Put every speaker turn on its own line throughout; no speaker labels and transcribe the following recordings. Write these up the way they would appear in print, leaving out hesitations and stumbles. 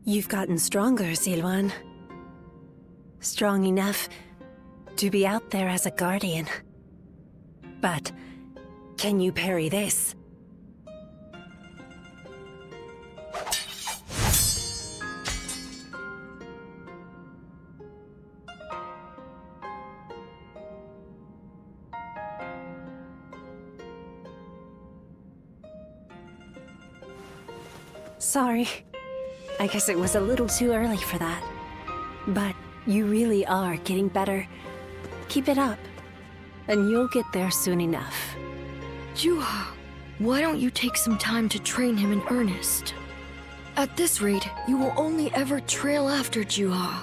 You've gotten stronger, Zilwan. Strong enough to be out there as a guardian. But can you parry this? Sorry. I guess it was a little too early for that. But you really are getting better. Keep it up, and you'll get there soon enough.
Juha, why don't you take some time to train him in earnest? At this rate, you will only ever trail after Juha.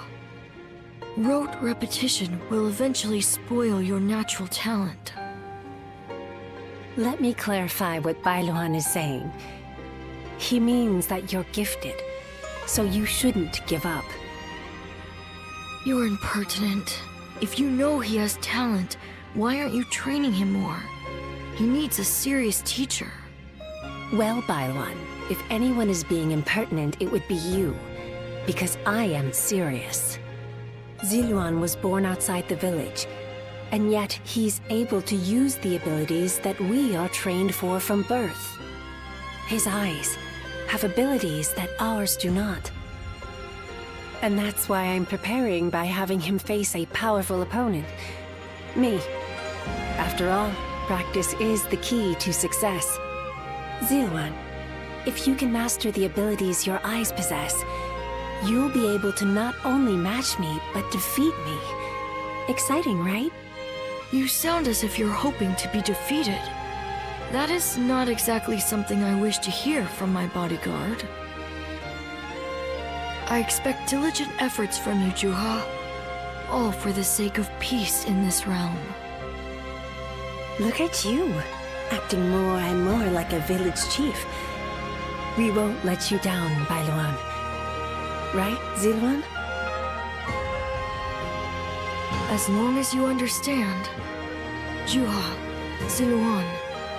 Rote repetition will eventually spoil your natural talent.
Let me clarify what Bailuan is saying. He means that you're gifted, so you shouldn't give up.
You're impertinent. If you know he has talent, why aren't you training him more? He needs a serious teacher.
Well, Bailuan, if anyone is being impertinent, it would be you. Because I am serious. Ziluan was born outside the village, and yet he's able to use the abilities that we are trained for from birth. His eyes have abilities that ours do not. And that's why I'm preparing by having him face a powerful opponent. Me. After all, practice is the key to success. Zilwan, if you can master the abilities your eyes possess, you'll be able to not only match me, but defeat me. Exciting, right?
You sound as if you're hoping to be defeated. That is not exactly something I wish to hear from my bodyguard. I expect diligent efforts from you, Juha. All for the sake of peace in this realm.
Look at you, acting more and more like a village chief. We won't let you down, Bailuan. Right, Zilwan?
As long as you understand. Juha, Zilwan,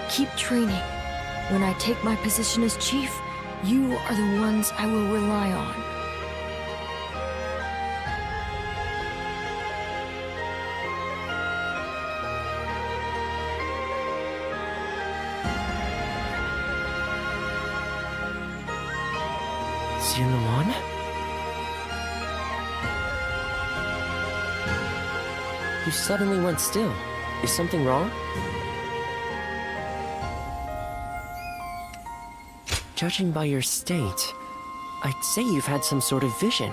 keep training. When I take my position as chief, you are the ones I will rely on.
Ziluan? You suddenly went still. Is something wrong? Judging by your state, I'd say you've had some sort of vision.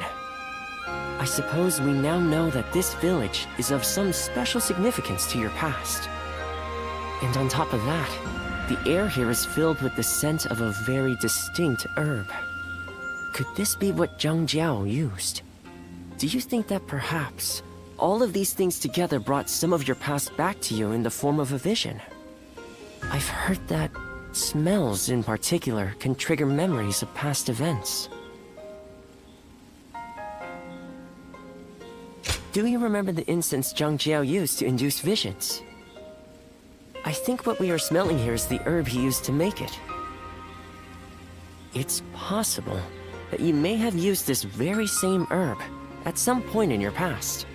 I suppose we now know that this village is of some special significance to your past. And on top of that, the air here is filled with the scent of a very distinct herb. Could this be what Zhang Jiao used? Do you think that perhaps all of these things together brought some of your past back to you in the form of a vision? I've heard that smells in particular can trigger memories of past events. Do you remember the incense Zhang Jiao used to induce visions? I think what we are smelling here is the herb he used to make it. It's possible that you may have used this very same herb at some point in your past.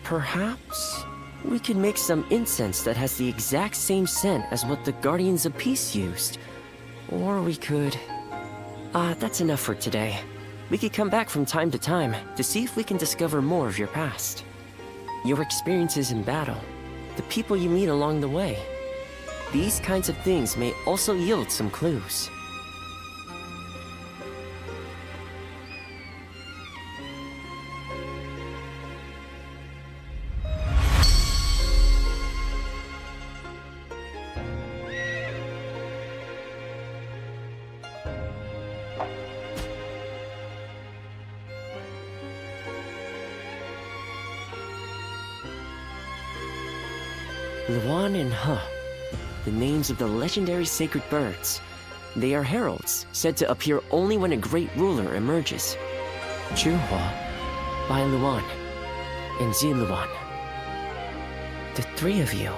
Perhaps we could make some incense that has the exact same scent as what the Guardians of Peace used. Or we could... that's enough for today. We could come back from time to time to see if we can discover more of your past. Your experiences in battle, the people you meet along the way. These kinds of things may also yield some clues. Luan and He, the names of the legendary sacred birds. They are heralds, said to appear only when a great ruler emerges. Juhua, Bailuan, and Ziluan. The three of you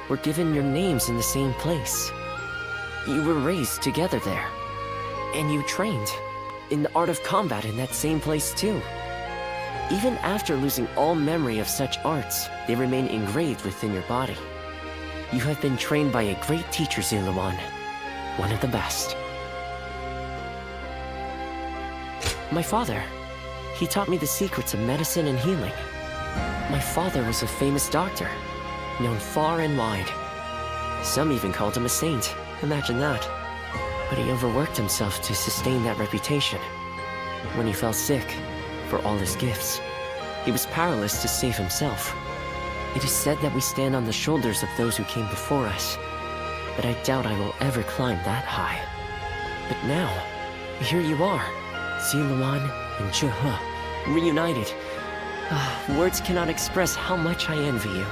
were given your names in the same place. You were raised together there, and you trained. in the art of combat in that same place too. Even after losing all memory of such arts, they remain engraved within your body. You have been trained by a great teacher, Ziluan. One of the best. My father. He taught me the secrets of medicine and healing. My father was a famous doctor, known far and wide. Some even called him a saint. Imagine that. But he overworked himself to sustain that reputation. When he fell sick, for all his gifts, he was powerless to save himself. It is said that we stand on the shoulders of those who came before us, but I doubt I will ever climb that high. But now, here you are, Ziluan and Zhihe, reunited. Words cannot express how much I envy you.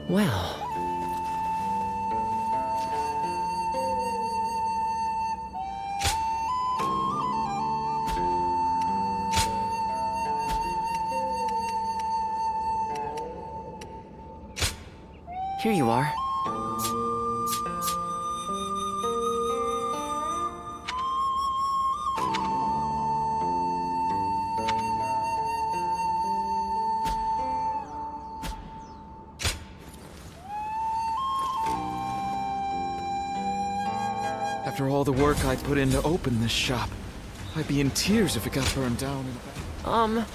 Well... Here you are.
After all the work I put in to open this shop, I'd be in tears if it got burned down in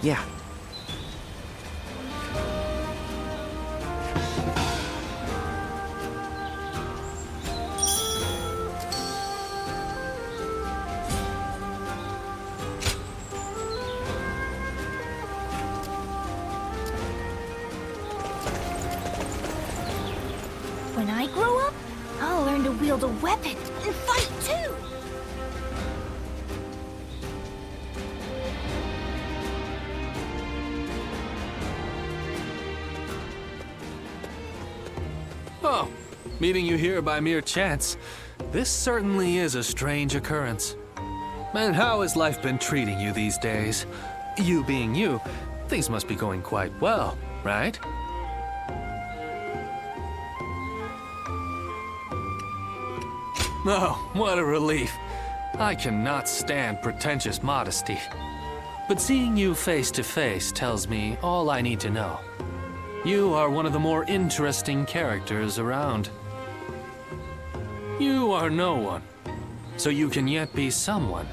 Yeah.
When I grow up, I'll learn to wield a weapon and fight too!
Oh, meeting you here by mere chance. This certainly is a strange occurrence. And how has life been treating you these days? You being you, things must be going quite well, right? Oh, what a relief. I cannot stand pretentious modesty. But seeing you face to face tells me all I need to know. You are one of the more interesting characters around. You are no one, so you can yet be someone.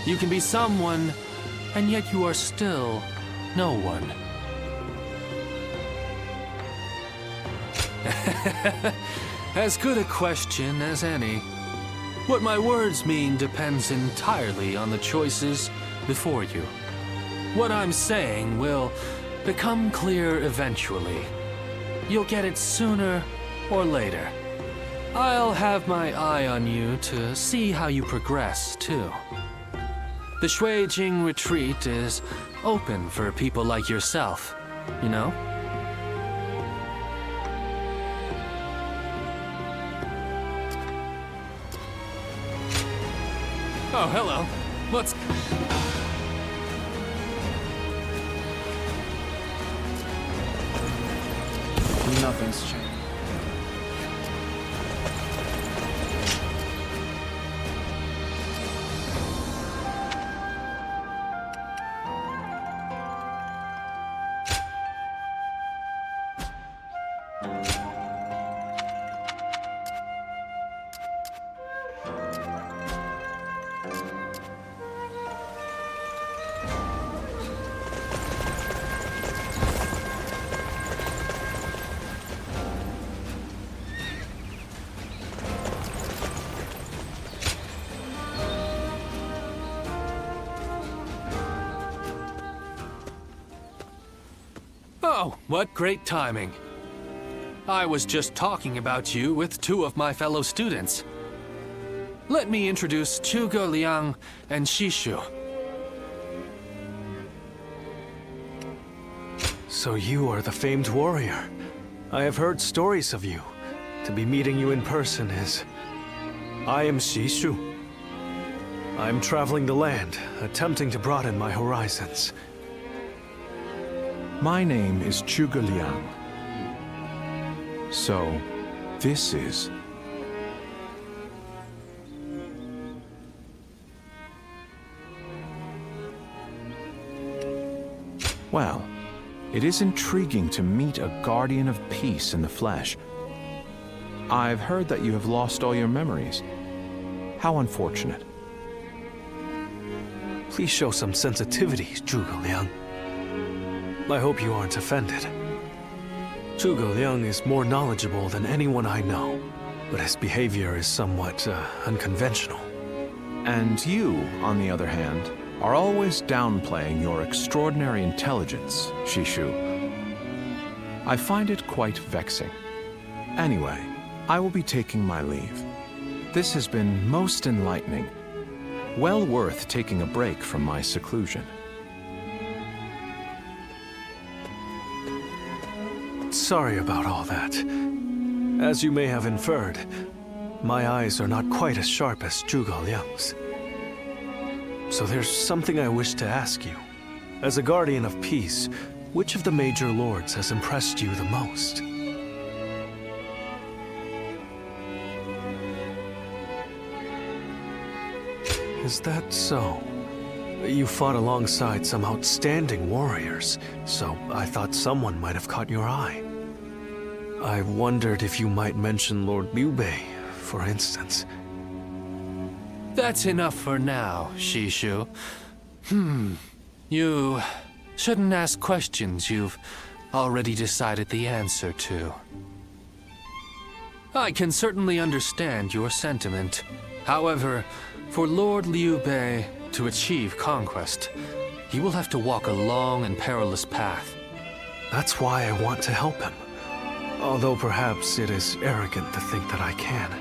You can be someone, and yet you are still no one. As good a question as any. What my words mean depends entirely on the choices before you. What I'm saying will become clear eventually. You'll get it sooner or later. I'll have my eye on you to see how you progress, too. The Shuijing retreat is open for people like yourself, you know? Oh, hello. What's...
Nothing's changed.
Oh, what great timing. I was just talking about you with two of my fellow students. Let me introduce Zhuge Liang and Shishu.
So you are the famed warrior. I have heard stories of you. To be meeting you in person is I am Shishu. I'm traveling the land, attempting to broaden my horizons.
My name is Zhuge Liang. So, this is... Well, it is intriguing to meet a guardian of peace in the flesh. I've heard that you have lost all your memories. How unfortunate.
Please show some sensitivity, Zhuge Liang. I hope you aren't offended. Zhuge Liang is more knowledgeable than anyone I know, but his behavior is somewhat unconventional.
And you, on the other hand, are always downplaying your extraordinary intelligence, Shishu. I find it quite vexing. Anyway, I will be taking my leave. This has been most enlightening. Well worth taking a break from my seclusion.
Sorry about all that. As you may have inferred, my eyes are not quite as sharp as Zhuge Liang's. So there's something I wish to ask you. As a guardian of peace, which of the major lords has impressed you the most? Is that so? You fought alongside some outstanding warriors, so I thought someone might have caught your eye. I wondered if you might mention Lord Liu Bei, for instance.
That's enough for now, Shishu. You shouldn't ask questions you've already decided the answer to. I can certainly understand your sentiment. However, for Lord Liu Bei to achieve conquest, he will have to walk a long and perilous path.
That's why I want to help him. Although perhaps it is arrogant to think that I can.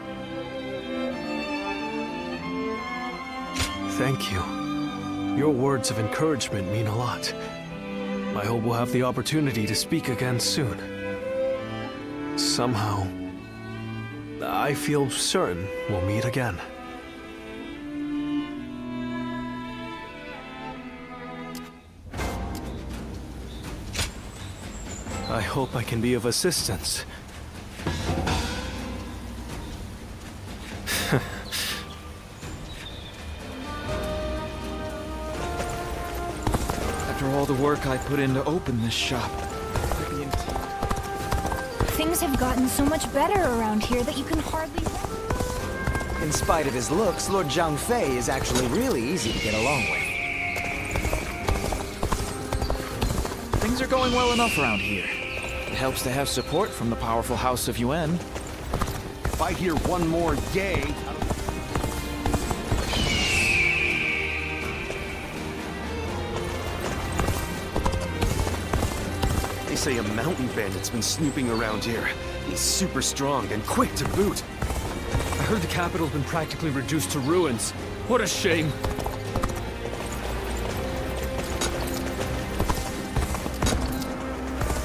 Thank you. Your words of encouragement mean a lot. I hope we'll have the opportunity to speak again soon. Somehow, I feel certain we'll meet again. I hope I can be of assistance.
After all the work I put in to open this shop, I'd be in tears.
Things have gotten so much better around here that you can hardly...
In spite of his looks, Lord Zhang Fei is actually really easy to get along with.
Things are going well enough around here. It helps to have support from the powerful House of Yuan.
If I hear one more yay... They say a mountain bandit's been snooping around here. He's super strong and quick to boot.
I heard the capital's been practically reduced to ruins. What a shame.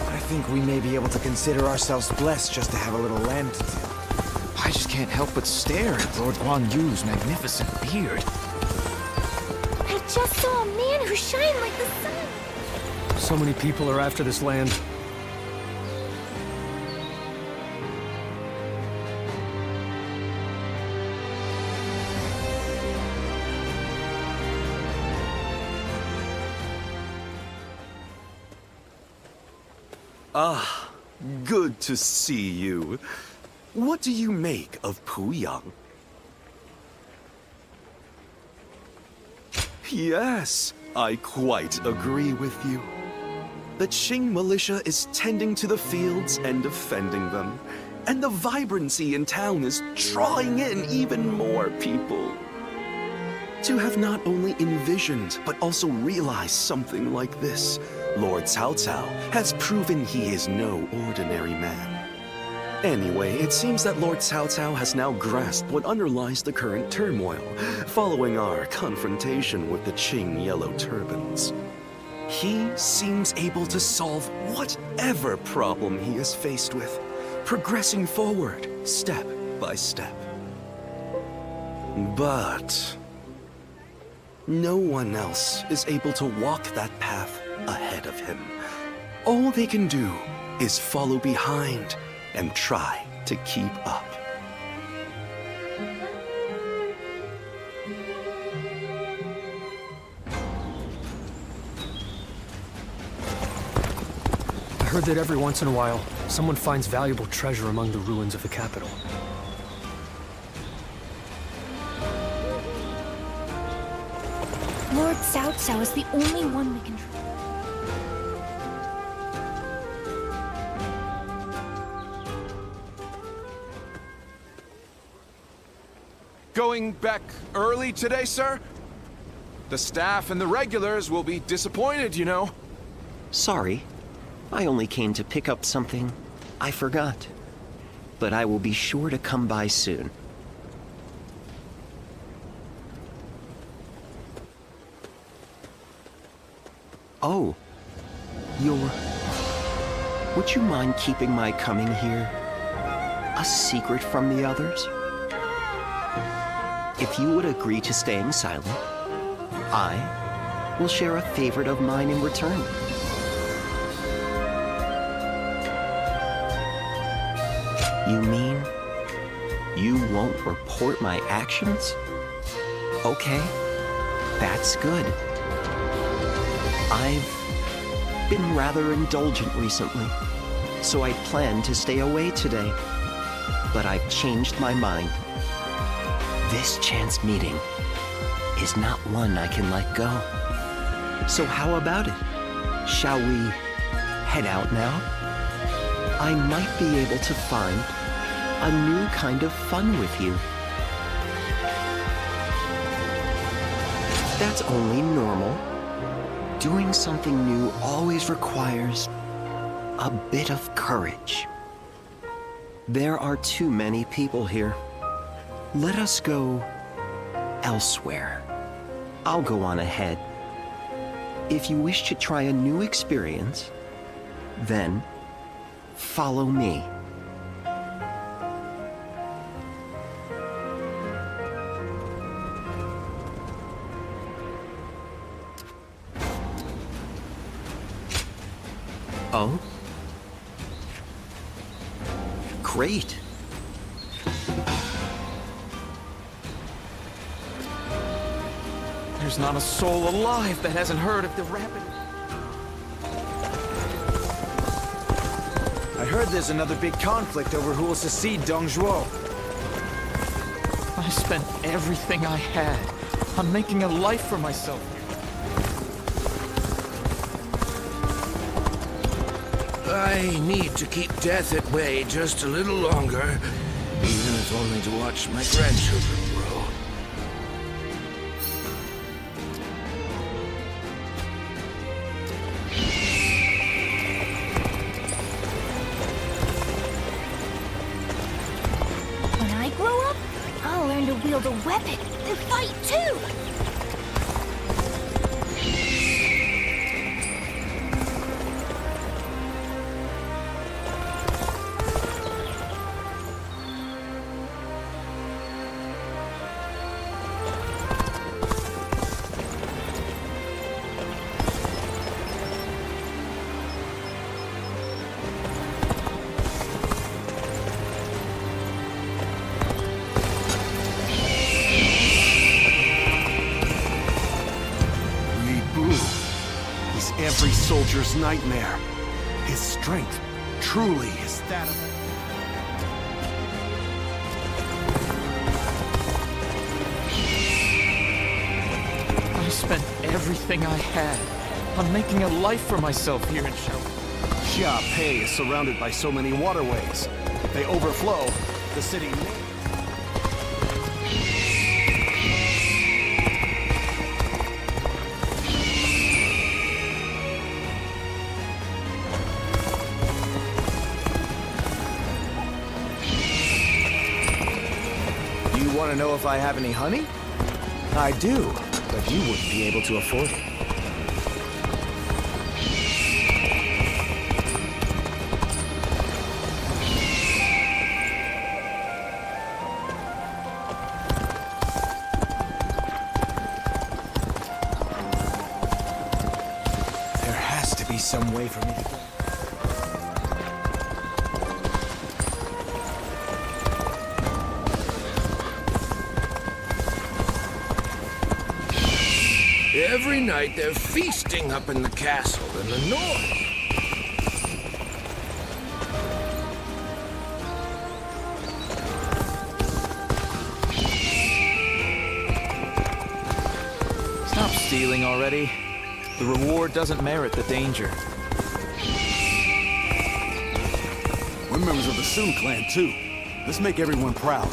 I think we may be able to consider ourselves blessed just to have a little land to till.
I just can't help but stare at Lord Guan Yu's magnificent beard.
I just saw a man who shined like the sun.
So many people are after this land.
Ah, good to see you. What do you make of Puyang? Yes, I quite agree with you. The Qing militia is tending to the fields and defending them, and the vibrancy in town is drawing in even more people. To have not only envisioned, but also realized something like this, Lord Cao Cao has proven he is no ordinary man. Anyway, it seems that Lord Cao Cao has now grasped what underlies the current turmoil, following our confrontation with the Qing Yellow Turbans. He seems able to solve whatever problem he is faced with, progressing forward, step by step. But no one else is able to walk that path ahead of him. All they can do is follow behind and try to keep up.
I heard that every once in a while, someone finds valuable treasure among the ruins of the capital.
Lord Cao Cao is the only one we can trust.
Going back early today, sir? The staff and the regulars will be disappointed, you know.
Sorry. I only came to pick up something I forgot. But I will be sure to come by soon. Oh. Would you mind keeping my coming here a secret from the others? If you would agree to staying silent, I will share a favorite of mine in return. You mean you won't report my actions? Okay, that's good. I've been rather indulgent recently, so I planned to stay away today. But I've changed my mind. This chance meeting is not one I can let go. So how about it? Shall we head out now? I might be able to find a new kind of fun with you. That's only normal. Doing something new always requires a bit of courage. There are too many people here. Let us go elsewhere. I'll go on ahead. If you wish to try a new experience, then follow me. Oh? Great.
There's not a soul alive that hasn't heard of the rapid...
I heard there's another big conflict over who will succeed Dong Zhuo.
I spent everything I had on making a life for myself.
I need to keep death at bay just a little longer, even if only to watch my grandchildren grow.
When I grow up, I'll learn to wield a weapon and fight too!
Every soldier's nightmare. His strength truly is that of...
I spent everything I had on making a life for myself here in Shao.
Xia Pei is surrounded by so many waterways. If they overflow, the city may...
Want to know if I have any honey? I do, but you wouldn't be able to afford it. some way for me to get...
Every night they're feasting up in the castle in the north.
Stop stealing already. The reward doesn't merit the danger.
We're members of the Sun clan, too. Let's make everyone proud.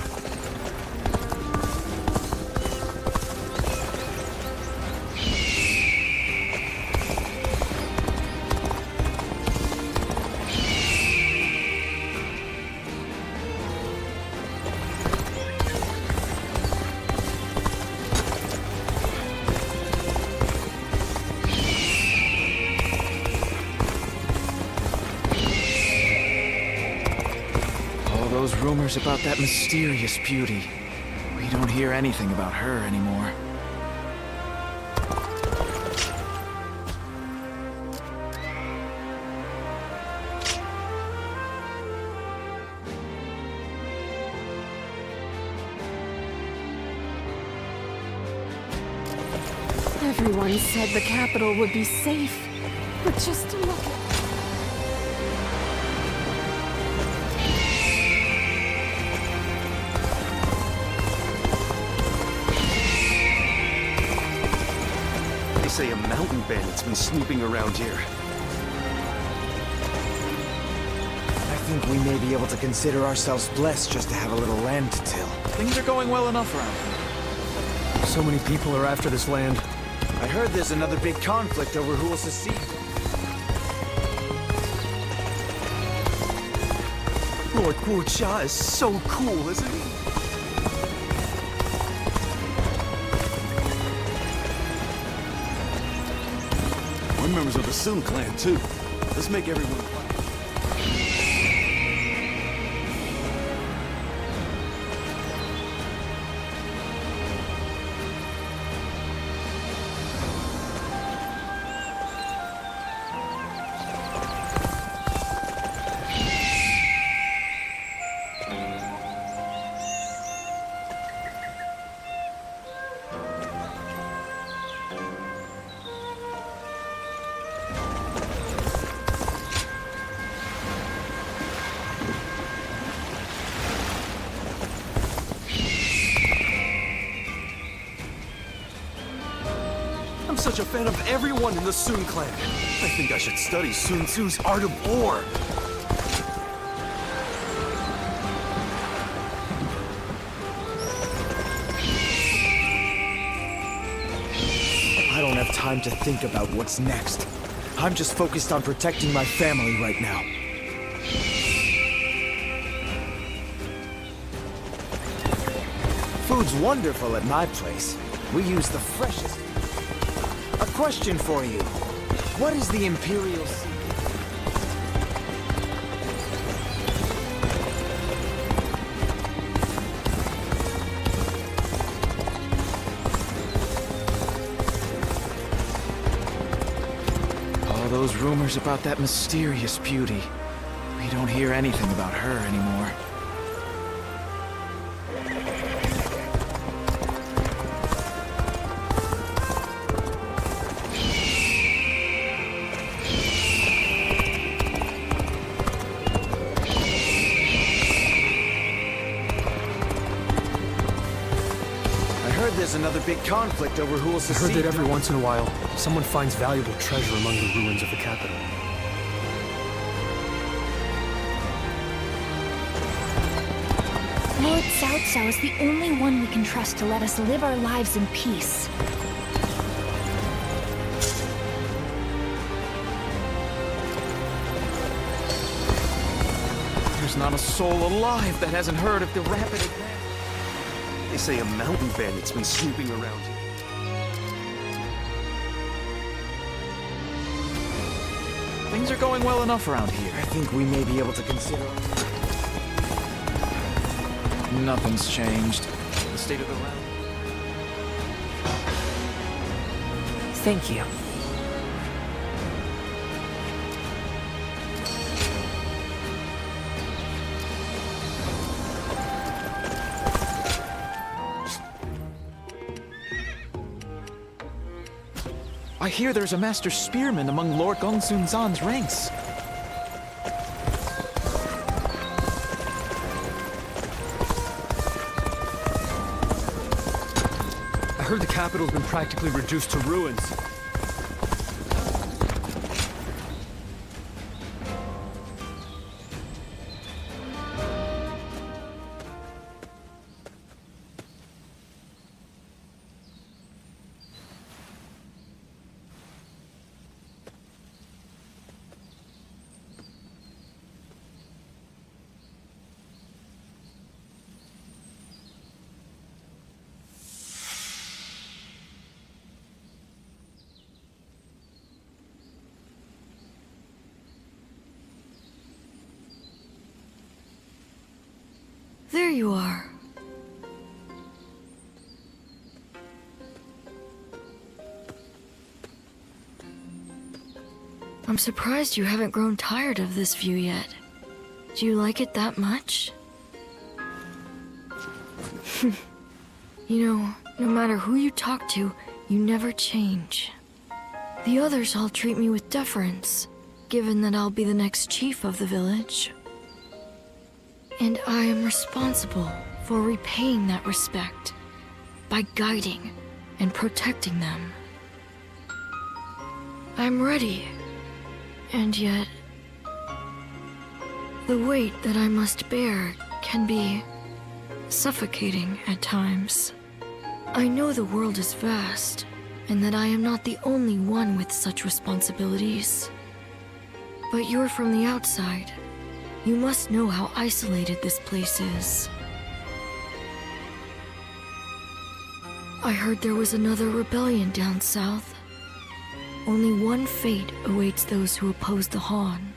Those rumors about that mysterious beauty. We don't hear anything about her anymore.
Everyone said the capital would be safe, but just to look at...
They say a mountain bandit's been snooping around here.
I think we may be able to consider ourselves blessed just to have a little land to till.
Things are going well enough around here.
So many people are after this land.
I heard there's another big conflict over who will secede.
Lord Guocha is so cool, isn't he? We're members of the Sun clan, too. Let's make everyone proud. I'm such a fan of everyone in the Sun clan. I think I should study Sun Tzu's Art of War.
I don't have time to think about what's next. I'm just focused on protecting my family right now. Food's wonderful at my place. We use the freshest. A question for you. What is the Imperial Secret?
All those rumors about that mysterious beauty. We don't hear anything about her anymore.
There's another big conflict over who will
I
secede.
heard that every once in a while, someone finds valuable treasure among the ruins of the capital.
Lord Cao Cao is the only one we can trust to let us live our lives in peace.
There's not a soul alive that hasn't heard of the rapid advance.
They say a mountain bandit's been snooping around here.
Things are going well enough around here.
I think we may be able to consider...
Nothing's changed. The state of the realm.
Thank you.
I hear there's a master spearman among Lord Gongsun Zan's ranks.
I heard the capital's been practically reduced to ruins.
There you are. I'm surprised you haven't grown tired of this view yet. Do you like it that much? You know, no matter who you talk to, you never change. The others all treat me with deference, given that I'll be the next chief of the village. And I am responsible for repaying that respect by guiding and protecting them. I'm ready, and yet the weight that I must bear can be suffocating at times. I know the world is vast, and that I am not the only one with such responsibilities. But you're from the outside. You must know how isolated this place is. I heard there was another rebellion down south. Only one fate awaits those who oppose the Han.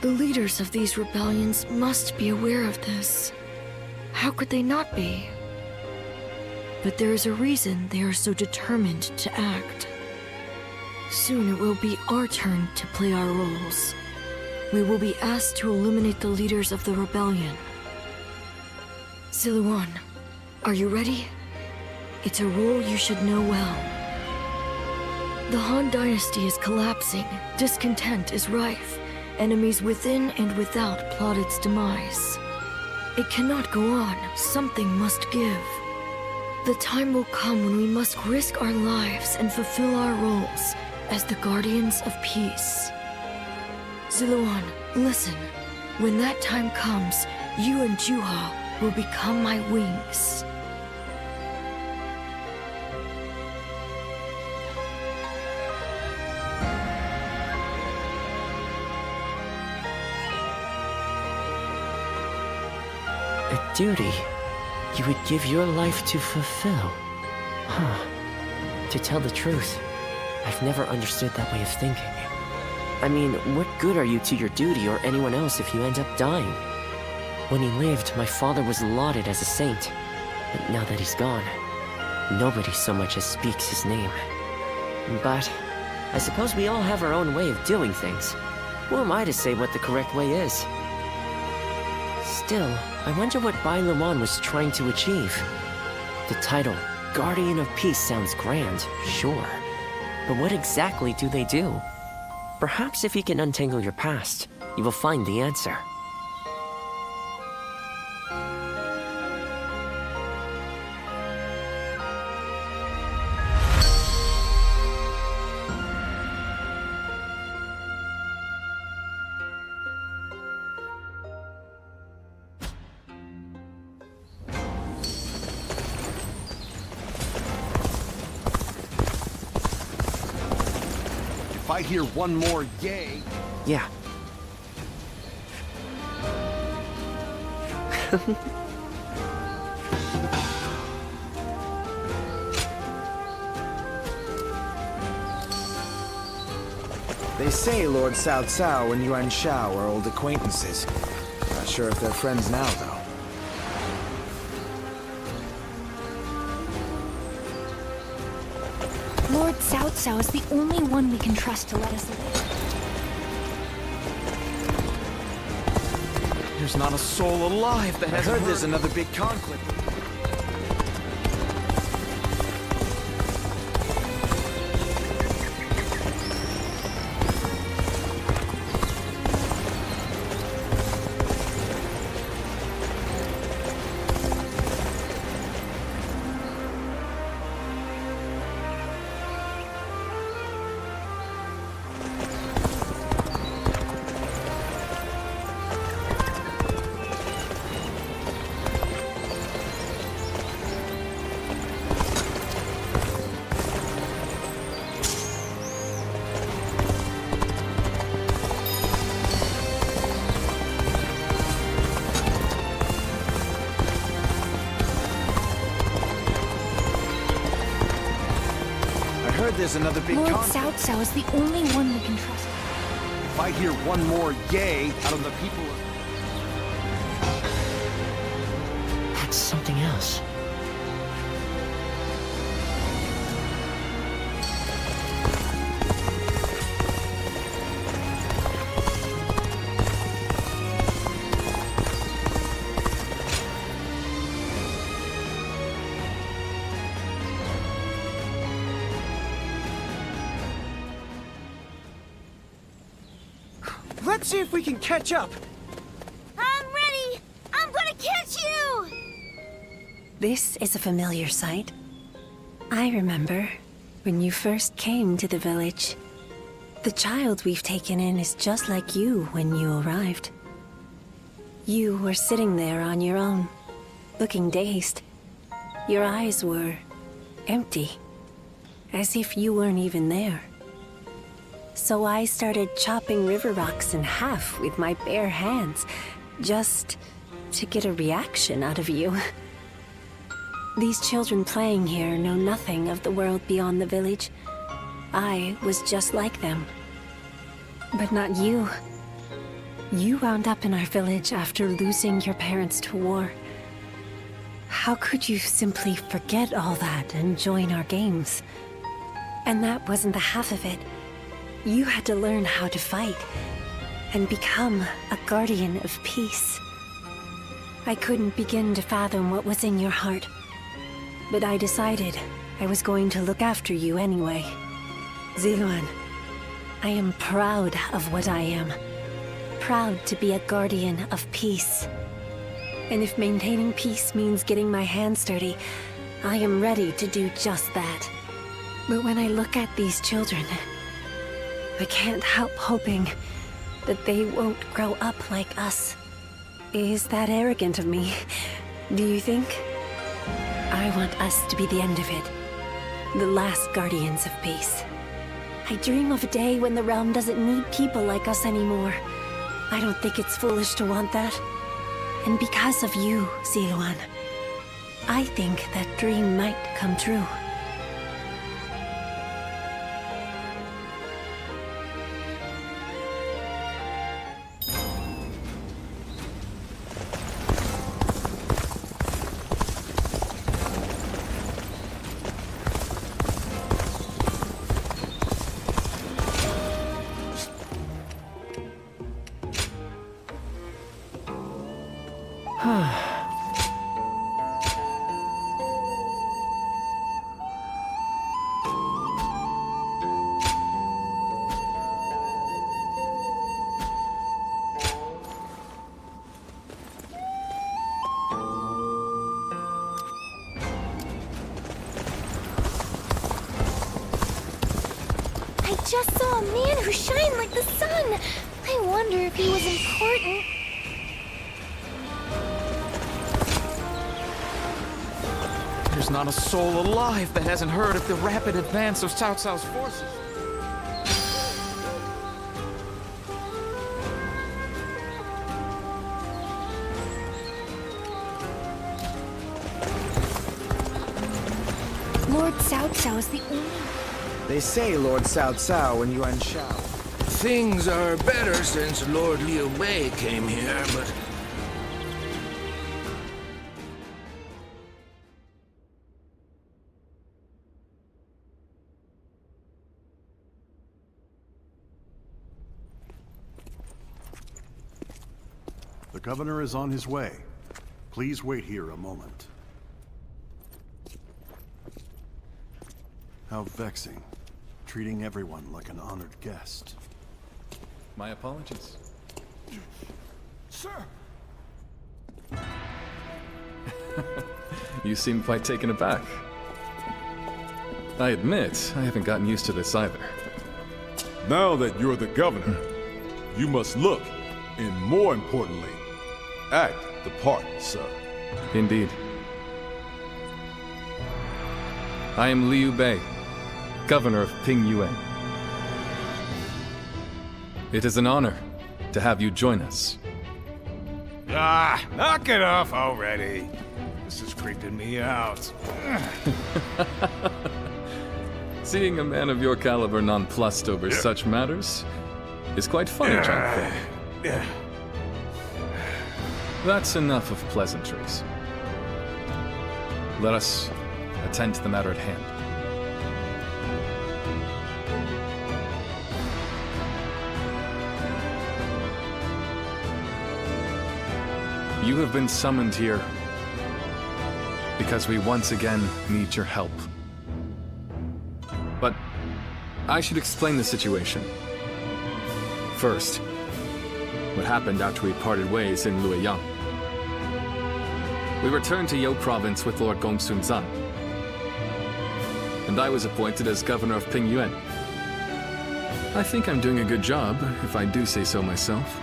The leaders of these rebellions must be aware of this. How could they not be? But there is a reason they are so determined to act. Soon it will be our turn to play our roles. We will be asked to eliminate the leaders of the rebellion. Siluan, are you ready? It's a role you should know well. The Han dynasty is collapsing, discontent is rife, enemies within and without plot its demise. It cannot go on, something must give. The time will come when we must risk our lives and fulfill our roles as the guardians of peace. Siluan, listen. When that time comes, you and Juha will become my wings.
A duty you would give your life to fulfill? Huh. To tell the truth, I've never understood that way of thinking. I mean, what good are you to your duty or anyone else if you end up dying? When he lived, my father was lauded as a saint. But now that he's gone, nobody so much as speaks his name. But I suppose we all have our own way of doing things. Who am I to say what the correct way is? Still, I wonder what Bai Luan was trying to achieve. The title, Guardian of Peace, sounds grand, sure. But what exactly do they do? Perhaps if you can untangle your past, you will find the answer.
If I hear one more yay...
Yeah.
They say Lord Cao Cao and Yuan Shao are old acquaintances. Not sure if they're friends now, though.
Lord Cao Cao is the only one we can trust to let us live.
There's not a soul alive that
I
hasn't
heard there's another big conflict. there's another big
Lord
conflict.
Cao Cao is the only one we can trust.
If I hear one more yay out of the people...
That's something else.
Let's see if we can catch up.
I'm ready! I'm gonna catch you!
This is a familiar sight. I remember when you first came to the village. The child we've taken in is just like you when you arrived. You were sitting there on your own, looking dazed. Your eyes were empty, as if you weren't even there. So I started chopping river rocks in half with my bare hands, just to get a reaction out of you. These children playing here know nothing of the world beyond the village. I was just like them. But not you. You wound up in our village after losing your parents to war. How could you simply forget all that and join our games? And that wasn't the half of it. You had to learn how to fight and become a guardian of peace. I couldn't begin to fathom what was in your heart, but I decided I was going to look after you anyway. Ziluan, I am proud of what I am. Proud to be a guardian of peace. And if maintaining peace means getting my hands dirty, I am ready to do just that. But when I look at these children, I can't help hoping that they won't grow up like us. Is that arrogant of me? Do you think? I want us to be the end of it. The last guardians of peace. I dream of a day when the realm doesn't need people like us anymore. I don't think it's foolish to want that. And because of you, Ziluan, I think that dream might come true.
I just saw a man who shined like the sun. I wonder if he was important.
There's not a soul alive that hasn't heard of the rapid advance of Cao Cao's forces.
Lord Cao Cao is the only...
They say Lord Cao Cao and Yuan Shao.
Things are better since Lord Liu Bei came here, but...
The governor is on his way. Please wait here a moment. How vexing. Treating everyone like an honored guest.
My apologies.
Sir!
You seem quite taken aback. I admit, I haven't gotten used to this either.
Now that you're the governor, you must look, and more importantly, act the part, sir.
Indeed. I am Liu Bei, governor of Pingyuan. It is an honor to have you join us.
Ah, knock it off already. This is creeping me out.
Seeing a man of your caliber nonplussed over such matters is quite funny, Zhang Fei. That's enough of pleasantries. Let us attend to the matter at hand. You have been summoned here because we once again need your help. But I should explain the situation. First, what happened after we parted ways in Luoyang. We returned to You province with Lord Gongsun Zan, and I was appointed as governor of Pingyuan. I think I'm doing a good job, if I do say so myself.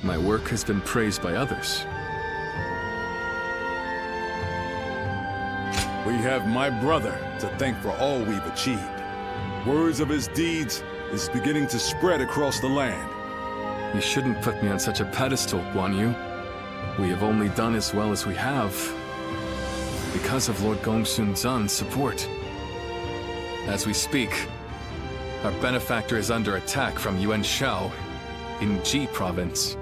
My work has been praised by others.
We have my brother to thank for all we've achieved. Words of his deeds is beginning to spread across the land.
You shouldn't put me on such a pedestal, Guan Yu. We have only done as well as we have because of Lord Gongsun Zan's support. As we speak, our benefactor is under attack from Yuan Shao in Ji province.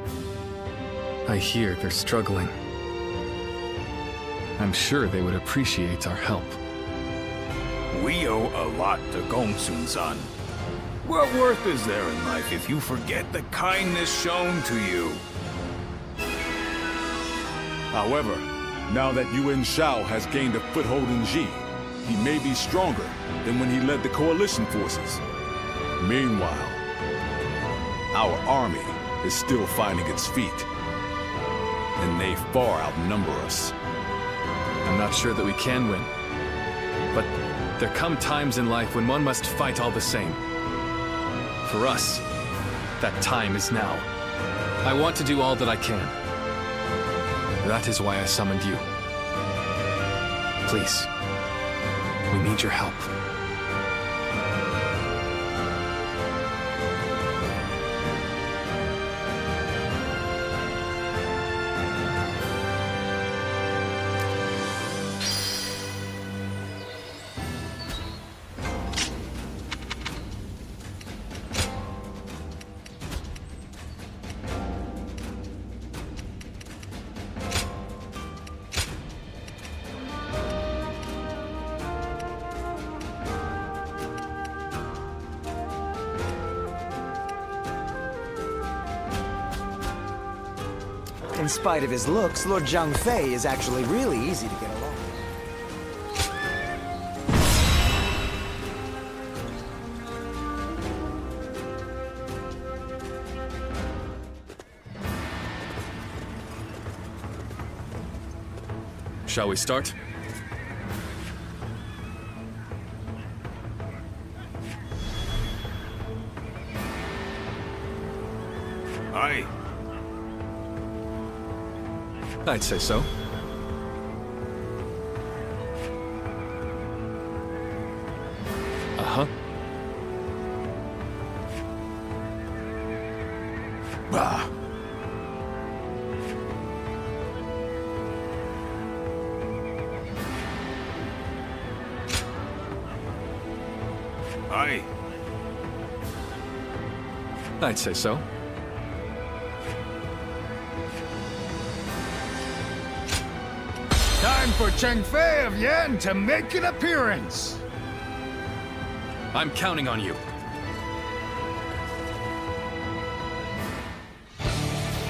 I hear they're struggling. I'm sure they would appreciate our help.
We owe a lot to Gongsun Zan. What worth is there in life if you forget the kindness shown to you?
However, now that Yuan Shao has gained a foothold in Ji, he may be stronger than when he led the coalition forces. Meanwhile, our army is still finding its feet, and they far outnumber us.
I'm not sure that we can win, but there come times in life when one must fight all the same. For us, that time is now. I want to do all that I can. That is why I summoned you. Please, we need your help.
In spite of his looks, Lord Zhang Fei is actually really easy to get along.
Shall we start?
Aye.
I'd say so. Uh-huh.
Bah. Aye.
I'd say so.
Time for Cheng Fei of Yan to make an appearance!
I'm counting on you.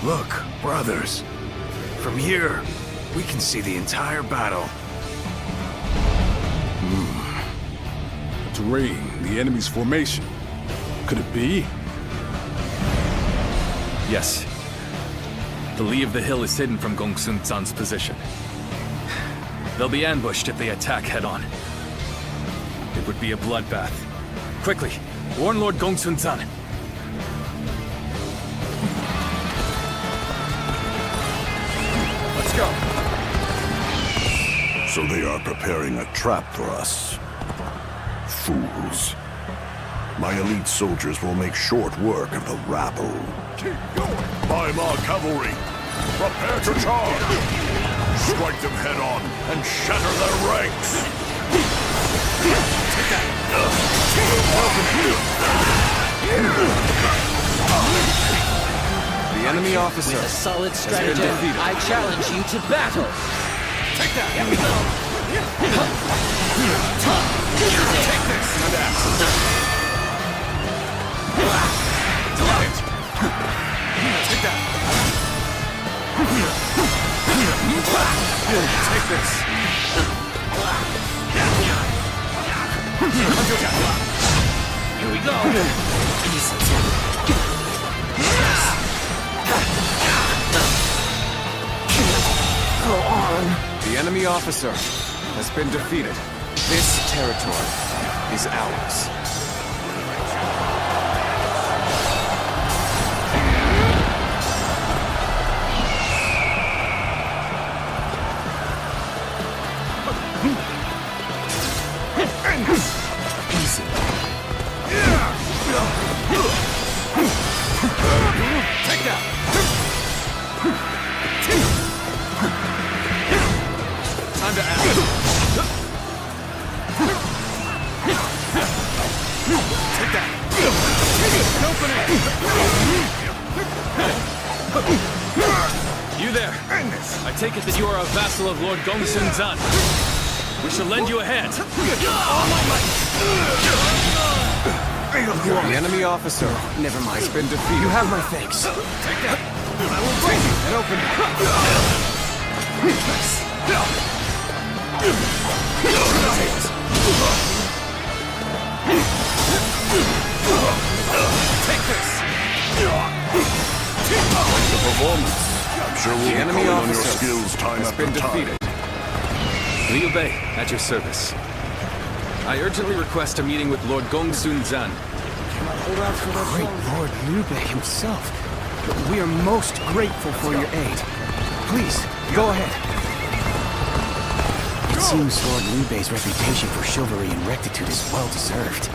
Look, brothers. From here, we can see the entire battle.
Terrain, the enemy's formation. Could it be?
Yes. The lee of the hill is hidden from Gongsun Zan's position. They'll be ambushed if they attack head-on. It would be a bloodbath. Quickly, warn Lord Gongsun Zan.
Let's go.
So they are preparing a trap for us. Fools. My elite soldiers will make short work of the rabble.
Keep going! By my cavalry! Prepare to charge! Strike them head on and shatter their ranks!
The enemy officer.
With a solid stratagem, I challenge you to battle.
Take that! Here we go! Take this! Take that! Take this!
Here we go!
Go on. The enemy officer has been defeated. This territory is ours. Easy.
Take that! Time to act. Take that! Open it!
You there! I take it that you are a vassal of Lord Gongsun Zan. We shall lend you a hand.
The enemy officer, never mind, has been defeated. You have my thanks.
Take that! I will break it and open it. Take this!
The performance. I'm sure we'll
The
be
enemy
calling on your
officer
skills time
has
after
been
time.
defeated.
Liu Bei, at your service. I urgently request a meeting with Lord Gongsun Zan.
Great Lord Liu Bei himself. We are most grateful for your aid. Please, go ahead. It seems Lord Liu Bei's reputation for chivalry and rectitude is well deserved.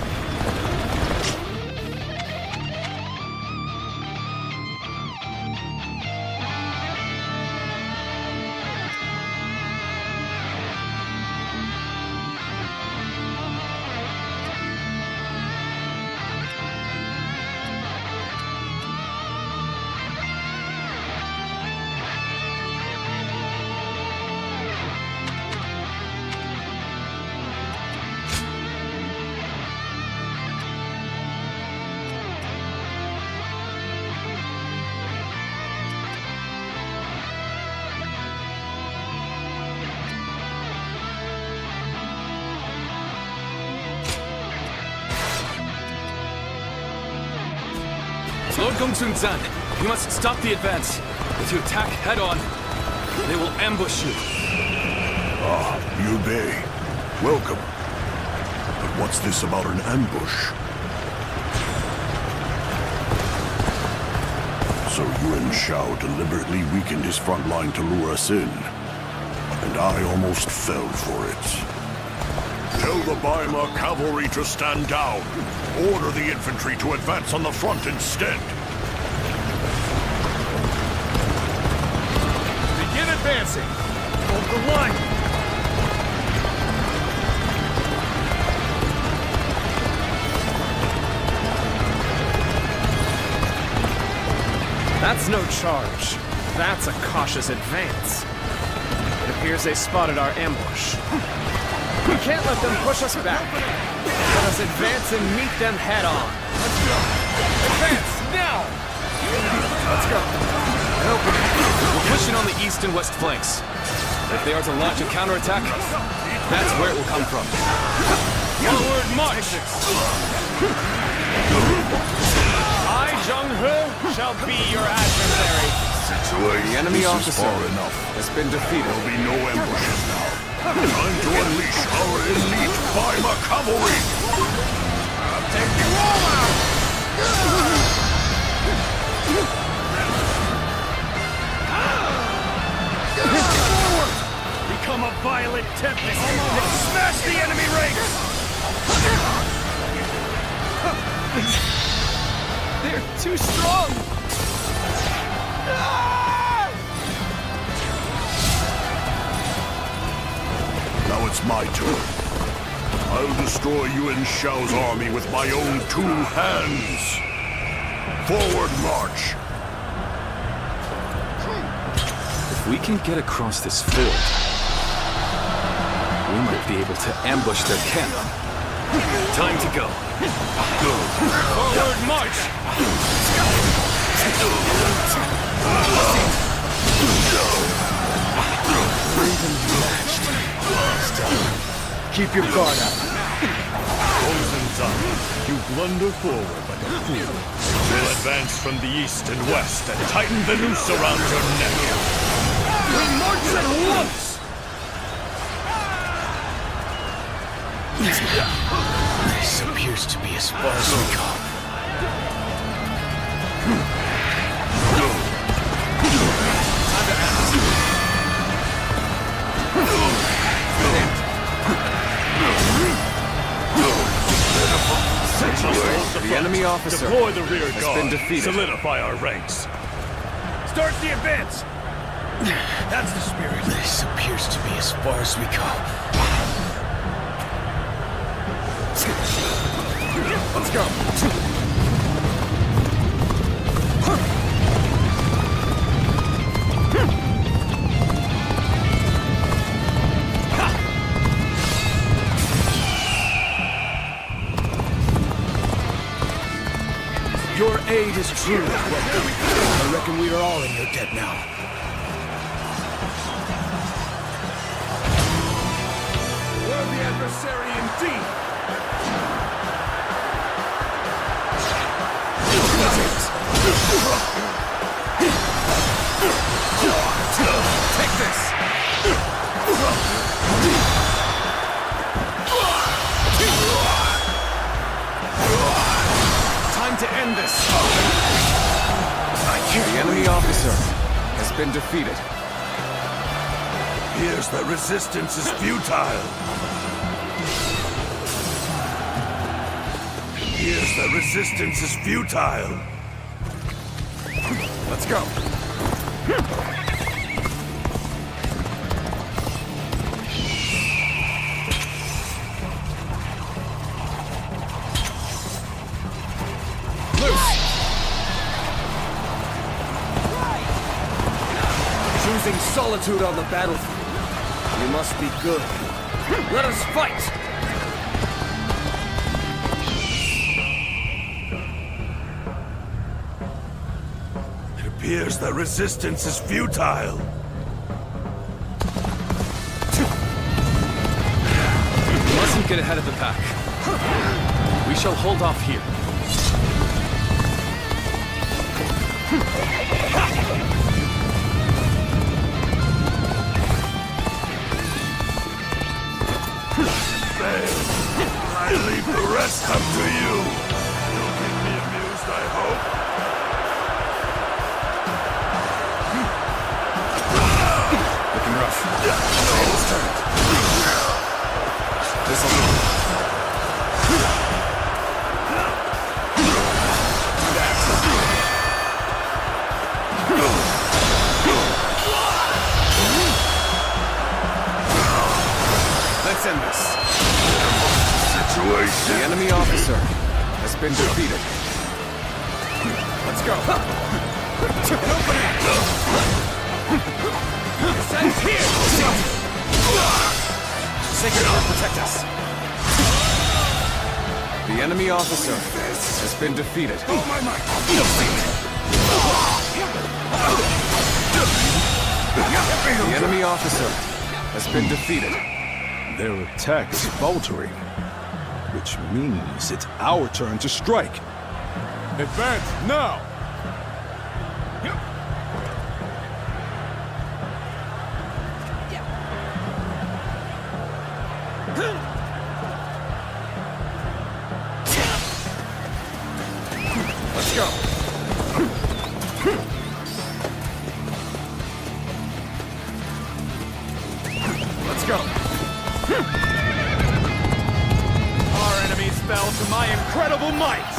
Lord Gongsun Zan, you must stop the advance. If you attack head-on, they will ambush you.
Ah, Liu Bei. Welcome. But what's this about an ambush? So Yuan Shao deliberately weakened his front line to lure us in. And I almost fell for it. Tell the Baima cavalry to stand down. Order the infantry to advance on the front instead.
Begin advancing. Hold the line.
That's no charge. That's a cautious advance. It appears they spotted our ambush. We can't let them push us back. Let us advance and meet them head on.
Let's go. Advance, now! Let's go.
We're pushing on the east and west flanks. If they are to launch a counterattack, that's where it will come from. Forward march!
I, Zheng-He, shall be your adversary.
The
enemy officer
far enough.
has been defeated.
There'll be no ambushes now. Time to unleash our elite Baima cavalry!
I'll take you all out! Forward!
Become a violent tempest.
Smash the enemy ranks!
They're too strong.
Now it's my turn. I'll destroy Yuan Shao's army with my own 2 hands. Forward march.
If we can get across this field, we might be able to ambush their camp. Time to go.
Forward march!
Keep your guard up.
Gongsun-san, you blunder forward like a fool. We'll advance from the east and west and tighten the noose around your neck.
We march at once!
This appears to be as far as we go.
The enemy officer
Deploy the rear
has
guard.
been defeated.
Solidify our ranks.
Start the advance! That's the spirit.
This appears to be as far as we go.
Let's go!
Your aid is truly welcome. I reckon we are all in your debt now.
Worthy adversary indeed! Take this!
Time to end this!
The enemy officer has been defeated.
Here's the resistance is futile. Here's the resistance is futile.
Let's go! Choosing solitude on the battlefield. You must be good. Let us fight!
It appears the resistance is futile.
We mustn't get ahead of the pack. We shall hold off here.
I leave the rest up to you. You'll keep me amused, I hope.
Looking rough.
Tables turned. This'll do.
Let's end this.
Situation.
The enemy officer has been defeated.
Let's go. Descend here! Sacred Heart, protect us.
The enemy officer has been defeated.
Oh my might!
The enemy officer has been defeated.
Their attack is faltering, which means it's our turn to strike. Advance now!
Let's go. Let's go. Our enemies fell to my incredible might!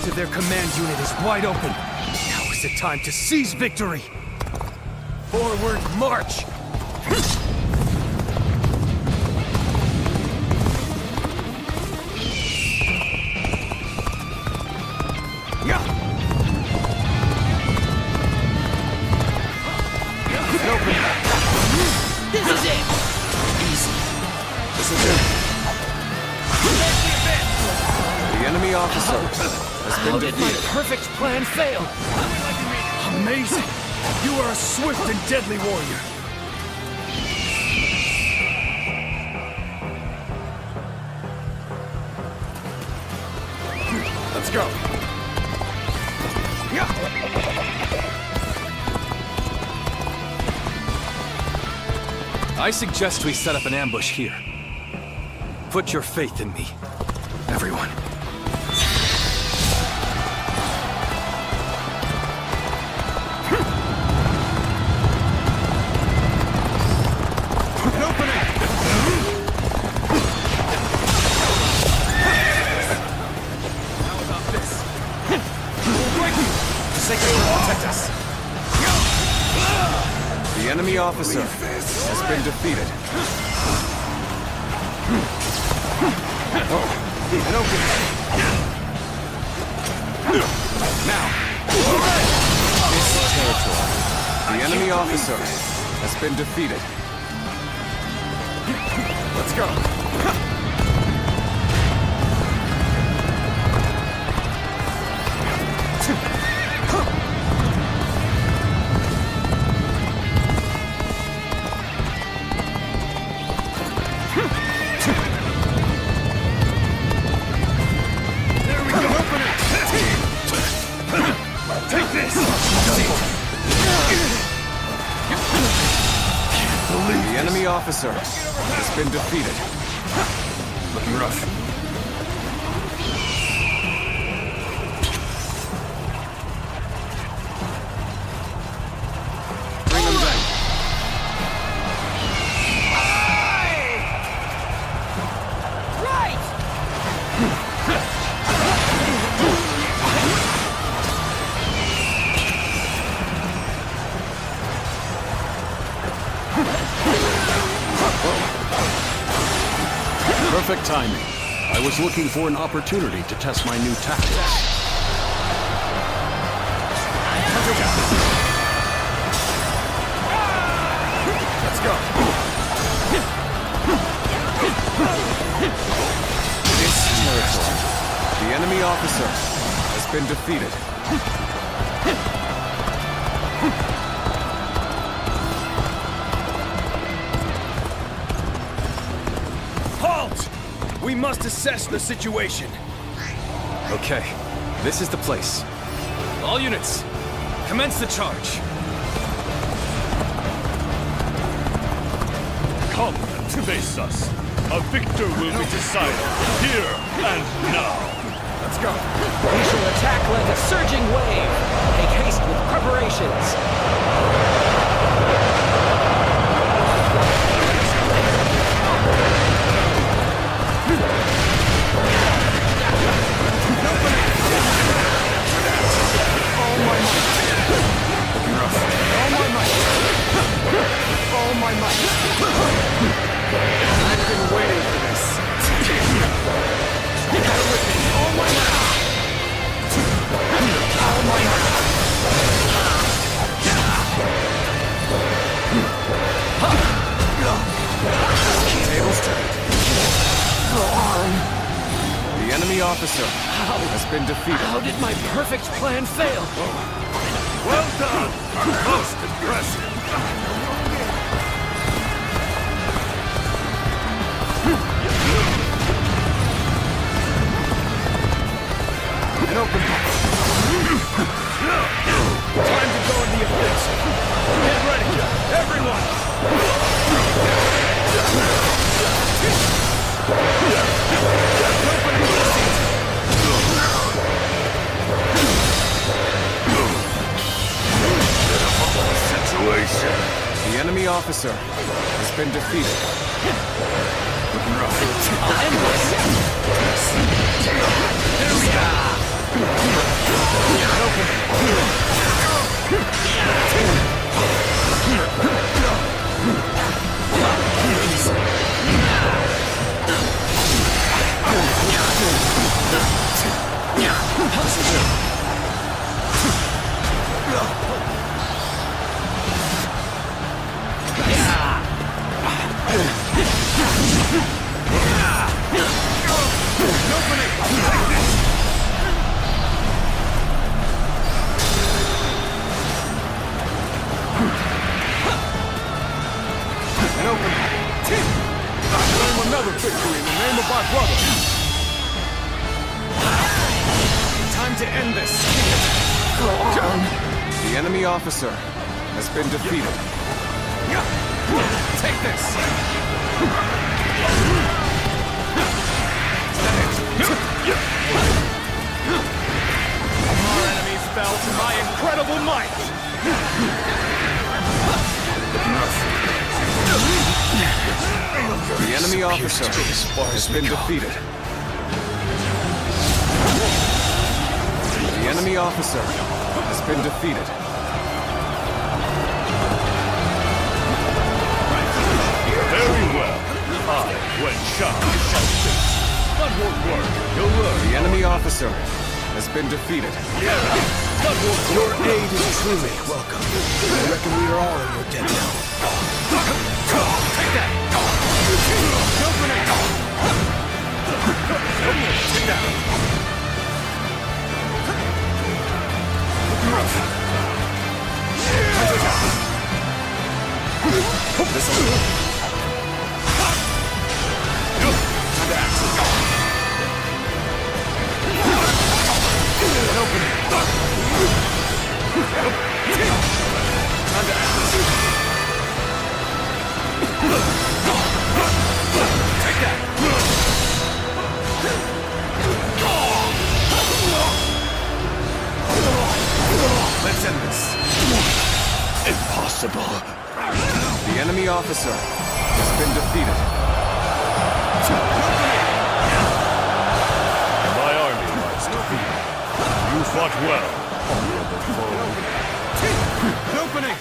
of their command unit is wide open. Now is the time to seize victory. Forward march!
This is it!
Easy. This is it. The enemy officer has been
How did my
defeated.
perfect plan fail? Amazing! You are a swift and deadly warrior.
Let's go.
I suggest we set up an ambush here. Put your faith in me, everyone.
The enemy officer has been defeated. An opening. Now, this territory. The enemy officer has been defeated. Let's go. The enemy officer has been defeated. Looking rough. Bring them back.
Perfect timing. I was looking for an opportunity to test my new tactics.
Let's go. This territory. The enemy officer has been defeated.
Halt! We must assess the situation.
Okay, this is the place. All units, commence the charge.
Come and face us. A victor will be decided here and now.
Let's go.
We shall attack like a surging wave. Make haste with preparations.
All my might. I've been waiting for this. All my might. All my might. Tables turned.
Go on.
The enemy officer has been defeated.
How did my perfect plan fail?
Well done. Most impressive.
An opening.
Time to go in the offensive. Get ready, everyone!
Situation.
The enemy officer has been defeated. Looking rough.
I'll end this.
There we go.
Another victory in the name of our brother!
Time to end this!
Go on.
The enemy officer has been defeated.
Take this! Our enemies fell to my incredible might!
The enemy officer has been defeated. The enemy officer has been defeated.
Very well. I, Wen Shao, shall face. That won't work. You'll learn.
The enemy officer has been defeated.
Your aid is truly welcome. I reckon we are all in your debt now.
Take that! Take that!
Let's end this. Impossible.
The enemy officer has been defeated.
My army lies defeated. You fought well, honorable foe.
Opening!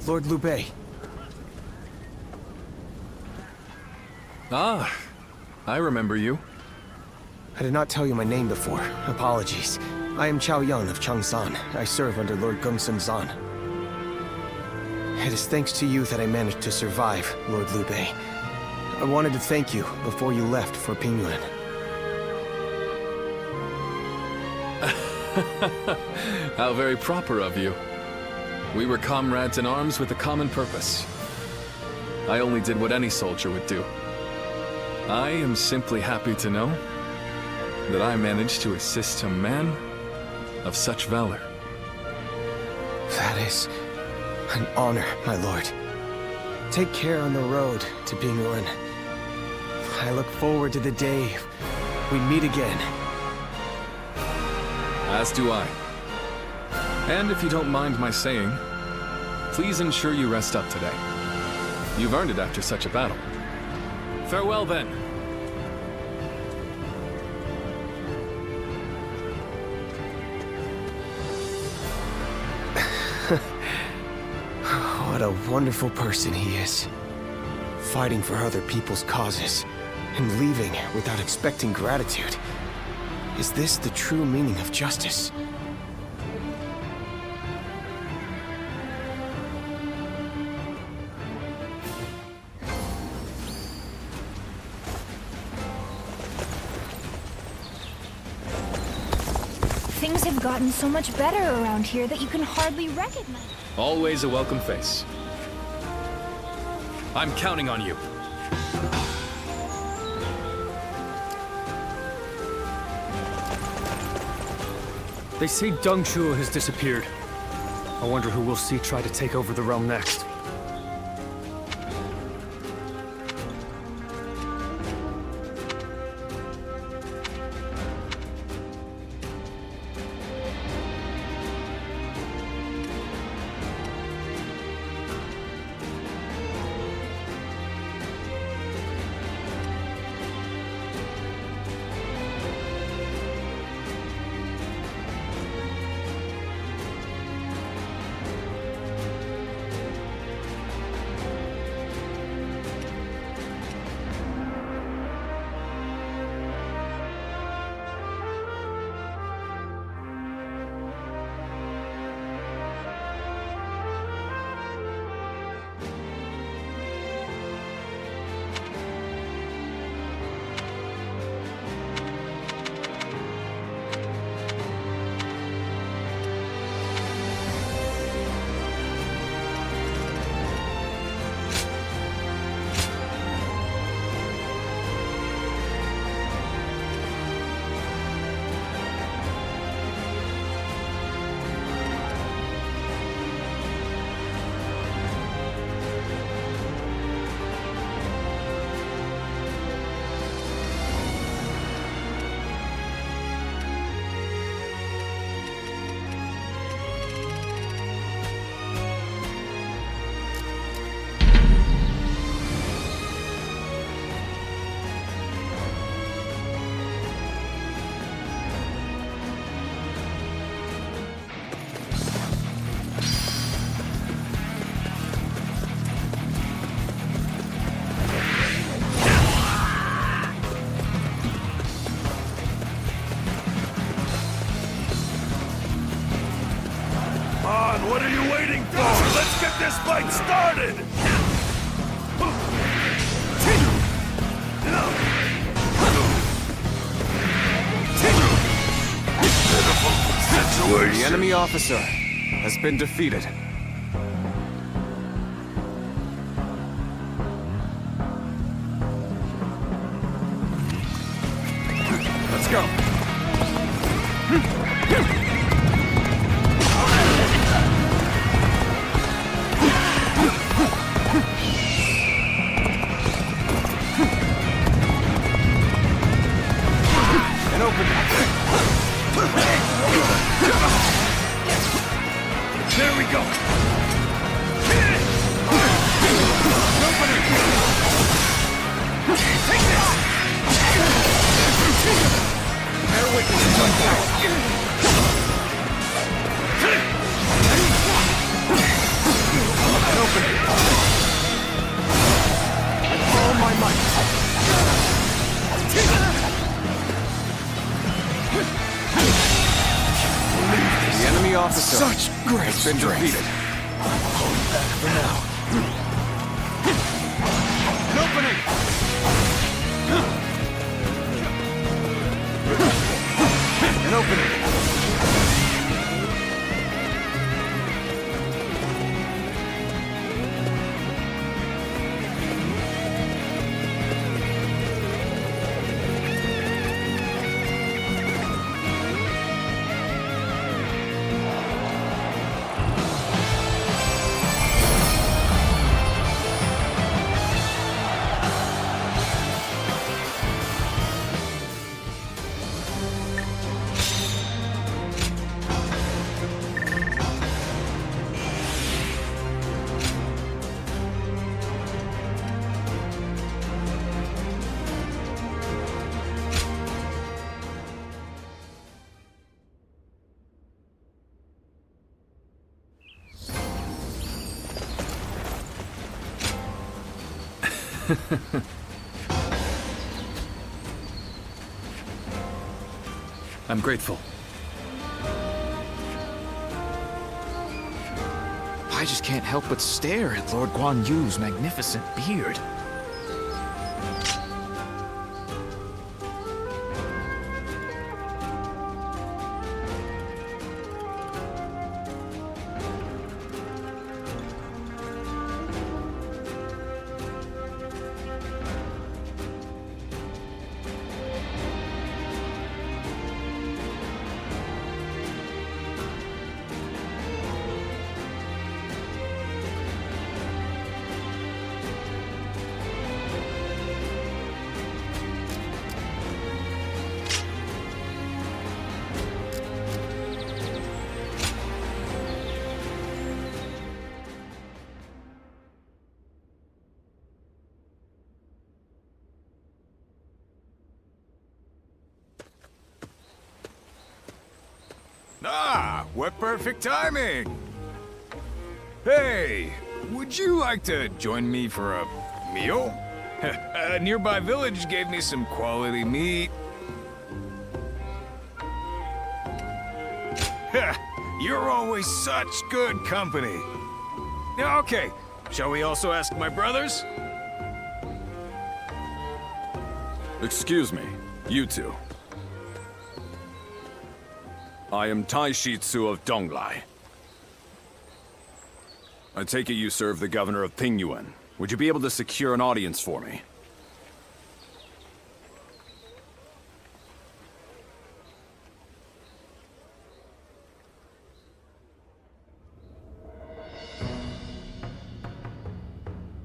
Lord Liu Bei.
Ah, I remember you.
I did not tell you my name before. Apologies. I am Chao Yun of Changsan. I serve under Lord Gongsun Zan. It is thanks to you that I managed to survive, Lord Liu Bei. I wanted to thank you before you left for Pingyuan.
How very proper of you. We were comrades in arms with a common purpose. I only did what any soldier would do. I am simply happy to know that I managed to assist a man of such valor.
That is an honor, my lord. Take care on the road to Pingyuan. I look forward to the day we meet again.
As do I. And if you don't mind my saying, Please ensure you rest up today. You've earned it after such a battle. Farewell, then.
What a wonderful person he is. Fighting for other people's causes, and leaving without expecting gratitude. Is this the true meaning of justice?
Things have gotten so much better around here that you can hardly recognize.
Always a welcome face. I'm counting on you.
They say Deng Shuo has disappeared. I wonder who we'll see try to take over the realm next.
What are you waiting for? Let's get this fight started!
The enemy officer has been defeated.
Let's go.
And open it.
There we go. Open it. Take this. Bear witness to my power. Open it. With all my might.
The enemy officer
Such great
has been defeated.
Hold back for now. An opening! An opening!
I'm grateful.
I just can't help but stare at Lord Guan Yu's magnificent beard.
Ah, what perfect timing! Hey, would you like to join me for a meal? A nearby village gave me some quality meat. You're always such good company. Okay, shall we also ask my brothers?
Excuse me, you two. I am Tai Shitsu of Donglai. I take it you serve the governor of Pingyuan. Would you be able to secure an audience for me?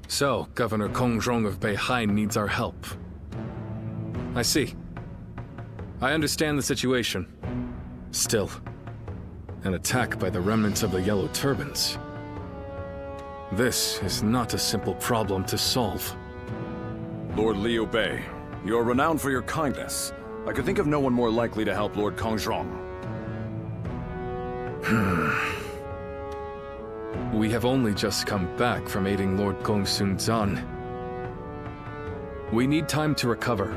So, Governor Kongrong of Beihai needs our help. I see. I understand the situation. Still, an attack by the remnants of the Yellow Turbans. This is not a simple problem to solve.
Lord Liu Bei, you are renowned for your kindness. I could think of no one more likely to help Lord Kongrong.
We have only just come back from aiding Lord Gongsun Zan. We need time to recover.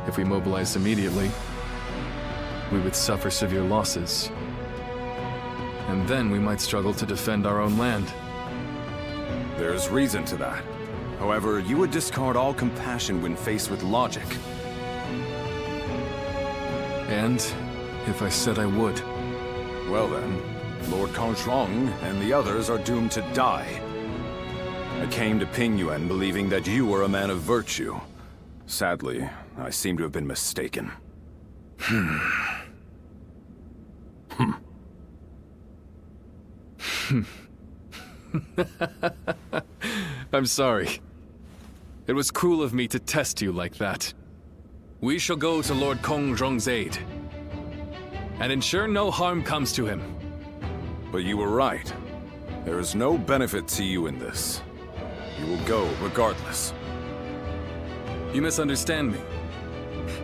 If we mobilize immediately, we would suffer severe losses. And then we might struggle to defend our own land.
There's reason to that. However, you would discard all compassion when faced with logic.
And if I said I would?
Well then, Lord Kongrong and the others are doomed to die. I came to Pingyuan believing that you were a man of virtue. Sadly, I seem to have been mistaken.
I'm sorry. It was cruel of me to test you like that. We shall go to Lord Kongrong's aid and ensure no harm comes to him.
But you were right. There is no benefit to you in this. You will go regardless.
You misunderstand me.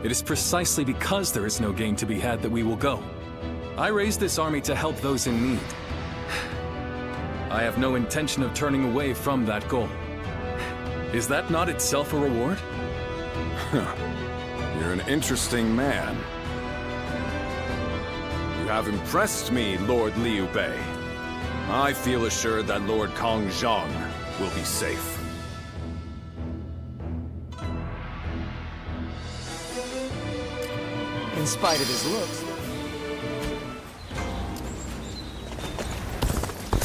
It is precisely because there is no gain to be had that we will go. I raised this army to help those in need. I have no intention of turning away from that goal. Is that not itself a reward?
You're an interesting man. You have impressed me, Lord Liu Bei. I feel assured that Lord Kongrong will be safe.
In spite of his looks.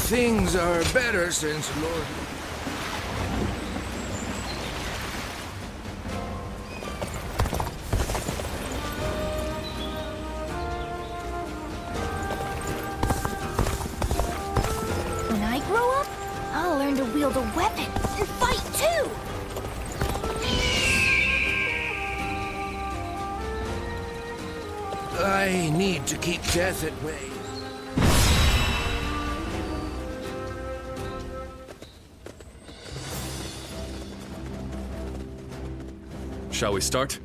Things are better since Lord...
When I grow up, I'll learn to wield a weapon and fight too!
I need to keep death at bay.
Shall we start?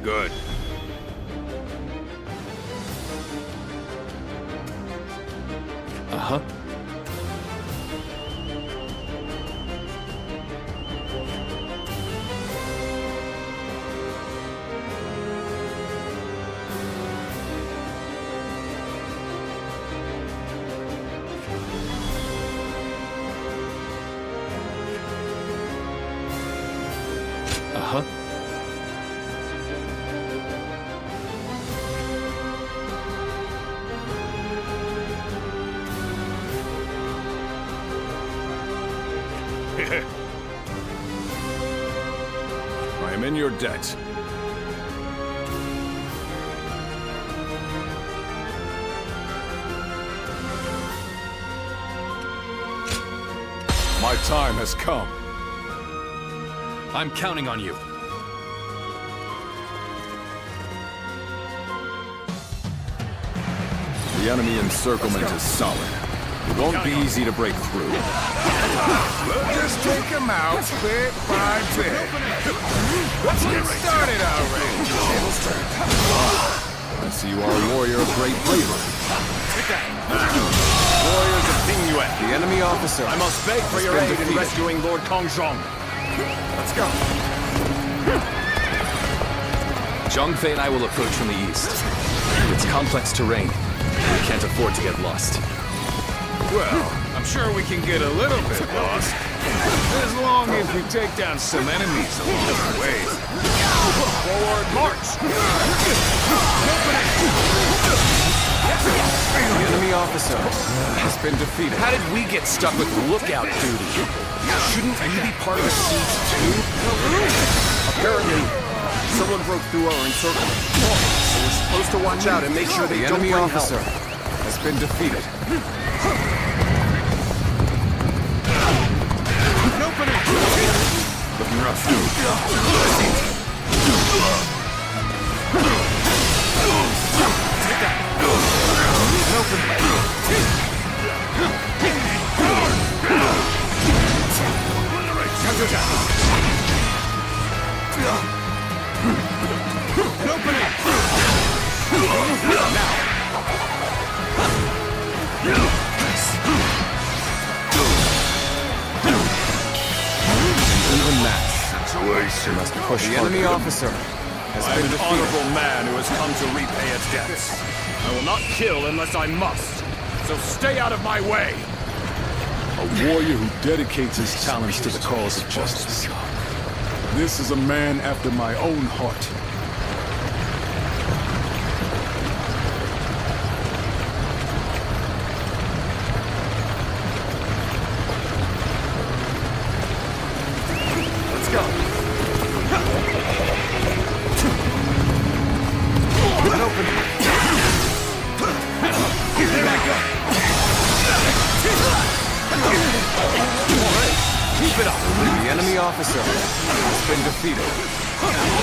Good.
Uh-huh. Uh-huh.
I am in your debt. My time has come.
I'm counting on you.
The enemy encirclement is solid. It won't be easy to break through.
We'll just take him out bit by bit. Let's get started already. Table's turn.
I see you are a warrior of great bravery.
Warriors of Pingyuan.
The enemy officer.
I must beg for your aid in rescuing Lord Kongzhong.
Let's go.
Zhongfei and I will approach from the east. It's complex terrain. We can't afford to get lost.
Well, I'm sure we can get a little bit lost. As long as we take down some enemies along the way. Forward march!
The enemy officer has been defeated.
How did we get stuck with lookout duty? Shouldn't we be part of the siege too?
Apparently, someone broke through our encirclement. So we're supposed to watch out and make sure they don't bring help. The enemy officer has been defeated.
Looking rough.
Even match.
Situation.
Must push the enemy officer has
I'm
been
an
defeated.
honorable man who has come to repay its debts. I will not kill unless I must. So stay out of my way.
A warrior who dedicates his talents to the cause of justice. This is a man after my own heart.
Let's go.
Open.
Back up. Keep it up.
The enemy officer has been defeated.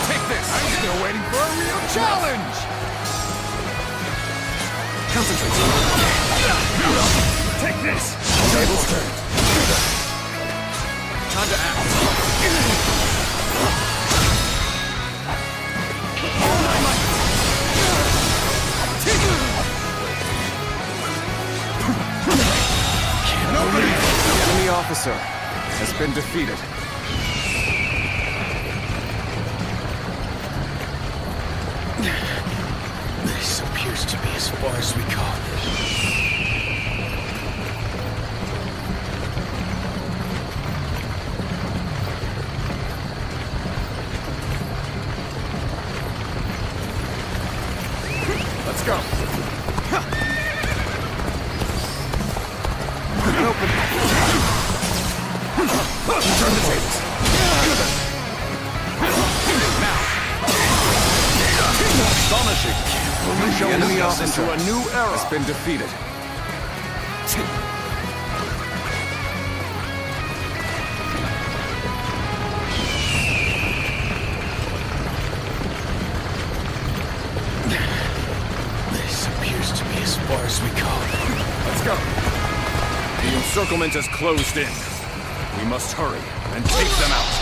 Take this. I'm still waiting for a real challenge.
Concentrate.
Take this.
Table's turn.
Time to act.
The enemy officer has been defeated.
This appears to be as far as we go. Let's go.
Open.
Turn the tables. Now. Astonishing.
The enemy officer
into a new era.
has been defeated.
This appears to be as far as we go. Let's go.
The encirclement is closed in. We must hurry and take them out.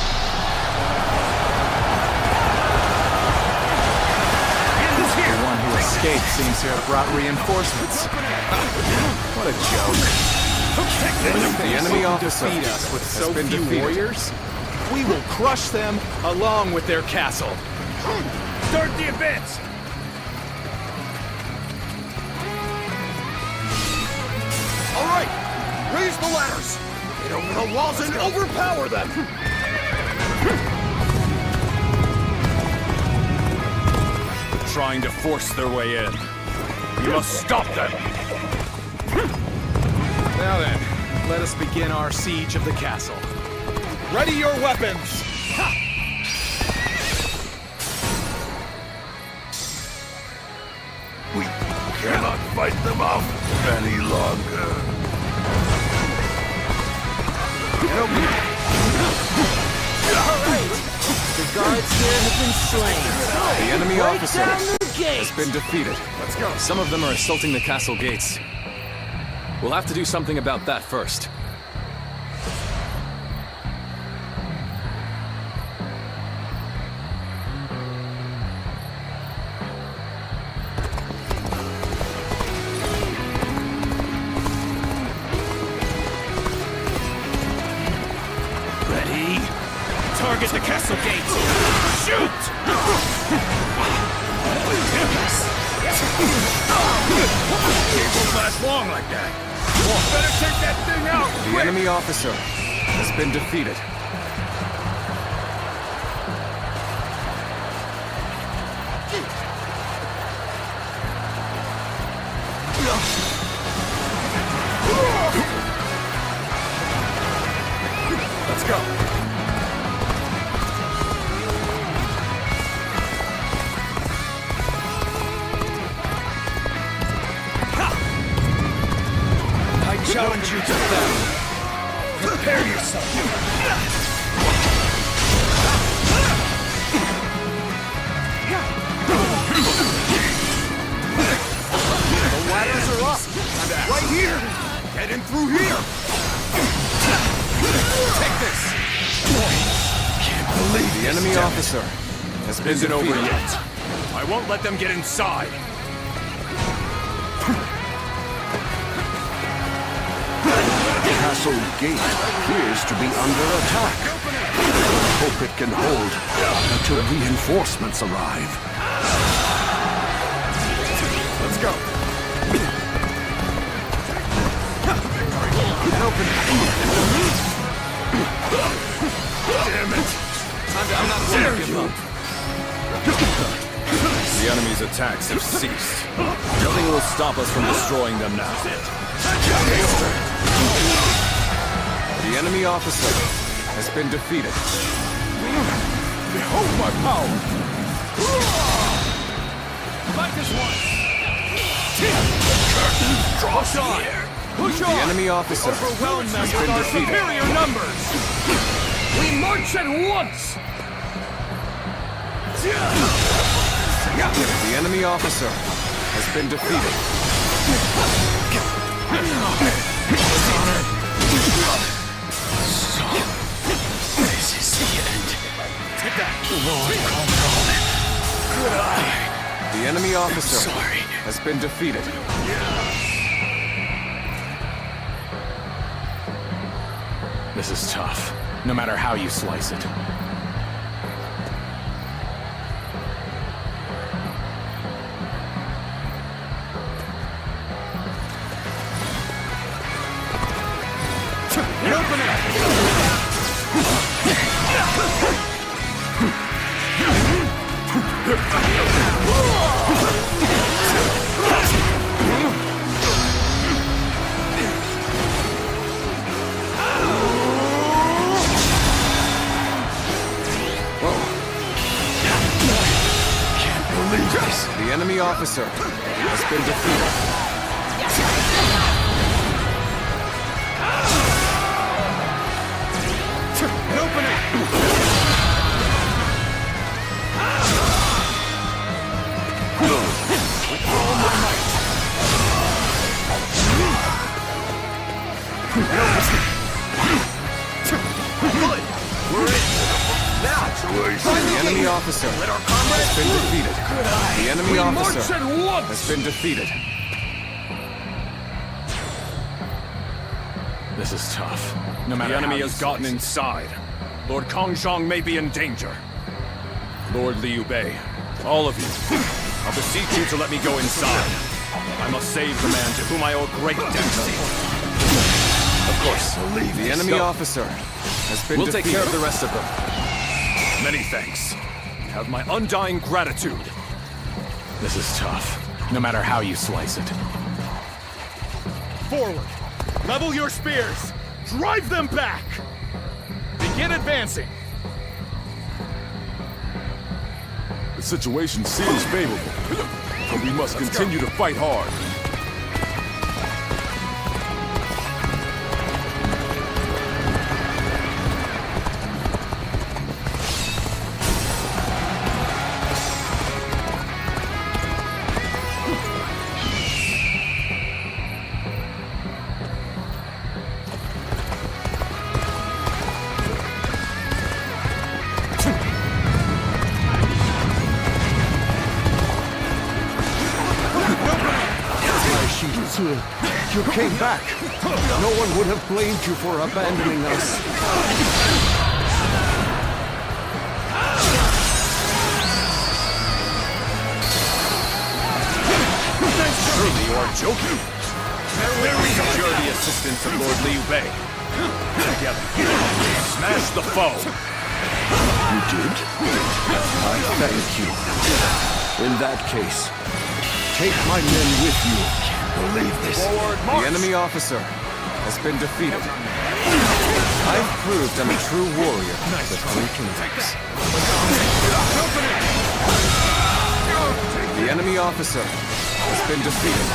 gate seems to have brought reinforcements. What a joke.
The enemy officer
defeat us with
has
so
been
few
defeated.
warriors? We will crush them along with their castle.
Start the advance!
All right! Raise the ladders! Get over the walls and overpower them!
They're trying to force their way in. We must stop them!
Now then, let us begin our siege of the castle.
Ready your weapons!
We cannot fight them off any longer.
The guards here have been slain.
The enemy
Break
officer
down the
has been defeated.
Let's go.
Some of them are assaulting the castle gates. We'll have to do something about that first.
Ready? Target the castle gates! Shoot! It won't last long like that. Better take that thing out!
The enemy officer has been defeated.
Let's go.
I challenge you to battle. Prepare yourself.
The ladders are up! Right here! Get in through here!
Take this!
Can't believe
The enemy officer has been
isn't over
defeated.
yet. I won't let them get inside.
The castle gate appears to be under attack. Hope it can hold until reinforcements arrive.
Let's go.
Damn it!
I'm not going to give up.
The enemy's attacks have ceased. Nothing will stop us from destroying them now.
The enemy officer has been defeated.
Behold my power!
Fight this one!
Push on! Push
The
on!
enemy officer
Overwhelm them
has
with
been
our
defeated.
superior numbers! We march at once!
The enemy officer has been defeated.
This is the end.
Take that!
Lord Conrad.
The enemy officer
Sorry.
has been defeated.
This is tough, no matter how you slice it.
Open it!
Can't believe this.
The enemy officer has been defeated.
Open it! With all my might!
Good! We're in! Now!
The
enemy officer has been defeated. The enemy officer has been defeated.
This is tough. No matter
the enemy
how
has gotten inside. Lord Kongzhong may be in danger. Lord Liu Bei, all of you, I beseech you to let me go inside. I must save the man to whom I owe great debts.
Of course. The enemy officer has been
We'll
defeated.
take care of the rest of them. Many thanks. You have my undying gratitude.
This is tough. No matter how you slice it.
Forward! Level your spears! Drive them back! Begin advancing!
The situation seems favorable, but we must continue to fight hard.
You came back. No one would have blamed you for abandoning us.
Surely you are joking. We secure the assistance of Lord Liu Bei. Together, smash the foe.
You did? I thank you. In that case, take my men with you. Believe this.
The enemy officer has been defeated. I've proved I'm a true warrior of the Three Kingdoms. The enemy officer has been defeated.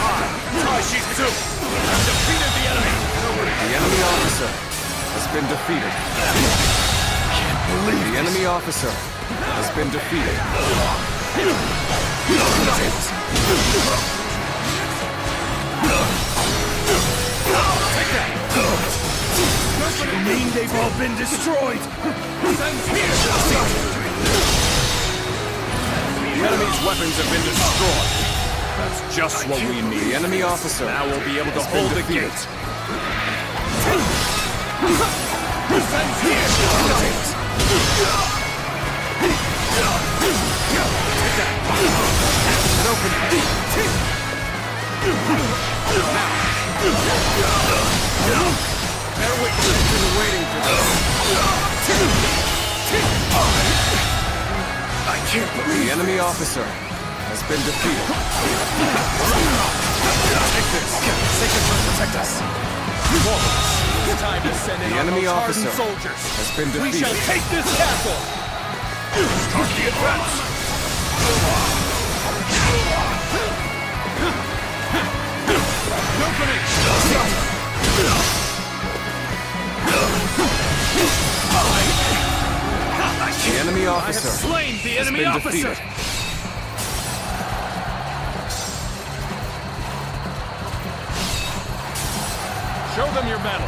Defeated the enemy!
The enemy officer has been defeated. The enemy officer has been defeated.
You mean they've all been destroyed?
The enemy's weapons have been destroyed. That's just what we need.
The enemy officer
now we'll be able to hold the gate.
The enemy officer has been defeated.
Take this. Sacred One, protect us. It's time to send in
The
our
enemy
most
officer
hardened soldiers.
has been defeated.
We shall take this castle. Start the advance.
The enemy officer
I have slain the enemy
has been
officer.
defeated.
Show them your medal.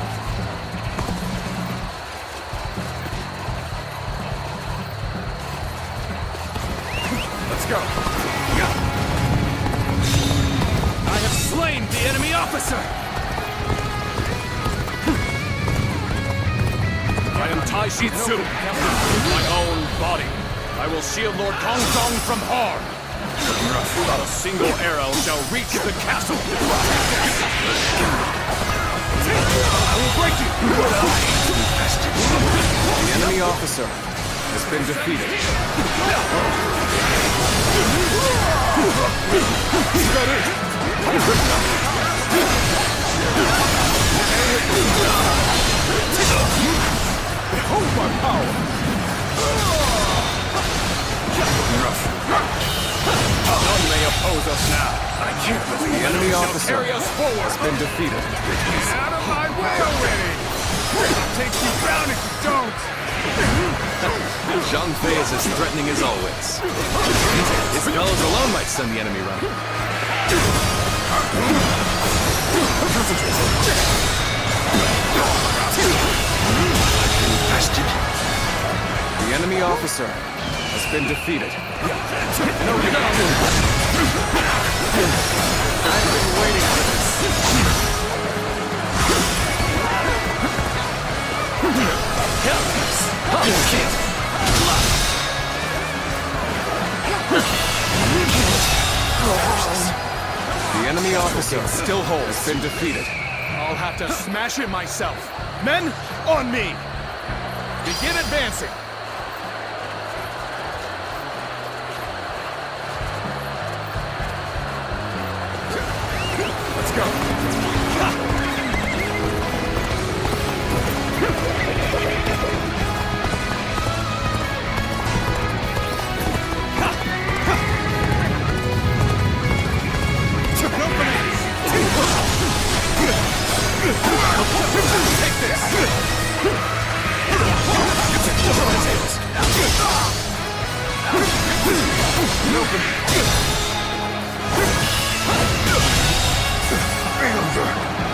Let's go. I have slain the enemy officer.
I am Tai Shi Tzu. With my own body, I will shield Lord Kongzhong from harm. Not a single arrow shall reach the castle. I will break you.
The enemy officer has been defeated.
Behold my power!
None may oppose us now.
I can't believe
The enemy
shall
officer
carry us forward.
has been defeated.
Get out of my way already! I'll take you down if you don't!
Zhang Fei is as threatening as always. His fellows alone might send the enemy running.
The enemy officer has been defeated.
I've been waiting for this.
The enemy officer
still holds.
Has been defeated.
I'll have to smash it myself. Men, on me! Begin advancing! Let's go.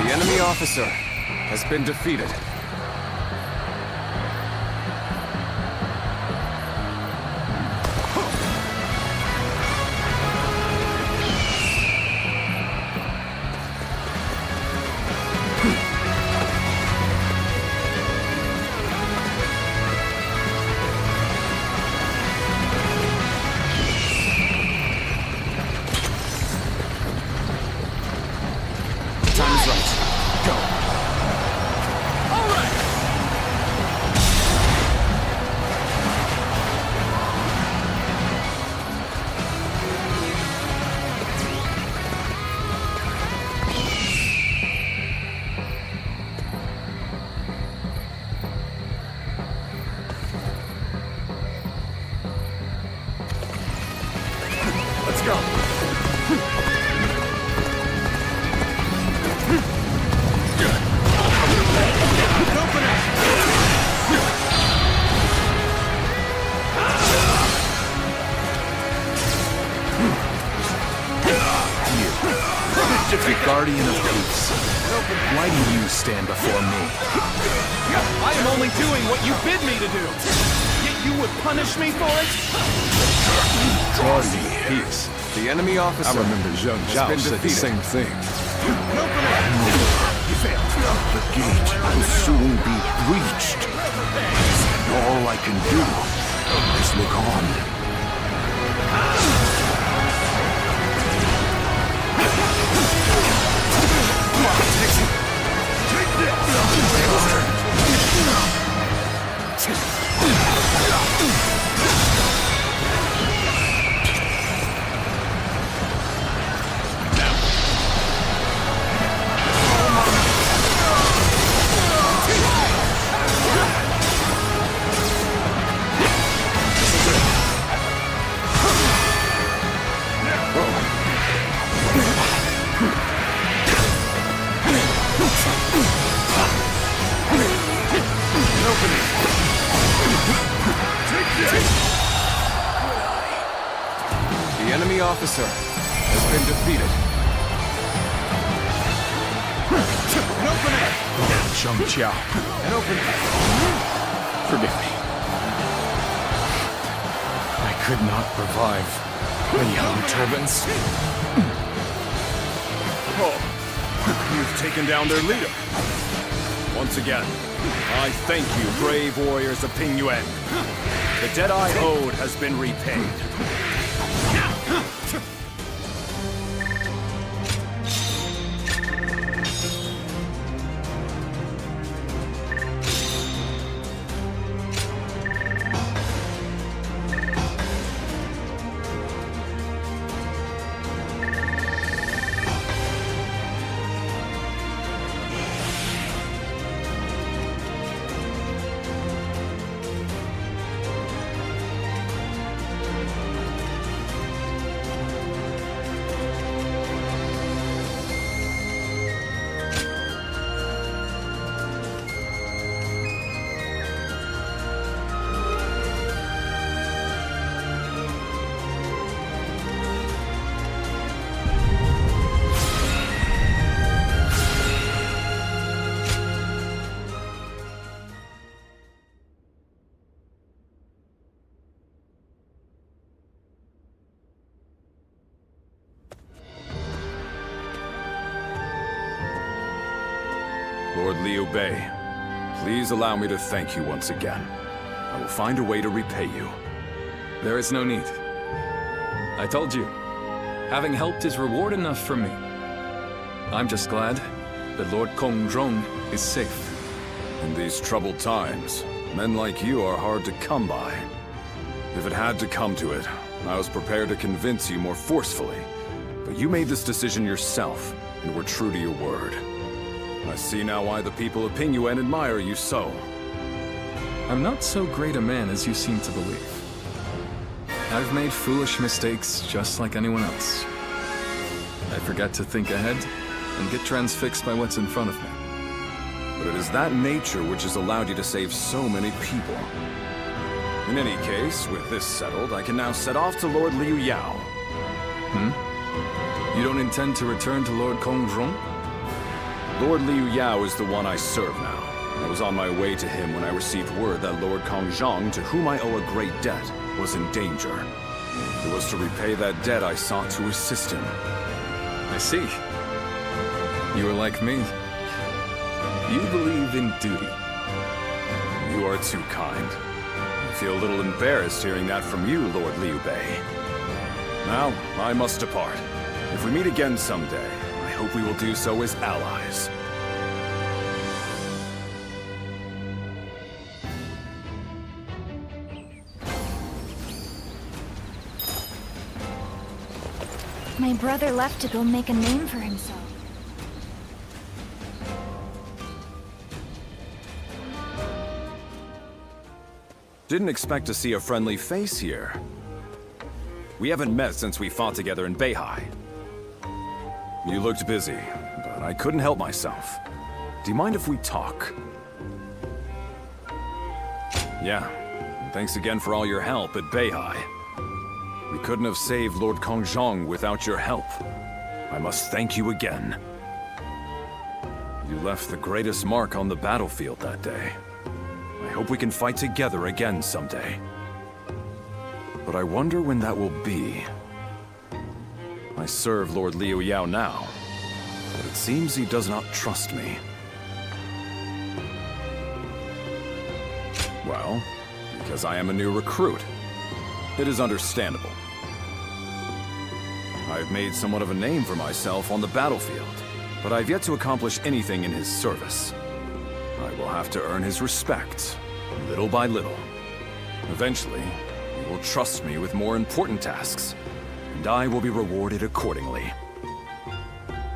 The enemy officer has been defeated. Time is right. Go.
All right. Let's go.
The guardian of peace. Why do you stand before me?
I am only doing what you bid me to do. Yet you would punish me for it?
Guardian of peace. The enemy officer.
I remember Zheng Zhao said the same thing.
The gate will soon be breached. All I can do is look on.
The enemy officer has been defeated.
Zheng Qiao.
An opening.
Forgive me. I could not revive the young turbans.
Oh, you've taken down their leader. Once again, I thank you, brave warriors of Ping Yuan. The debt I owed has been repaid. Lord Liu Bei, please allow me to thank you once again. I will find a way to repay you.
There is no need. I told you, having helped is reward enough for me. I'm just glad that Lord Kongzhong is safe.
In these troubled times, men like you are hard to come by. If it had to come to it, I was prepared to convince you more forcefully. But you made this decision yourself, and were true to your word. I see now why the people of Pingyuan admire you so.
I'm not so great a man as you seem to believe. I've made foolish mistakes just like anyone else. I forget to think ahead and get transfixed by what's in front of me.
But it is that nature which has allowed you to save so many people. In any case, with this settled, I can now set off to Lord Liu Yao.
You don't intend to return to Lord Kongzhong?
Lord Liu Yao is the one I serve now. I was on my way to him when I received word that Lord Kongzhong, to whom I owe a great debt, was in danger. It was to repay that debt I sought to assist him.
I see. You are like me. You believe in duty.
You are too kind. I feel a little embarrassed hearing that from you, Lord Liu Bei. Now, I must depart. If we meet again someday, I hope we will do so as allies.
My brother left to go make a name for himself.
Didn't expect to see a friendly face here. We haven't met since we fought together in Beihai. You looked busy, but I couldn't help myself. Do you mind if we talk? Yeah, and thanks again for all your help at Beihai. We couldn't have saved Lord Kongzhong without your help. I must thank you again. You left the greatest mark on the battlefield that day. I hope we can fight together again someday. But I wonder when that will be. I serve Lord Liu Yao now, but it seems he does not trust me. Well, because I am a new recruit. It is understandable. I've made somewhat of a name for myself on the battlefield, but I've yet to accomplish anything in his service. I will have to earn his respect, little by little. Eventually, he will trust me with more important tasks, and I will be rewarded accordingly.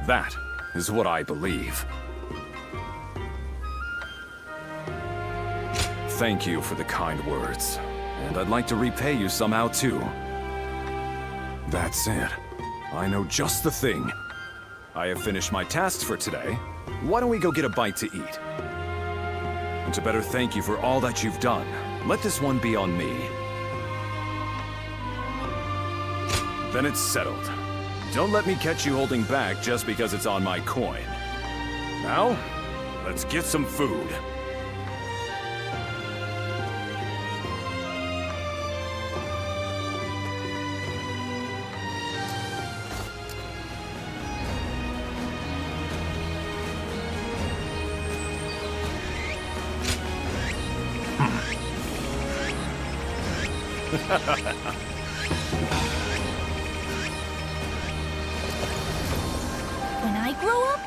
That is what I believe. Thank you for the kind words, and I'd like to repay you somehow too. That's it. I know just the thing. I have finished my tasks for today. Why don't we go get a bite to eat? And to better thank you for all that you've done, let this one be on me. Then it's settled. Don't let me catch you holding back just because it's on my coin. Now, let's get some food.
When I grow up,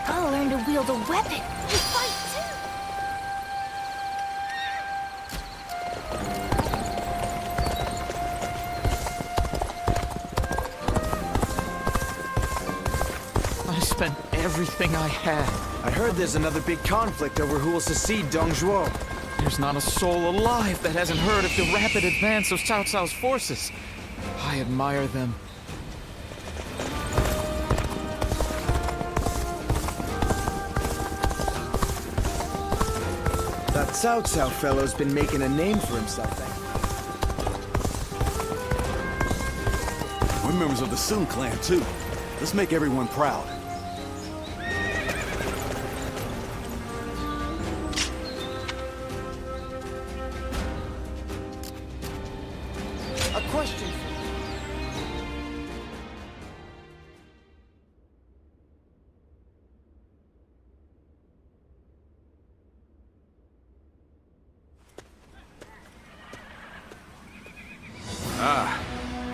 I'll learn to wield a weapon and fight
I spent everything I had.
I heard there's another big conflict over who will succeed Dong Zhuo.
There's not a soul alive that hasn't heard of the rapid advance of Cao Cao's forces. I admire them.
That Cao Cao fellow's been making a name for himself.
We're members of the Sun clan, too. Let's make everyone proud.
A question.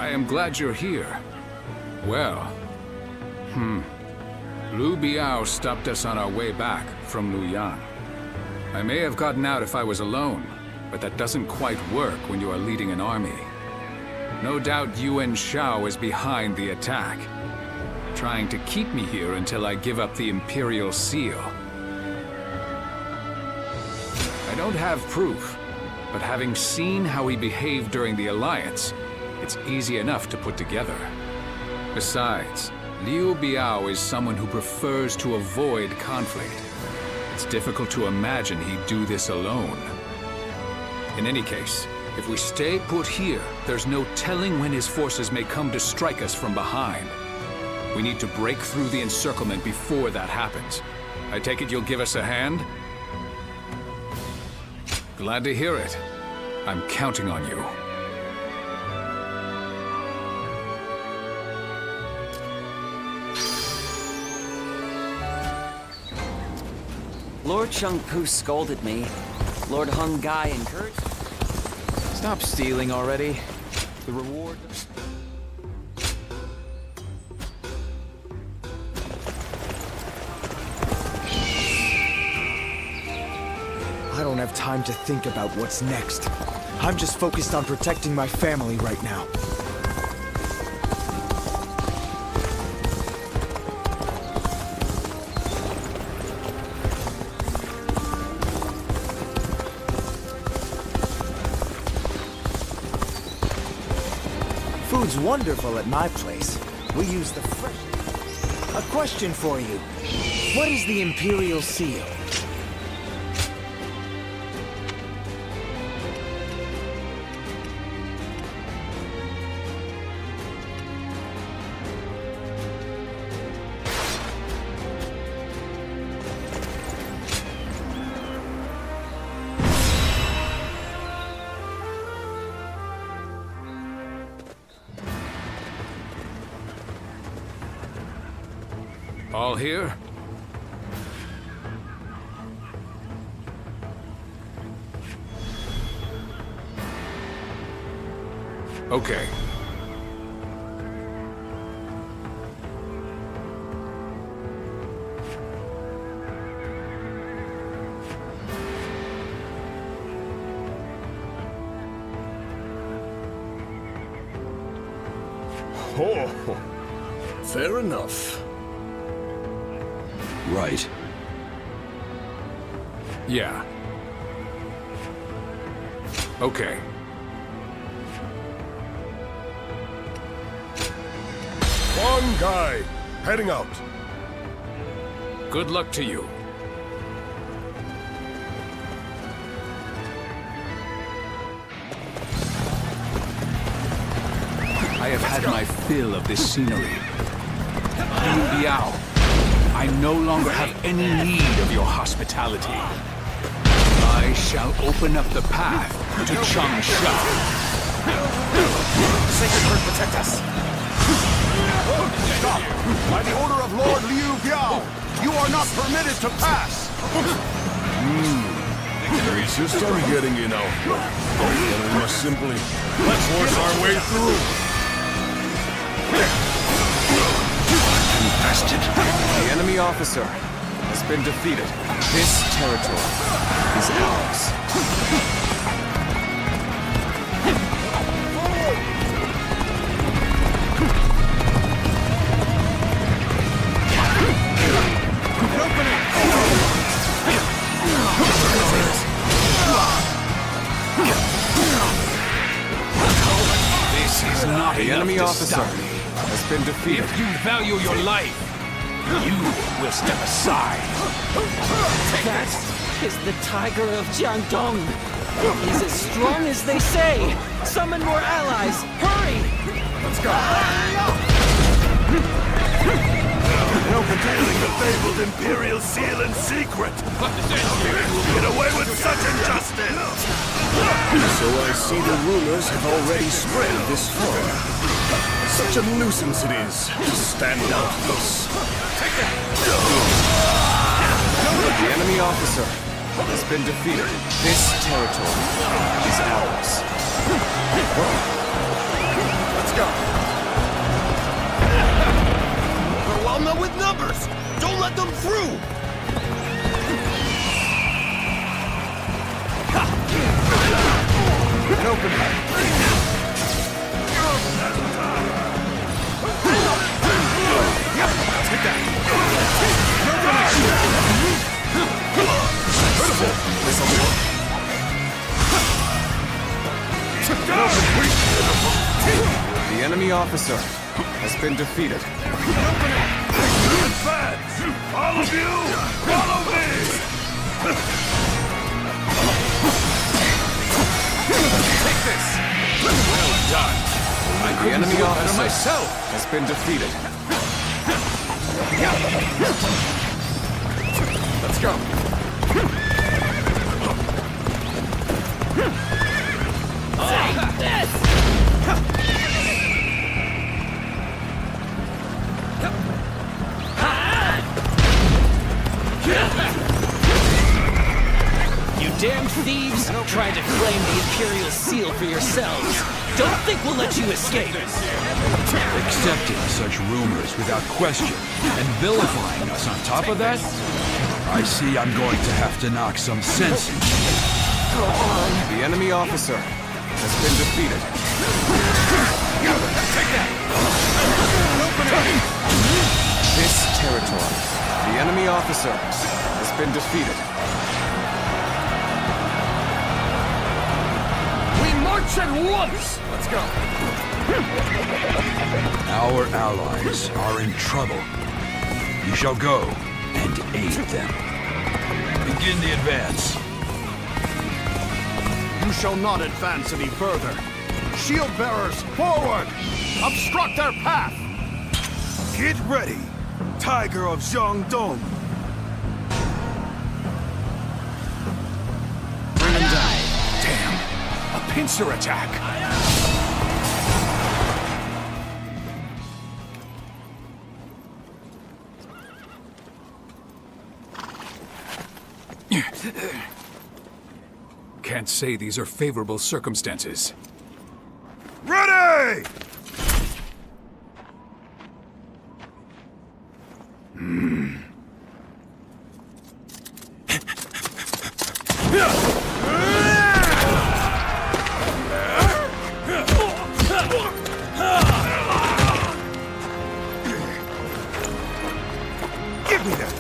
I am glad you're here. Well, Liu Biao stopped us on our way back from Luoyang. I may have gotten out if I was alone, but that doesn't quite work when you are leading an army. No doubt Yuan Shao is behind the attack, trying to keep me here until I give up the Imperial Seal. I don't have proof, but having seen how he behaved during the Alliance, it's easy enough to put together. Besides, Liu Biao is someone who prefers to avoid conflict. It's difficult to imagine he'd do this alone. In any case, if we stay put here, there's no telling when his forces may come to strike us from behind. We need to break through the encirclement before that happens. I take it you'll give us a hand? Glad to hear it. I'm counting on you.
Lord Shang-Pu scolded me. Lord Hung Gai encouraged...
Stop stealing already. The reward...
I don't have time to think about what's next. I'm just focused on protecting my family right now. Food's wonderful at my place. We use the fresh... A question for you. What is the Imperial Seal?
All here? Okay.
Oh, fair enough.
Right.
Yeah. Okay.
One guy, heading out.
Good luck to you. I have had my fill of this scenery. Liu Biao, I no longer have any need of your hospitality. I shall open up the path to Changsha.
Sacred Earth protect us. Stop! By the order of Lord Liu Biao, you are not permitted to pass! Victory's just getting you now. And we must simply force our way through.
Bastard! The enemy officer has been defeated. This territory is ours.
This is not
the enemy officer has been defeated.
If you value your life, you will step aside.
That is the Tiger of Jiangdong. He's as strong as they say. Summon more allies. Hurry!
Let's go. No protecting the fabled Imperial Seal in secret. We'll get away with such injustice. So I see the rumors have already spread this far. Such a nuisance it is to stand out thus.
The enemy officer has been defeated. This territory is ours.
Let's
go! Overwhelm them with numbers! Don't let them through!
Open it.
Take that! This'll do.
The enemy officer has been defeated.
Advance! All of you, follow me!
Take this! Well done.
The enemy officer
myself.
has been defeated.
Let's go.
Take this!
You damned thieves, trying to claim the Imperial seal for yourselves. Don't think we'll let you escape.
Accepting such rumors without question and vilifying us on top of that? I see I'm going to have to knock some sense into you.
The enemy officer has been defeated. This territory, the enemy officer has been defeated.
We march at once!
Let's go.
Our allies are in trouble. We shall go and aid them. Begin the advance.
You shall not advance any further. Shield bearers, forward! Obstruct their path! Get ready, Tiger of Jiangdong.
Bring him down. Damn. A pincer attack. Can't say these are favorable circumstances.
Ready! Give me that!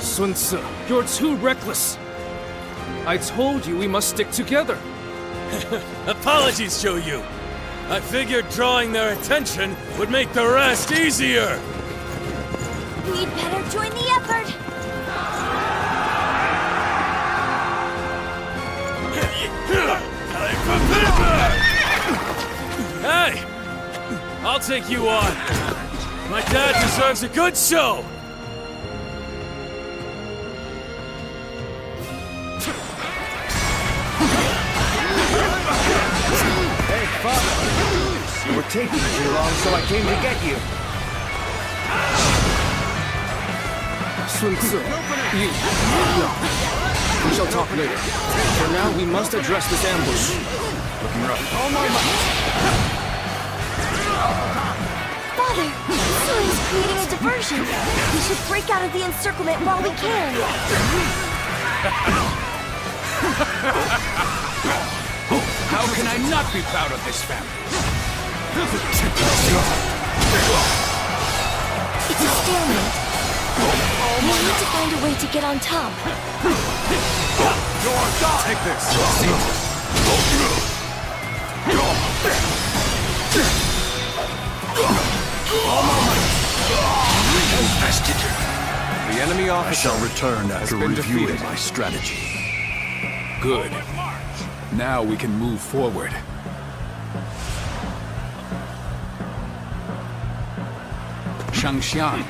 Sun Tzu, you're too reckless. I told you we must stick together.
Apologies, Zhou Yu. I figured drawing their attention would make the rest easier.
We'd better join the effort.
Hey! I'll take you on. My dad deserves a good show.
Hey, Father! You were taking too long, so I came to get you.
Sun Tzu, you... No. We shall talk later. For now, we must address this ambush.
Looking rough.
All my might!
Father, Sui's creating a diversion. We should break out of the encirclement while we can.
How can I not be proud of this family?
It's a stalemate. We need to find a way to get on top.
Take this.
Invested.
The enemy
I
officer
shall return after
been
reviewing
defeated.
my strategy.
Good. Now we can move forward. Shangxiang,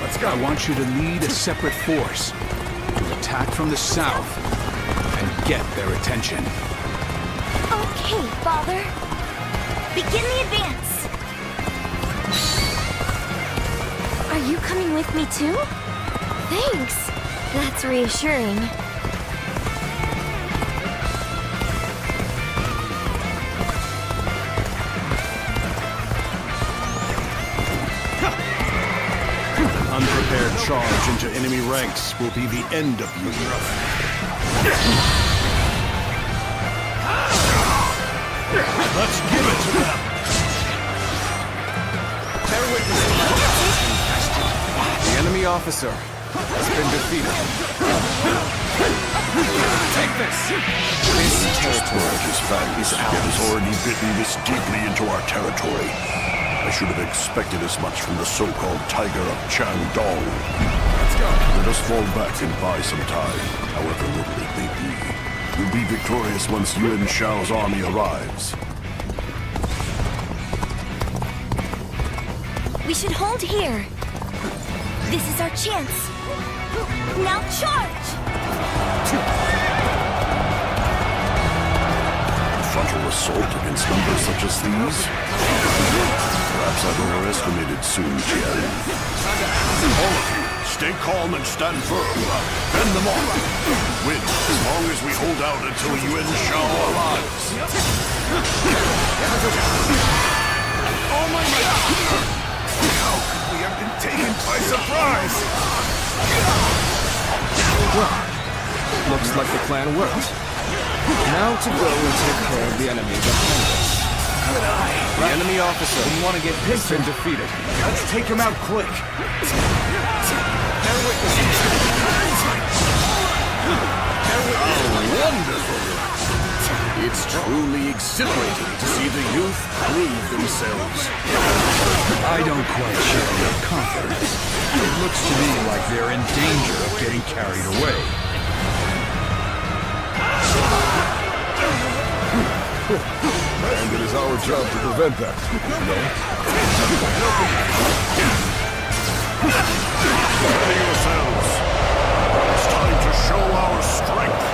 Let's go.
I want you to lead a separate force to attack from the south and get their attention.
Okay, Father. Begin the advance! Are you coming with me too? Thanks! That's reassuring.
Unprepared charge into enemy ranks will be the end of you, brother. Let's give it to them!
The enemy officer has been defeated. Take this!
This territory has already bitten this deeply into our territory. I should have expected as much from the so-called Tiger of Changdong.
Let's go!
Let us fall back and buy some time, however little it may be. We'll be victorious once Yuan Shao's army arrives.
We should hold here. This is our chance. Now charge!
A frontal assault against numbers such as these? Perhaps I've overestimated Sun Jian. All of you, stay calm and stand firm. Fend them off. Win as long as we hold out until Yuan Shao arrives.
Oh my God! How could we have been taken by surprise?
Well, looks like the plan worked. Now to go and take care of the enemy behind us. The enemy officer didn't want to get has been defeated.
Let's take him out quick.
How wonderful! It's truly exhilarating to see the youth prove themselves.
I don't quite share your confidence. It looks to me like they're in danger of getting carried away.
And it is our job to prevent that, Ready yourselves. It's time to show our strength.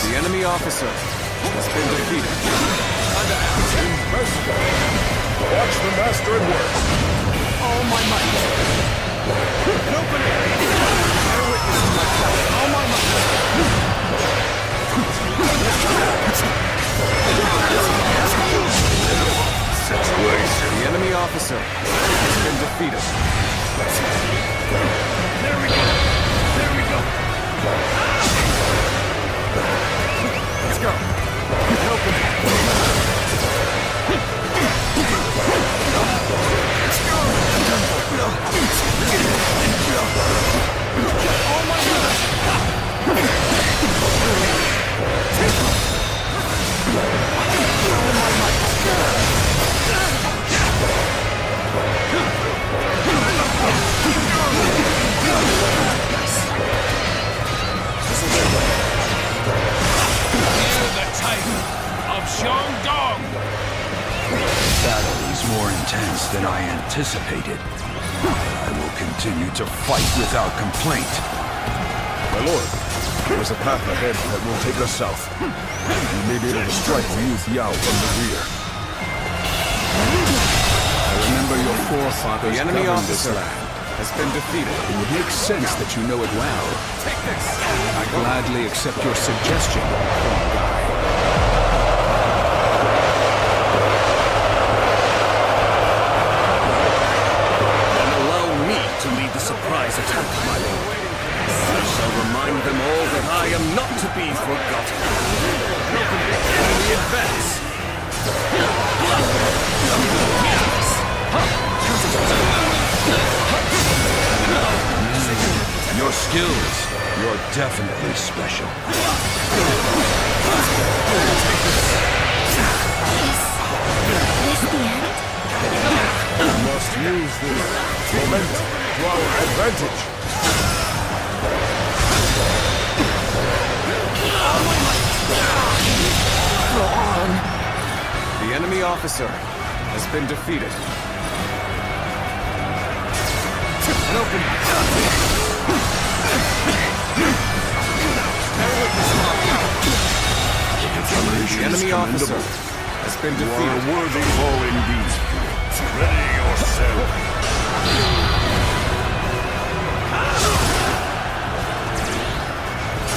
The enemy officer has been defeated.
Watch the master at work.
All my might. An opening. Bear witness to my power. All my might.
Situation.
The enemy officer has been defeated.
There we go. There we go.
Let's go. An opening. Let's go. All my
The Tiger of Shandong!
Battle is more intense than I anticipated. I will continue to fight without complaint.
My lord, there is a path ahead that will take us south. We may be able to strike Liu Yao from the rear.
I remember your forefathers
The enemy
governed this
officer
land.
has been defeated.
It would make sense that you know it well.
Take this!
I gladly accept your suggestion, young guy.
Then allow me to lead the surprise attack, my lord. I shall remind them all that I am not to be forgotten. We advance.
Your skills, you're definitely special.
Is this the end?
use this momentum to our advantage.
The enemy officer has been defeated. An open... The enemy officer has been defeated.
You are a worthy foe indeed. Ready yourself.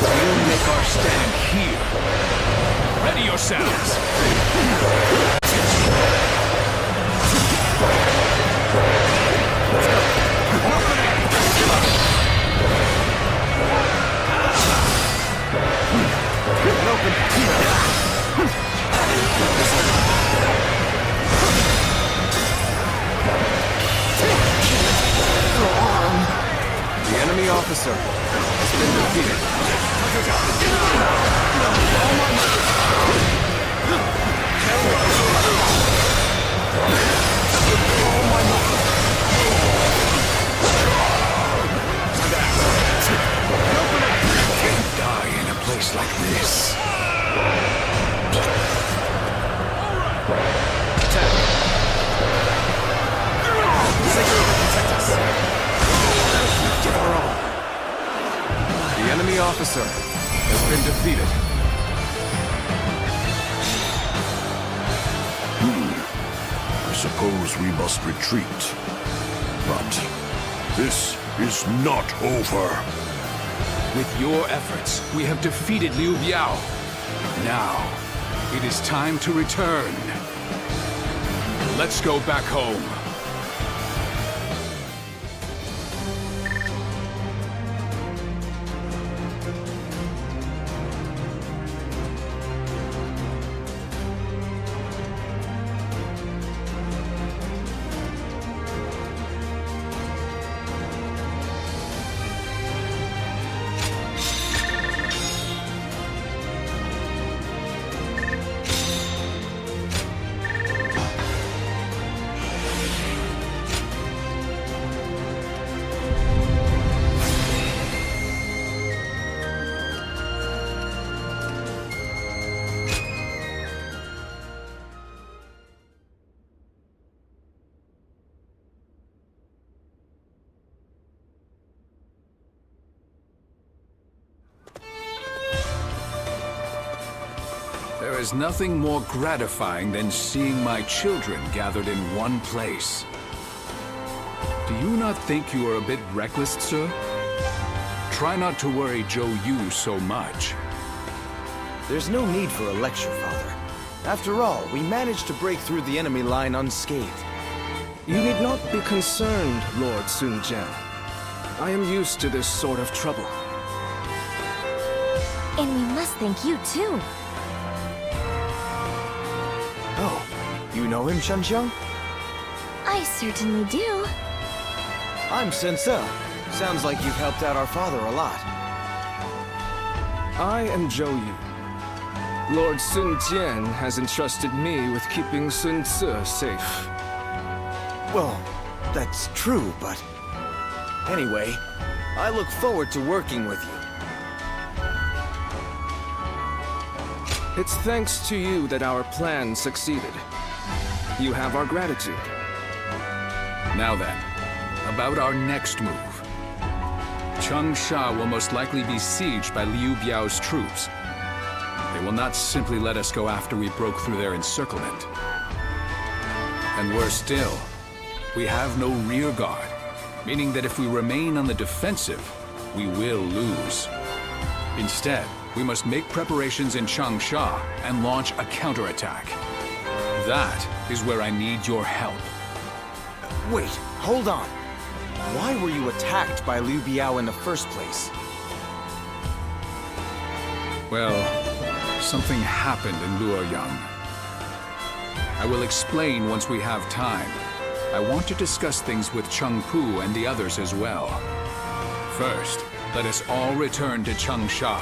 We'll make our stand here. Ready yourselves.
The enemy officer has been defeated.
Can't die in a place like this.
The enemy officer has been defeated.
I suppose we must retreat. But this is not over.
With your efforts, we have defeated Liu Biao. Now, it is time to return. Let's go back home. There is nothing more gratifying than seeing my children gathered in one place. Do you not think you are a bit reckless, sir? Try not to worry Zhou Yu so much.
There's no need for a lecture, Father. After all, we managed to break through the enemy line unscathed.
You need not be concerned, Lord Sun Jian. I am used to this sort of trouble.
And we must thank you, too.
Oh, you know him, Shenxiang?
I certainly do.
I'm Sensei. Sounds like you've helped out our father a lot.
I am Zhou Yu. Lord Sun Jian has entrusted me with keeping Sun Ce safe.
Well, that's true, but... Anyway, I look forward to working with you.
It's thanks to you that our plan succeeded. You have our gratitude.
Now then, about our next move. Changsha will most likely be sieged by Liu Biao's troops. They will not simply let us go after we broke through their encirclement. And worse still, we have no rear guard, meaning that if we remain on the defensive, we will lose. Instead, we must make preparations in Changsha and launch a counterattack. That is where I need your help.
Wait, hold on. Why were you attacked by Liu Biao in the first place?
Well, something happened in Luoyang. I will explain once we have time. I want to discuss things with Cheng Pu and the others as well. First, let us all return to Changsha.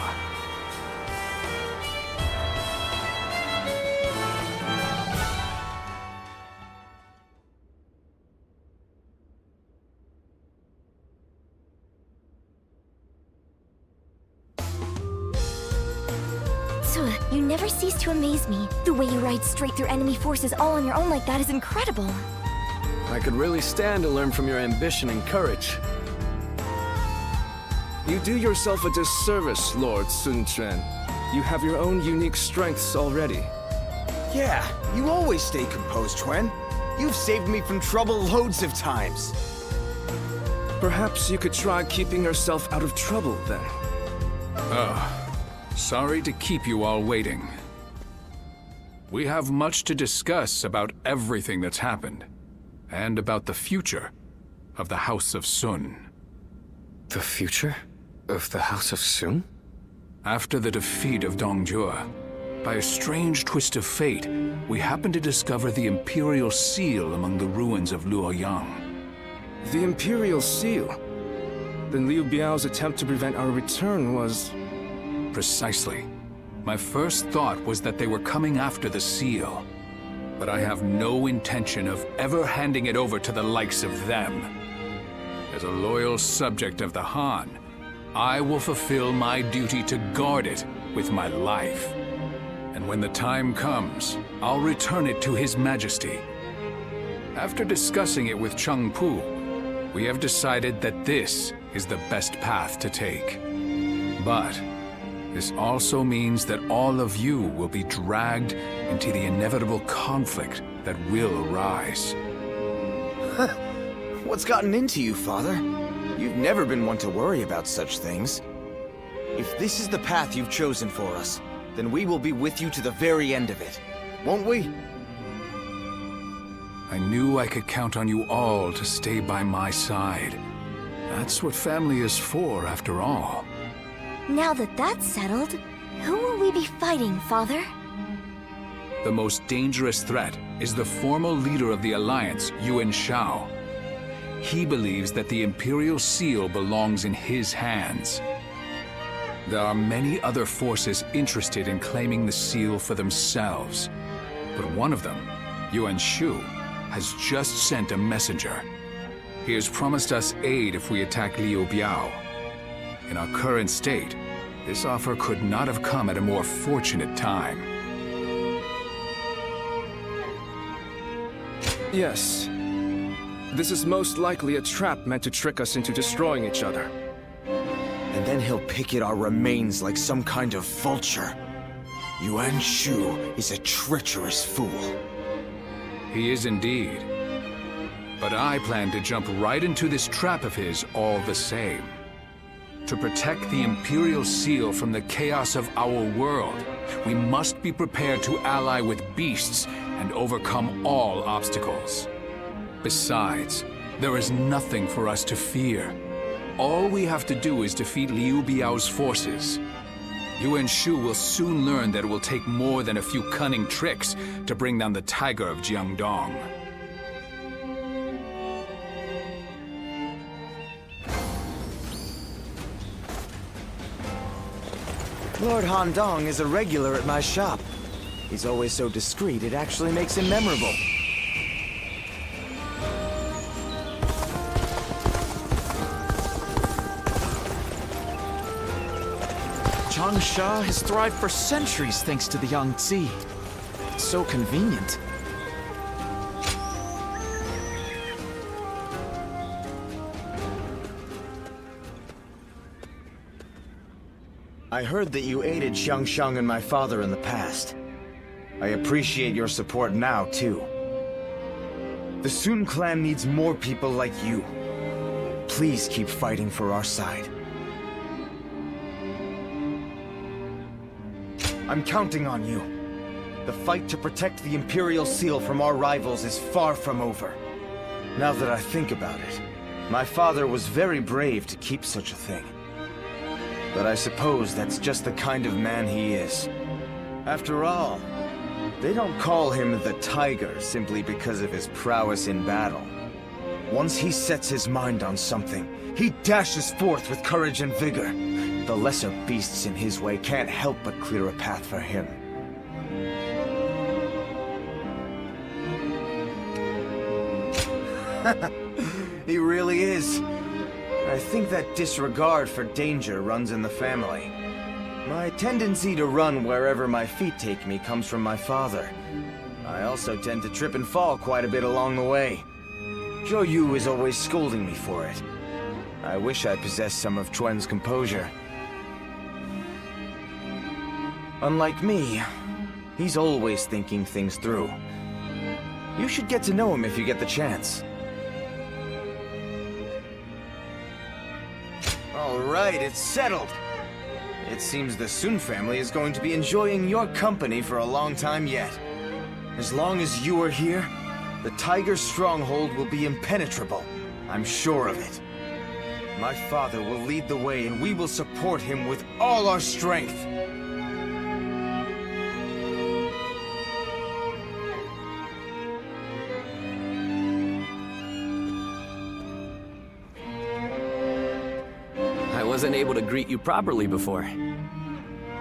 You never cease to amaze me. The way you ride straight through enemy forces all on your own like that is incredible.
I could really stand to learn from your ambition and courage. You do yourself a disservice, Lord Sun Quan. You have your own unique strengths already.
Yeah, you always stay composed, Quan. You've saved me from trouble loads of times.
Perhaps you could try keeping yourself out of trouble, then.
Sorry to keep you all waiting. We have much to discuss about everything that's happened, and about the future of the House of Sun.
The future of the House of Sun?
After the defeat of Dongjue, by a strange twist of fate, we happened to discover the Imperial Seal among the ruins of Luoyang.
The Imperial Seal? Then Liu Biao's attempt to prevent our return was...
Precisely. My first thought was that they were coming after the seal. But I have no intention of ever handing it over to the likes of them. As a loyal subject of the Han, I will fulfill my duty to guard it with my life. And when the time comes, I'll return it to His Majesty. After discussing it with Cheng Pu, we have decided that this is the best path to take. But this also means that all of you will be dragged into the inevitable conflict that will arise.
What's gotten into you, Father? You've never been one to worry about such things. If this is the path you've chosen for us, then we will be with you to the very end of it, won't we?
I knew I could count on you all to stay by my side. That's what family is for, after all.
Now that that's settled, who will we be fighting, Father?
The most dangerous threat is the former leader of the Alliance, Yuan Shao. He believes that the Imperial Seal belongs in his hands. There are many other forces interested in claiming the seal for themselves. But one of them, Yuan Shu, has just sent a messenger. He has promised us aid if we attack Liu Biao. In our current state, this offer could not have come at a more fortunate time.
Yes. This is most likely a trap meant to trick us into destroying each other.
And then he'll pick at our remains like some kind of vulture. Yuan Shu is a treacherous fool.
He is indeed. But I plan to jump right into this trap of his all the same. To protect the Imperial Seal from the chaos of our world, we must be prepared to ally with beasts and overcome all obstacles. Besides, there is nothing for us to fear. All we have to do is defeat Liu Biao's forces. Yuan Shu will soon learn that it will take more than a few cunning tricks to bring down the Tiger of Jiangdong.
Lord Han Dong is a regular at my shop. He's always so discreet, it actually makes him memorable.
Changsha has thrived for centuries thanks to the Yangtze. It's so convenient.
I heard that you aided Xiangsheng and my father in the past. I appreciate your support now, too. The Sun clan needs more people like you. Please keep fighting for our side. I'm counting on you. The fight to protect the Imperial Seal from our rivals is far from over. Now that I think about it, my father was very brave to keep such a thing. But I suppose that's just the kind of man he is. After all, they don't call him the Tiger simply because of his prowess in battle. Once he sets his mind on something, he dashes forth with courage and vigor. The lesser beasts in his way can't help but clear a path for him. He really is. I think that disregard for danger runs in the family. My tendency to run wherever my feet take me comes from my father. I also tend to trip and fall quite a bit along the way. Zhou Yu is always scolding me for it. I wish I possessed some of Chuan's composure. Unlike me, he's always thinking things through. You should get to know him if you get the chance. All right, it's settled. It seems the Sun family is going to be enjoying your company for a long time yet. As long as you are here, the Tiger Stronghold will be impenetrable. I'm sure of it. My father will lead the way, and we will support him with all our strength.
I wasn't able to greet you properly before.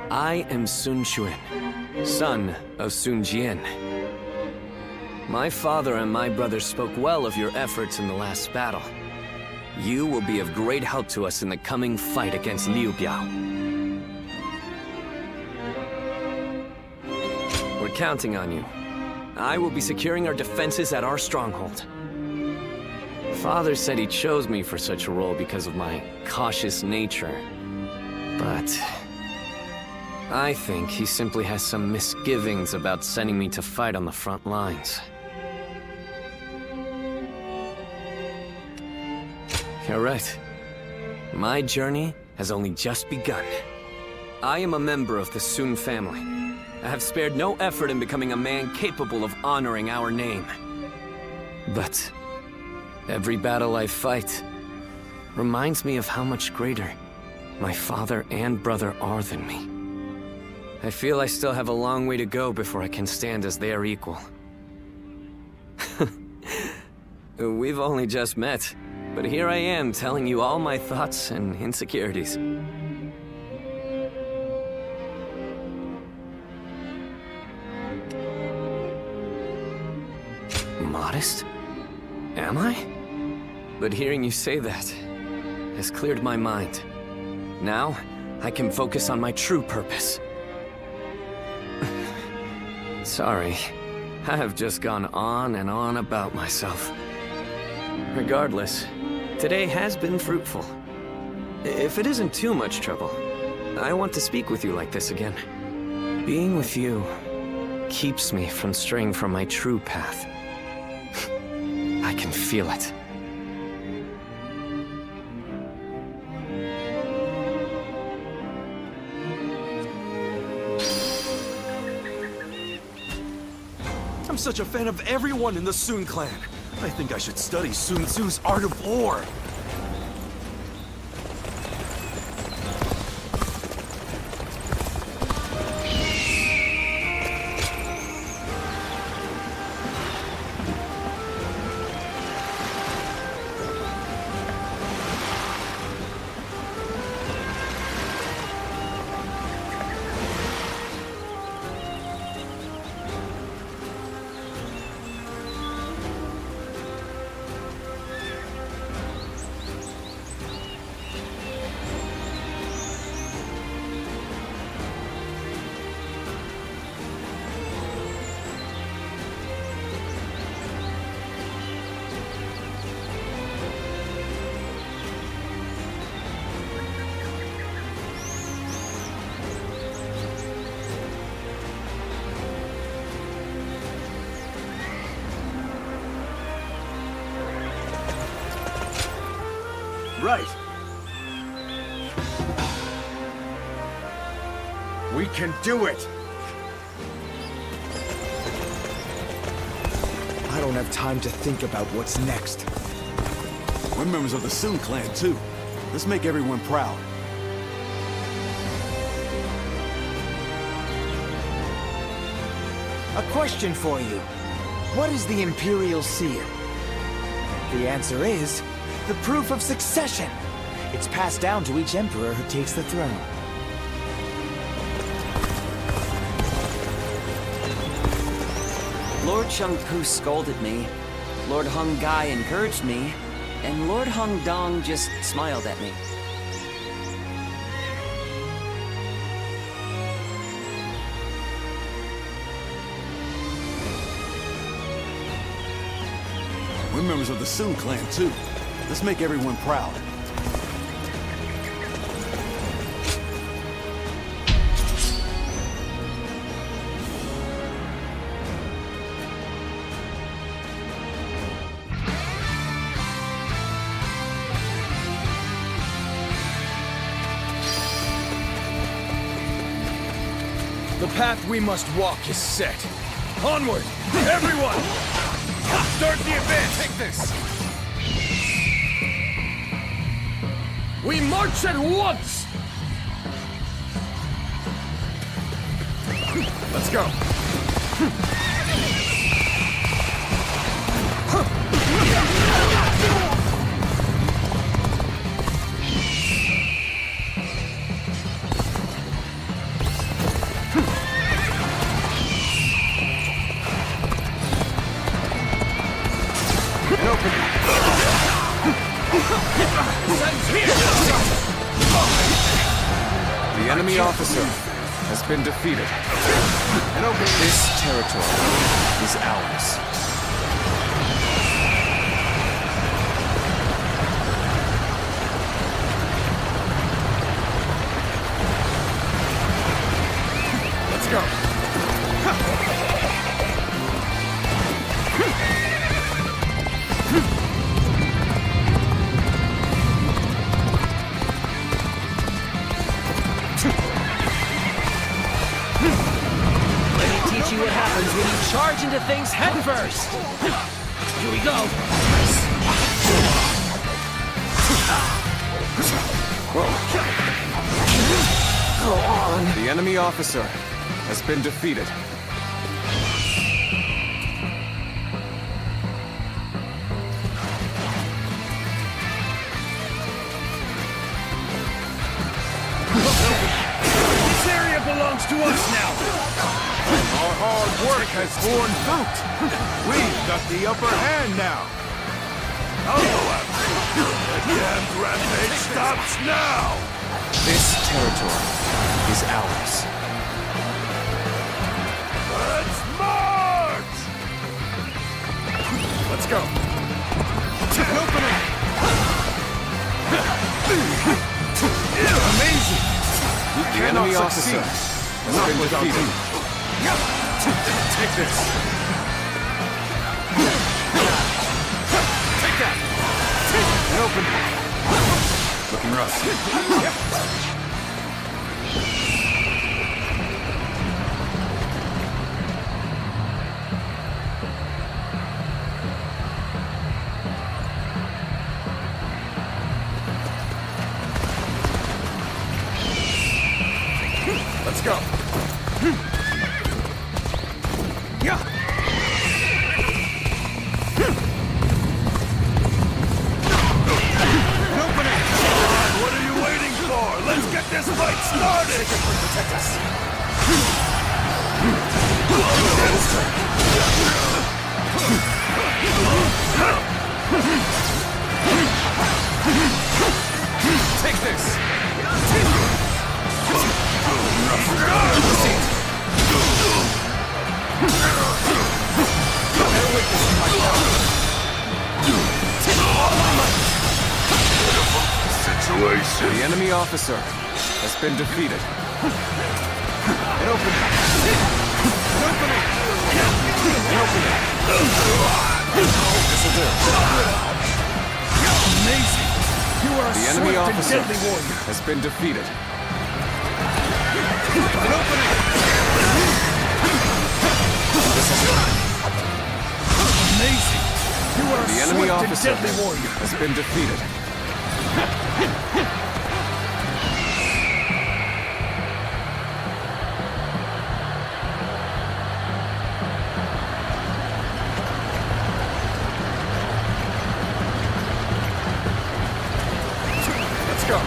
I am Sun Quan, son of Sun Jian. My father and my brothers spoke well of your efforts in the last battle. You will be of great help to us in the coming fight against Liu Biao. We're counting on you. I will be securing our defenses at our stronghold. Father said he chose me for such a role because of my cautious nature. But I think he simply has some misgivings about sending me to fight on the front lines. You're right. My journey has only just begun. I am a member of the Sun family. I have spared no effort in becoming a man capable of honoring our name. But every battle I fight reminds me of how much greater my father and brother are than me. I feel I still have a long way to go before I can stand as their equal. We've only just met, but here I am telling you all my thoughts and insecurities. Modest? Am I? But hearing you say that has cleared my mind. Now, I can focus on my true purpose. Sorry, I have just gone on and on about myself. Regardless, today has been fruitful. If it isn't too much trouble, I want to speak with you like this again. Being with you keeps me from straying from my true path. I can feel it.
I'm such a fan of everyone in the Sun clan. I think I should study Sun Tzu's Art of War. Right. We can do it!
I don't have time to think about what's next.
We're members of the Sun clan, too. Let's make everyone proud.
A question for you. What is the Imperial Seal?
The answer is the proof of succession. It's passed down to each emperor who takes the throne.
Lord Shangpu scolded me, Lord Hung Gai encouraged me, and Lord Hung Dong just smiled at me.
We're members of the Sun clan, too. Let's make everyone proud.
The path we must walk is set. Onward, everyone! Start the advance! Take this! We march at once!
Let's go.
The enemy officer has been defeated. This territory is ours.
Let's go.
Teach you what happens when you charge into things head first. Here we go.
Go on. The enemy officer has been defeated.
This area belongs to us now!
Our hard work has borne fruit. We've got the upper hand now. The damned rampage stops now!
This territory is ours.
Let's march! Let's go.
Amazing!
We
The
cannot
enemy
succeed.
officer has been defeated.
Take this. Take that. And open. Looking rough. Let's go. Yeah. What are you waiting for? Let's get this fight started. Protect us. Take this.
Situation. The enemy officer has been defeated.
And open it. This'll do.
Amazing! You are a
The enemy
swift and
officer
deadly warrior.
has been defeated.
Amazing! You are a
The enemy
swift and
officer
deadly warrior.
has been defeated.
Let's go.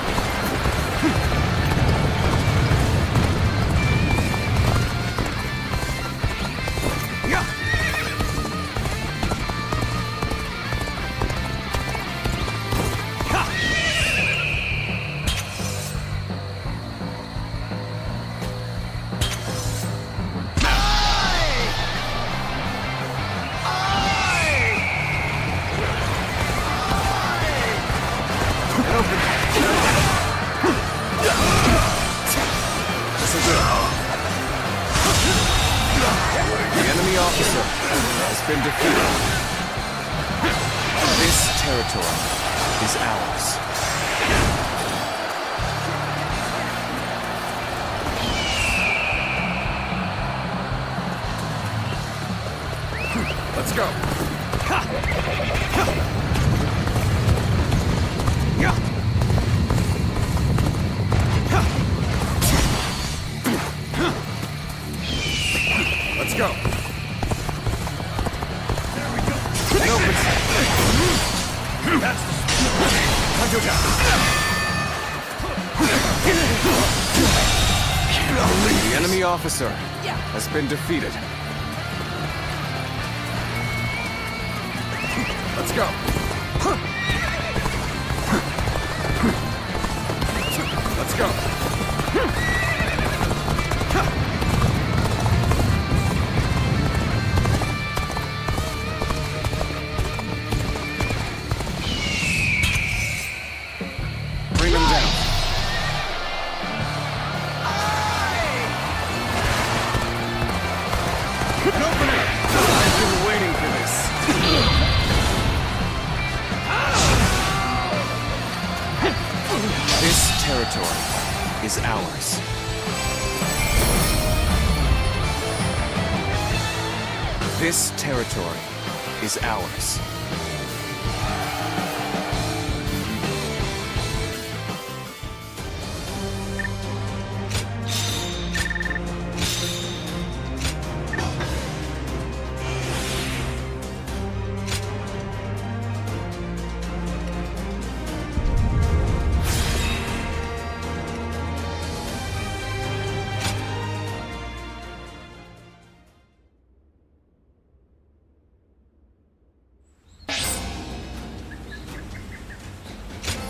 been defeated. This territory is ours.
Let's go. Let's go. There we go. That's the
The enemy officer has been defeated.
Let's go. Let's go.
Bring them down.
An opening! I've been waiting for this.
This territory is ours. This territory is ours.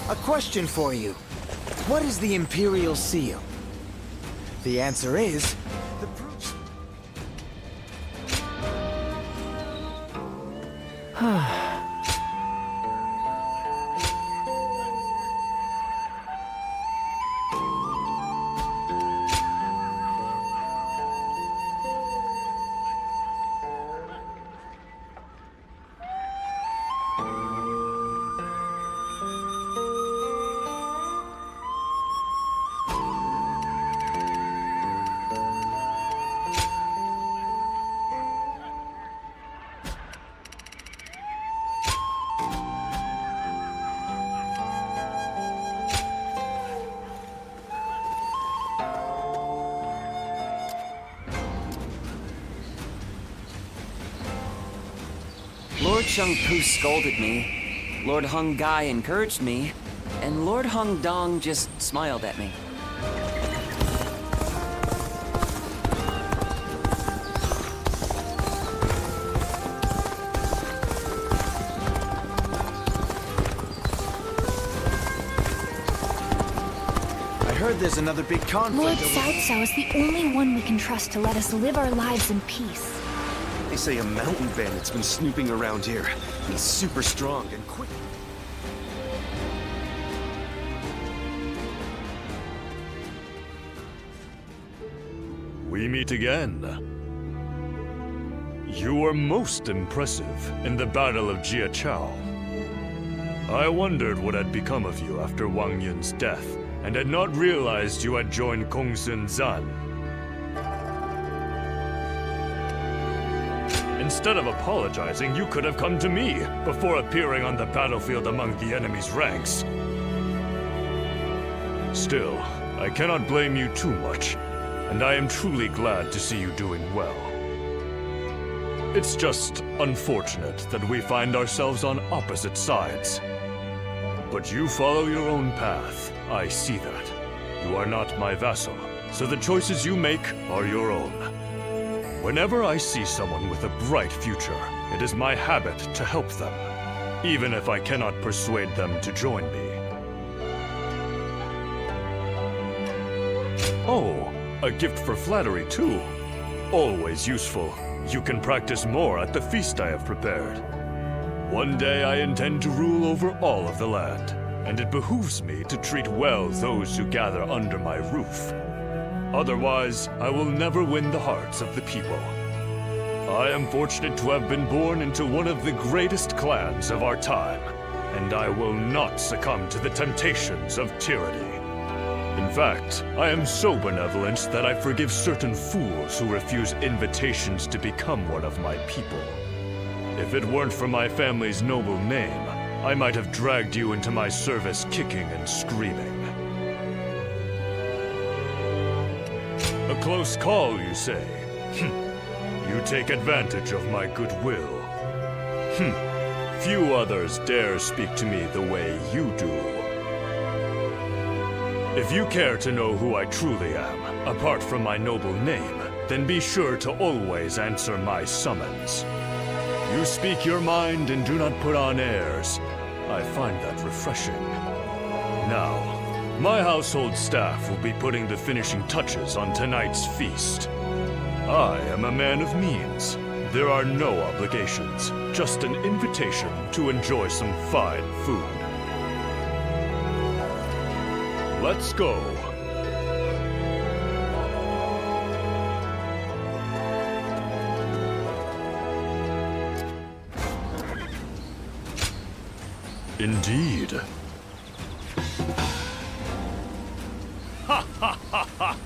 A question for you. What is the Imperial Seal? The answer is... the
Lord Shang-Pu scolded me, Lord Hung Gai encouraged me, and Lord Hung Dong just smiled at me.
I heard there's another big conflict.
Lord Cao Cao is the only one we can trust to let us live our lives in peace.
They say a mountain bandit's been snooping around here. He's super strong and quick.
We meet again. You were most impressive in the Battle of Jia Chao. I wondered what had become of you after Wang Yun's death, and had not realized you had joined Gongsun Zan. Instead of apologizing, you could have come to me before appearing on the battlefield among the enemy's ranks. Still, I cannot blame you too much, and I am truly glad to see you doing well. It's just unfortunate that we find ourselves on opposite sides. But you follow your own path, I see that. You are not my vassal, so the choices you make are your own. Whenever I see someone with a bright future, it is my habit to help them, even if I cannot persuade them to join me. Oh, a gift for flattery too. Always useful. You can practice more at the feast I have prepared. One day I intend to rule over all of the land, and it behooves me to treat well those who gather under my roof. Otherwise, I will never win the hearts of the people.
I am fortunate to have been born into one of the greatest clans of our time, and I will not succumb to the temptations of tyranny. In fact, I am so benevolent that I forgive certain fools who refuse invitations to become one of my people. If it weren't for my family's noble name, I might have dragged you into my service kicking and screaming. A close call, you say? You take advantage of my goodwill. Few others dare speak to me the way you do. If you care to know who I truly am, apart from my noble name, then be sure to always answer my summons. You speak your mind and do not put on airs. I find that refreshing. Now, my household staff will be putting the finishing touches on tonight's feast. I am a man of means. There are no obligations, just an invitation to enjoy some fine food. Let's go. Indeed. Ha ha ha ha!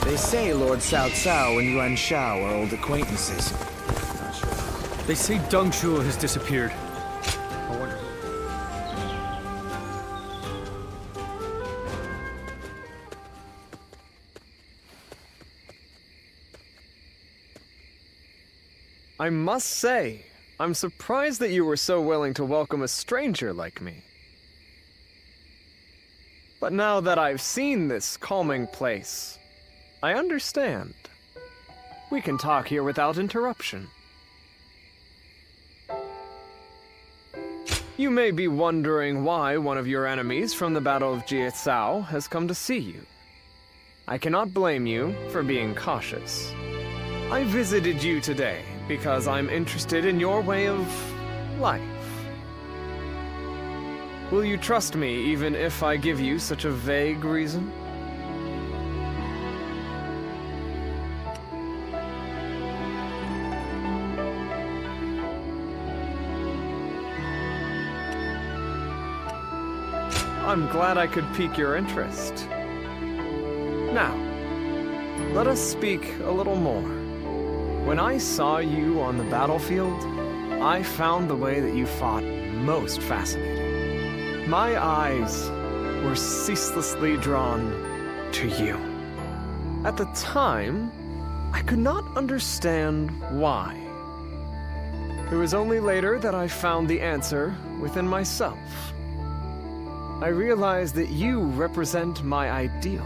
They say Lord Cao Cao and Yuan Shao are old acquaintances.
They say Deng Shuo has disappeared. I wonder who... I must say, I'm surprised that you were so willing to welcome a stranger like me. But now that I've seen this calming place, I understand. We can talk here without interruption. You may be wondering why one of your enemies from the Battle of Jiecao has come to see you. I cannot blame you for being cautious. I visited you today because I'm interested in your way of life. Will you trust me even if I give you such a vague reason? I'm glad I could pique your interest. Now, let us speak a little more. When I saw you on the battlefield, I found the way that you fought most fascinating. My eyes were ceaselessly drawn to you. At the time, I could not understand why. It was only later that I found the answer within myself. I realized that you represent my ideal.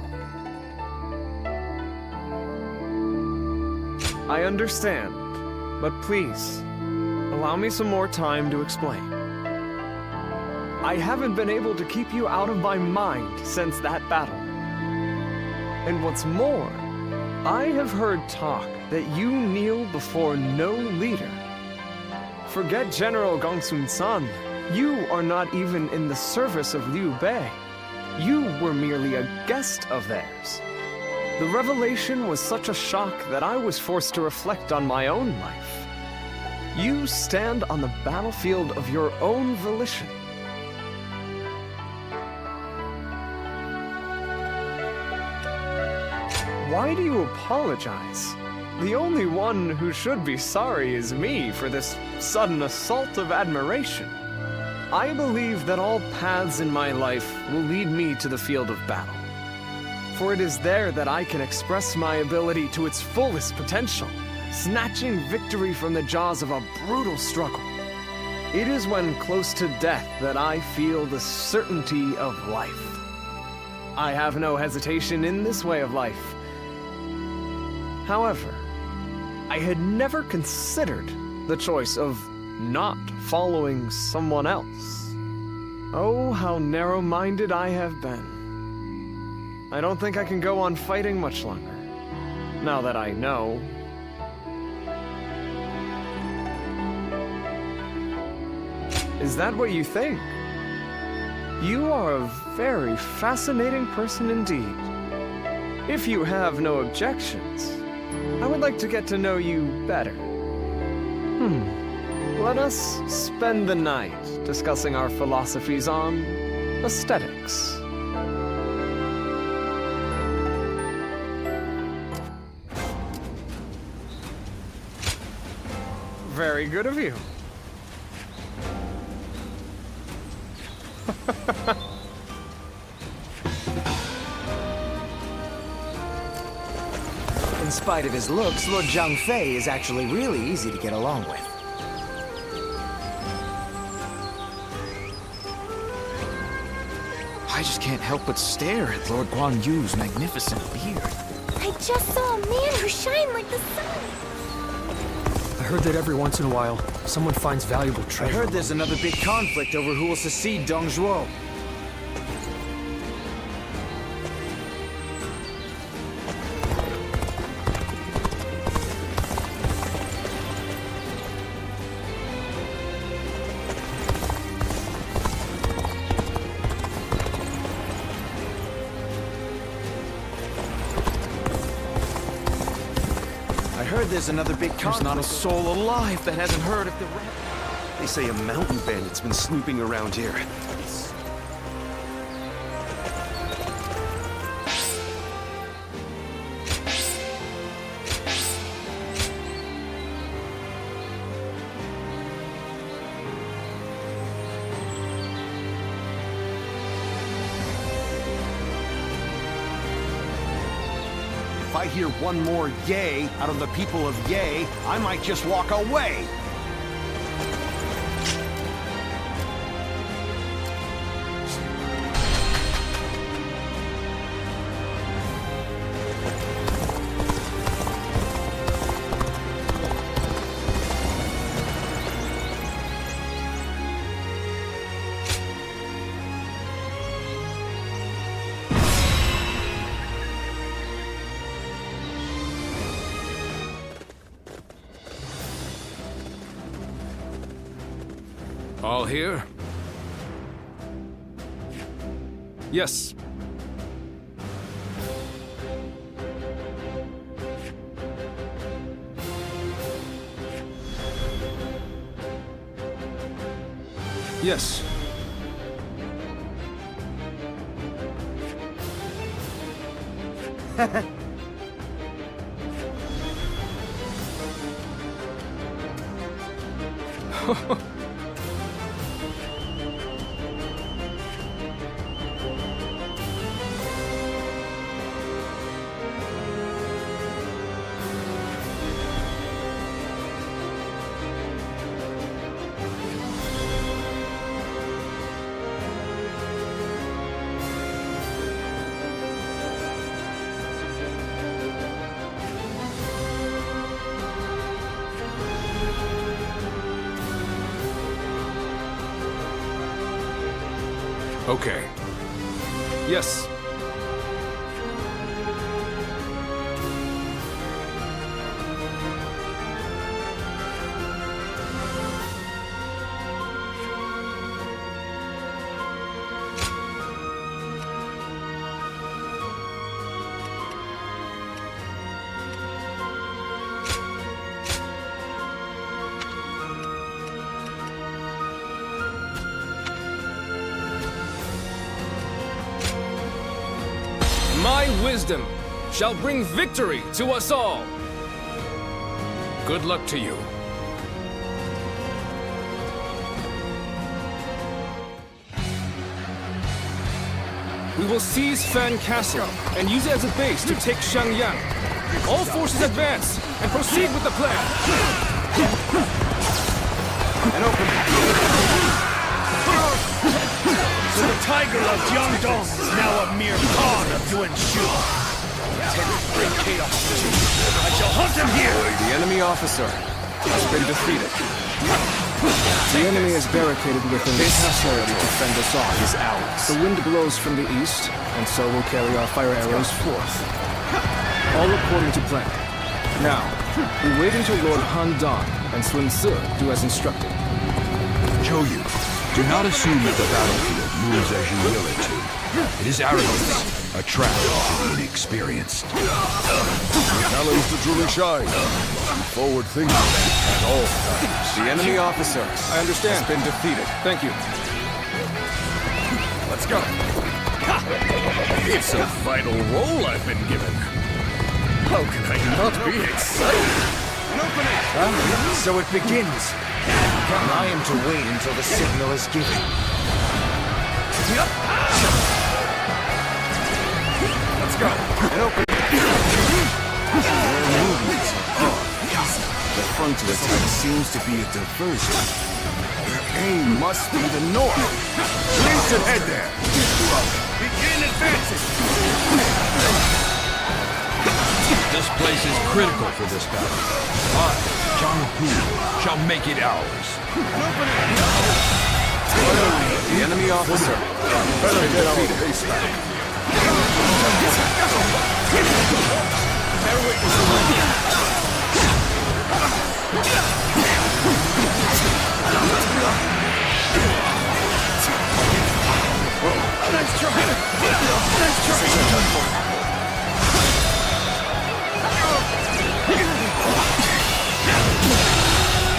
I understand, but please, allow me some more time to explain. I haven't been able to keep you out of my mind since that battle. And what's more, I have heard talk that you kneel before no leader. Forget General Gongsun-san. You are not even in the service of Liu Bei. You were merely a guest of theirs. The revelation was such a shock that I was forced to reflect on my own life. You stand on the battlefield of your own volition. Why do you apologize? The only one who should be sorry is me for this sudden assault of admiration. I believe that all paths in my life will lead me to the field of battle. For it is there that I can express my ability to its fullest potential, snatching victory from the jaws of a brutal struggle. It is when close to death that I feel the certainty of life. I have no hesitation in this way of life. However, I had never considered the choice of not following someone else. Oh, how narrow-minded I have been. I don't think I can go on fighting much longer, now that I know. Is that what you think? You are a very fascinating person indeed. If you have no objections,
I would like to get to know you better. Let us spend the night discussing our philosophies on aesthetics. Very good of you.
In spite of his looks, Lord Zhang Fei is actually really easy to get along with.
I just can't help but stare at Lord Guan Yu's magnificent beard.
I just saw a man who shined like the sun.
I heard that every once in a while, someone finds valuable
I
treasure.
heard there's another big conflict over who will succeed Dong Zhuo. I heard there's another big conflict.
There's not a soul alive that hasn't heard of the
They say a mountain bandit's been snooping around here.
If I hear one more yay out of the people of yay, I might just walk away.
All here?
Yes. Yes.
Okay.
Yes. My wisdom shall bring victory to us all.
Good luck to you.
We will seize Fan Castle and use it as a base to take Xiangyang. All forces advance and proceed with the plan.
And open.
So the tiger of Jiangdong is now a mere pawn of Yuan Shu. Intended to bring chaos to you. I shall hunt him here!
The enemy officer has been defeated. The enemy is barricaded within this castle to defend us off. His allies. The wind blows from the east, and so we'll carry our fire arrows forth. All according to plan. Now, we wait until Lord Han Dan and Sun Ce do as instructed.
Zhou Yu, do not assume that the battlefield moves as you will it to.
It is arrogance, a trap to the inexperienced.
Your talents to truly shine. Forward thinking at all times.
The enemy officer, I understand, has been defeated. Thank you.
Let's go. It's a vital role I've been given. How can I not be excited?
So it begins. I am to wait until the signal is given.
Let's go.
And open.
Their movements are odd. The frontal attack seems to be a diversion. Their aim must be the north. We should head there. Begin advancing. This place is critical for this battle. I, Zhang Hu, shall make it ours.
The enemy officer has been defeated.
Nice try! Nice try!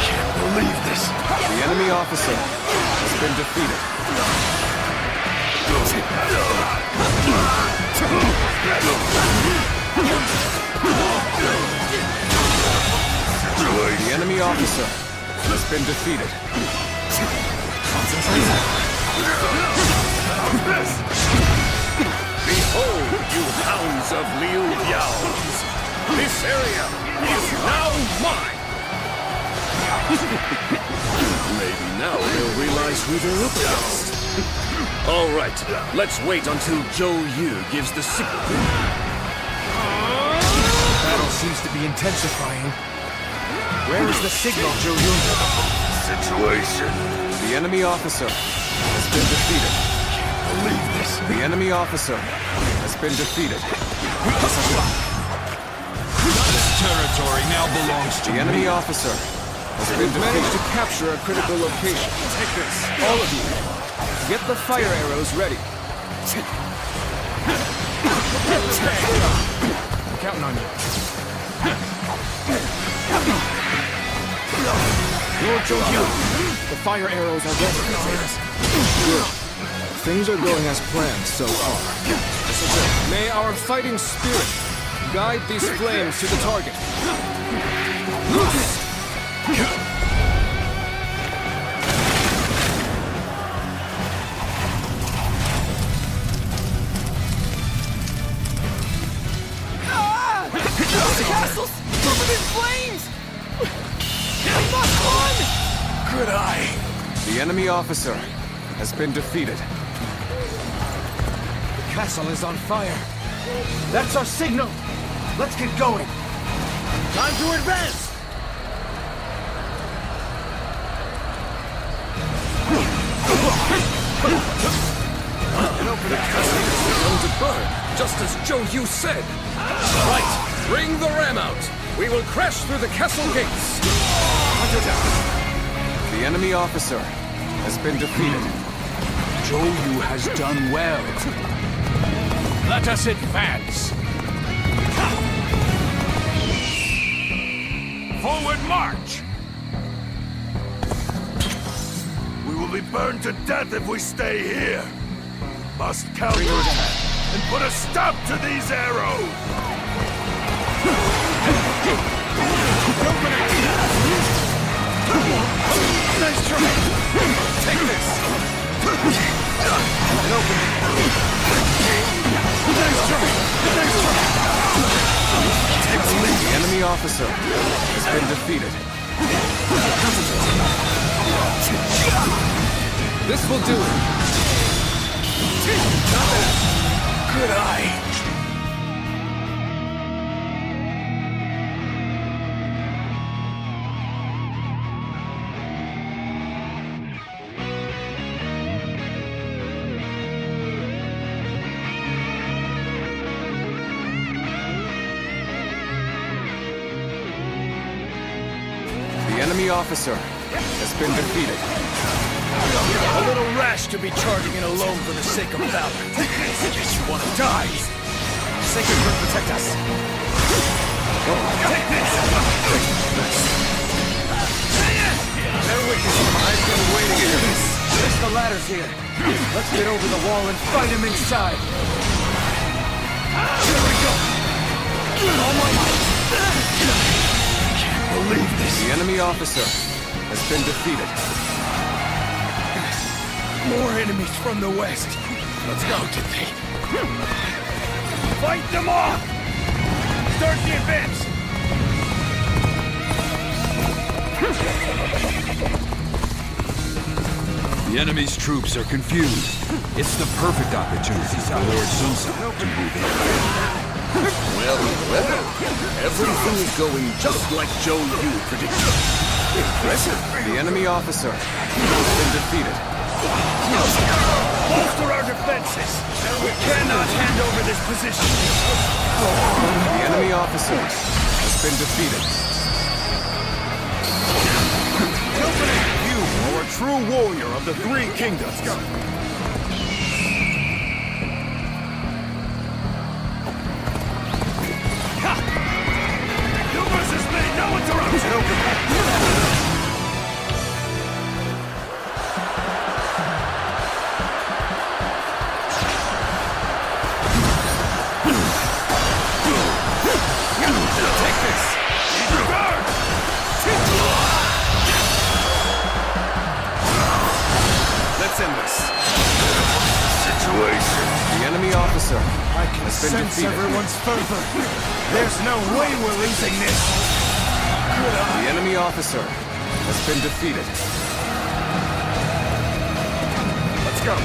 Can't believe this.
The enemy officer has been defeated. The enemy officer has been defeated.
Behold, you hounds of Liu Biao's! This area is now mine! Maybe now they'll realize who they're up against. All right, let's wait until Zhou Yu gives the signal.
The battle seems to be intensifying. Where is the signal, Zhou Yu?
Situation.
The enemy officer has been defeated.
Can't believe this.
The enemy officer has been defeated.
This territory now belongs to
The enemy officer has been managed to capture a critical location.
Take this.
All of you, get the fire arrows ready.
I'm counting on you.
Lord Zhou Yu, the fire arrows are ready. Good. Things are going as planned so far. May our fighting spirit guide these flames to the target.
The castle's covered in flames! I must run!
Good eye.
The enemy officer has been defeated.
The castle is on fire. That's our signal. Let's get going.
Time to advance. The castle is begun to burn, just as Zhou Yu said. Right, bring the ram out. We will crash through the castle gates. Hunt it down.
The enemy officer has been defeated.
Zhou Yu has done well. Let us advance. Forward march!
We will be burned to death if we stay here. Must counter and put a stop to these arrows.
Nice try! Take this! And open it! Nice try! Nice try!
The enemy officer has been defeated. This will do it.
Not bad. Good eye.
The enemy officer
has been defeated.
A little rash to be charging in alone for the sake of valor. I guess you want to die.
Sacred Group, protect us.
Take this!
Bear witness, I've been waiting here. There's the ladders here. Let's get over the wall and fight him inside.
Here we go! All my might! Can't believe this.
The enemy officer has been defeated.
More enemies from the west. Let's go. How did they? Fight them off! Start the advance!
The enemy's troops are confused. It's the perfect opportunity for Lord Sunsa to move in.
Well, everything is going just like Joe Yu predicted. Impressive.
The enemy officer has been defeated.
Bolster our defenses! We cannot hand over this position!
The enemy officer has been defeated.
You are a true warrior of the Three Kingdoms. You versus me, no interruption!
Let's end this.
Situation.
The enemy officer
I can
has been
sense
defeated.
everyone's fervor. There's no way we're losing this.
The enemy officer has been defeated. Let's go.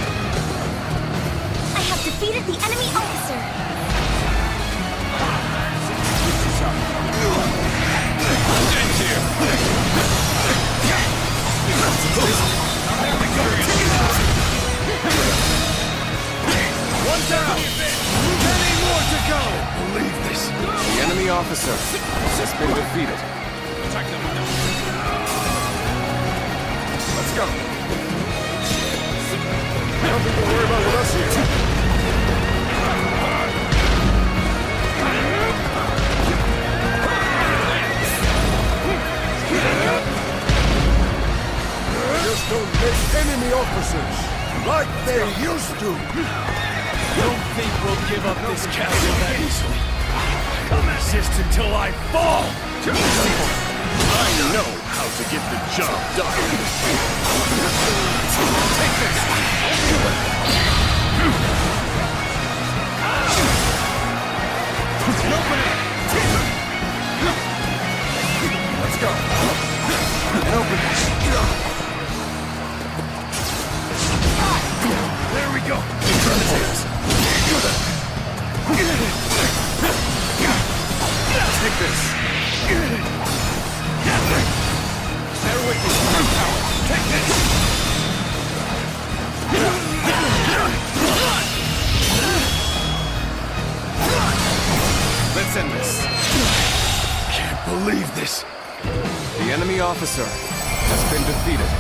I have defeated the enemy officer.
One down. Many more to go. Believe this.
The enemy officer has been defeated. Let's go.
Nothing to worry about with us here. Just don't make enemy officers like they used to. Don't think we'll give up this castle that easily. I'll resist until I fall. I know how to get the job done. Take this. Open it. Let's go. Open it. There we go.
Take this.
Bear witness to my power. Take this.
Let's end this.
Can't believe this.
The enemy officer has been defeated.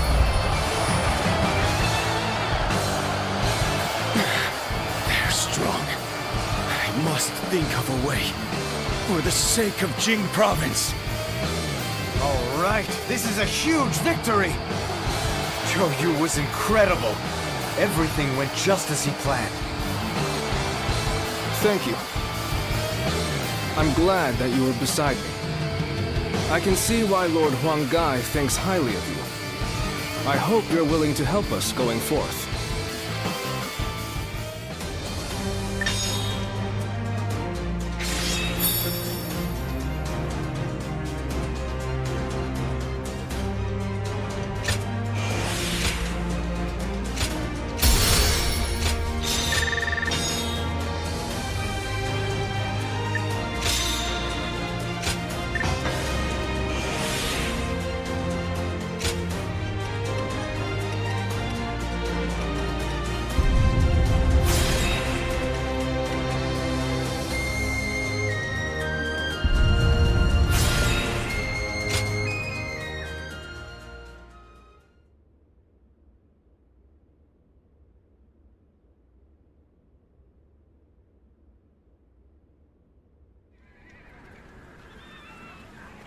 They're strong. I must think of a way. For the sake of Jing Province.
All right, this is a huge victory! Zhou Yu was incredible. Everything went just as he planned.
Thank you. I'm glad that you were beside me. I can see why Lord Huang Gai thinks highly of you. I hope you're willing to help us going forth.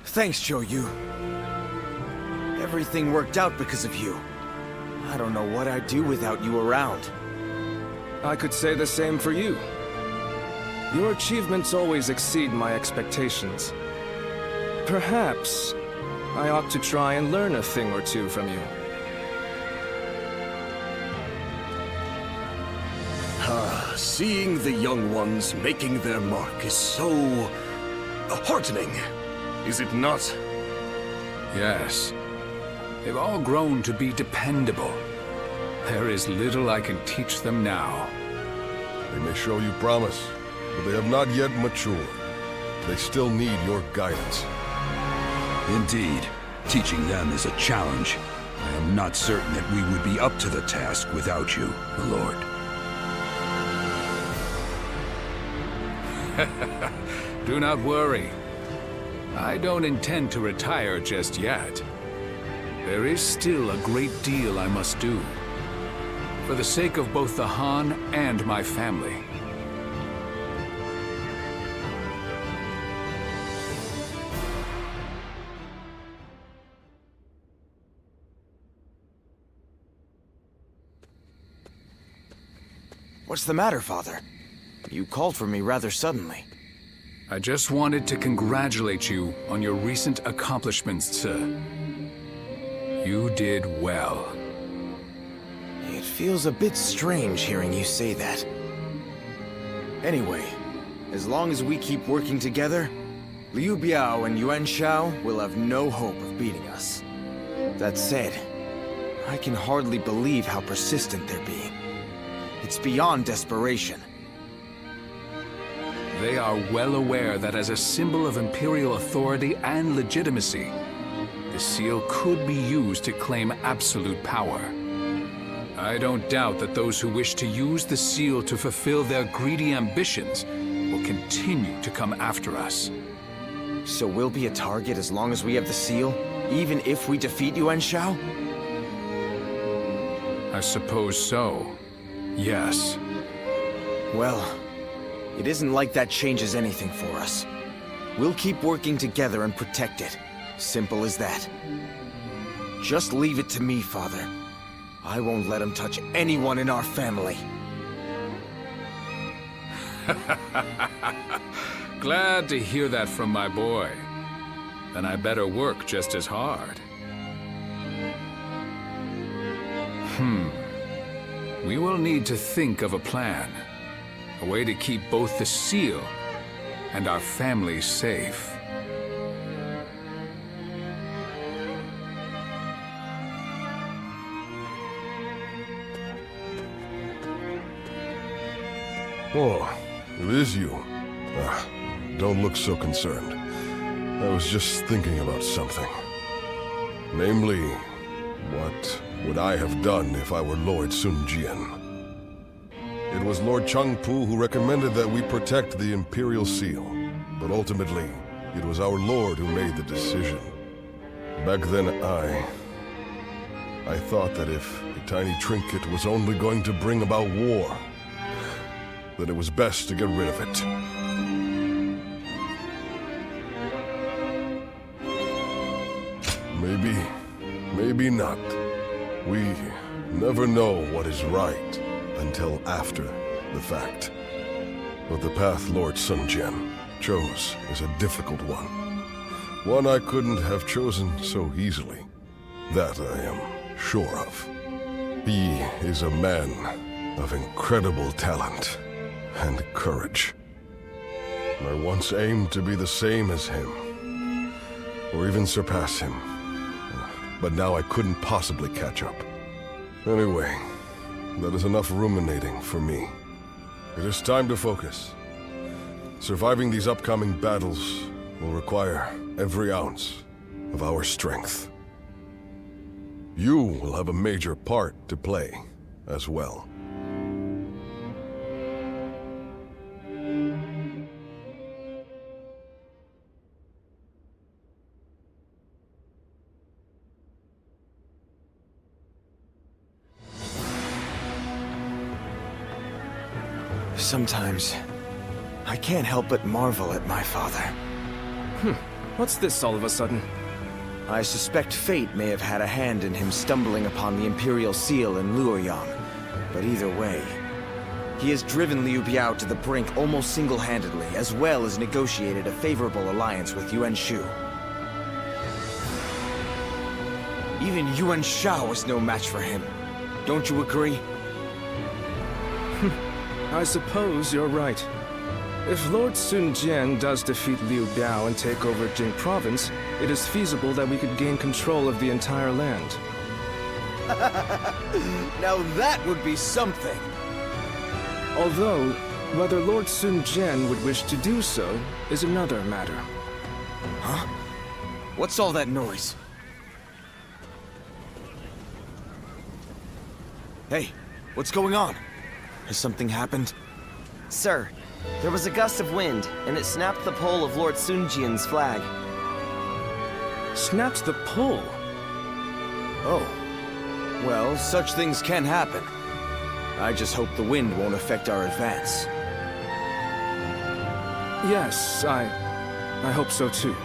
Thanks, Choyu. Everything worked out because of you. I don't know what I'd do without you around.
I could say the same for you. Your achievements always exceed my expectations. Perhaps I ought to try and learn a thing or two from you.
Seeing the young ones making their mark is so heartening, is it not?
Yes. They've all grown to be dependable. There is little I can teach them now.
They may show you promise, but they have not yet matured. They still need your guidance.
Indeed. Teaching them is a challenge. I am not certain that we would be up to the task without you, my lord.
Do not worry. I don't intend to retire just yet. There is still a great deal I must do. For the sake of both the Han and my family.
What's the matter, Father? You called for me rather suddenly.
I just wanted to congratulate you on your recent accomplishments, sir. You did well.
It feels a bit strange hearing you say that. Anyway, as long as we keep working together, Liu Biao and Yuan Shao will have no hope of beating us. That said, I can hardly believe how persistent they're being. It's beyond desperation.
They are well aware that as a symbol of Imperial authority and legitimacy, the seal could be used to claim absolute power. I don't doubt that those who wish to use the seal to fulfill their greedy ambitions will continue to come after us.
So we'll be a target as long as we have the seal, even if we defeat Yuan Shao?
I suppose so. Yes.
Well, it isn't like that changes anything for us. We'll keep working together and protect it. Simple as that. Just leave it to me, Father. I won't let him touch anyone in our family.
Glad to hear that from my boy. Then I better work just as hard. We will need to think of a plan. A way to keep both the seal and our families safe.
Oh, it is you. Don't look so concerned. I was just thinking about something. Namely, what would I have done if I were Lord Sun Jian? It was Lord Changpu who recommended that we protect the Imperial Seal, but ultimately, it was our Lord who made the decision. Back then, I thought that if a tiny trinket was only going to bring about war, that it was best to get rid of it. Maybe not. We never know what is right until after the fact. But the path Lord Sun Jian chose is a difficult one. One I couldn't have chosen so easily. That I am sure of. He is a man of incredible talent and courage. I once aimed to be the same as him, or even surpass him. But now I couldn't possibly catch up. Anyway, that is enough ruminating for me. It is time to focus. Surviving these upcoming battles will require every ounce of our strength. You will have a major part to play as well.
Sometimes, I can't help but marvel at my father.
What's this all of a sudden?
I suspect fate may have had a hand in him stumbling upon the Imperial Seal in Luoyang. But either way, he has driven Liu Biao to the brink almost single-handedly, as well as negotiated a favorable alliance with Yuan Shu. Even Yuan Shao was no match for him. Don't you agree?
I suppose you're right. If Lord Sun Jian does defeat Liu Biao and take over Jing Province, it is feasible that we could gain control of the entire land.
Now that would be something!
Although, whether Lord Sun Jian would wish to do so is another matter.
Huh? What's all that noise? Hey, what's going on? Has something happened?
Sir, there was a gust of wind, and it snapped the pole of Lord Sun Jian's flag.
Snapped the pole?
Oh. Well, such things can happen. I just hope the wind won't affect our advance.
Yes, I hope so too.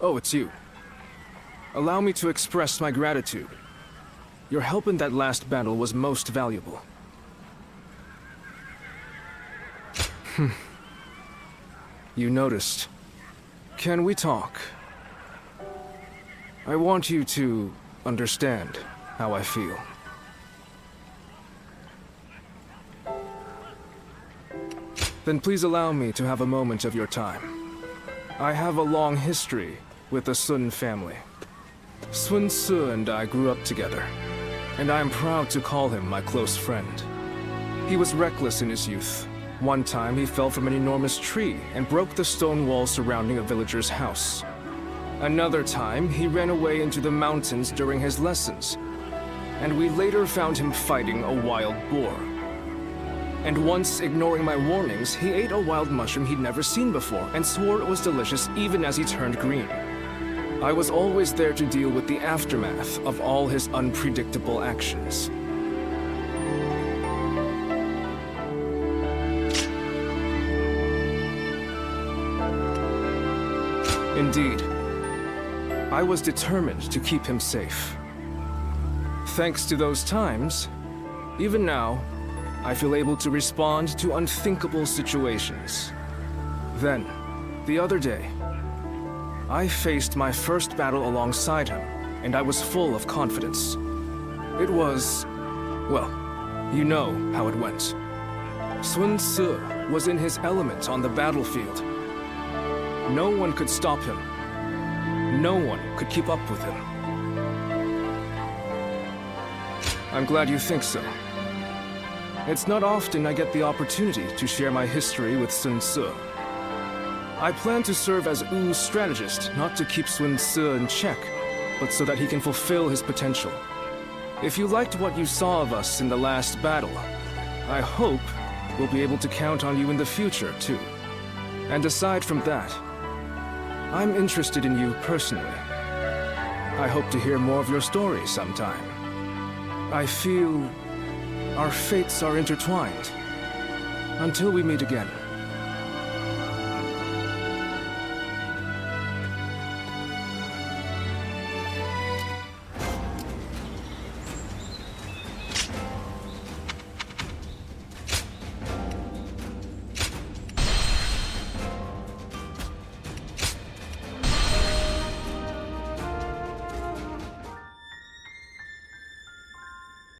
Oh, it's you. Allow me to express my gratitude. Your help in that last battle was most valuable. You noticed. Can we talk? I want you to understand how I feel. Then please allow me to have a moment of your time. I have a long history with the Sun family. Sun Ce and I grew up together, and I am proud to call him my close friend. He was reckless in his youth. One time he fell from an enormous tree and broke the stone wall surrounding a villager's house. Another time he ran away into the mountains during his lessons, and we later found him fighting a wild boar. And once, ignoring my warnings, he ate a wild mushroom he'd never seen before and swore it was delicious even as he turned green. I was always there to deal with the aftermath of all his unpredictable actions. Indeed, I was determined to keep him safe. Thanks to those times, even now, I feel able to respond to unthinkable situations. Then, the other day, I faced my first battle alongside him, and I was full of confidence. It was, well, you know how it went. Sun Ce was in his element on the battlefield. No one could stop him. No one could keep up with him. I'm glad you think so. It's not often I get the opportunity to share my history with Sun Ce. I plan to serve as Wu's strategist, not to keep Sun Ce in check, but so that he can fulfill his potential. If you liked what you saw of us in the last battle, I hope we'll be able to count on you in the future, too. And aside from that, I'm interested in you personally. I hope to hear more of your story sometime. I feel our fates are intertwined. Until we meet again.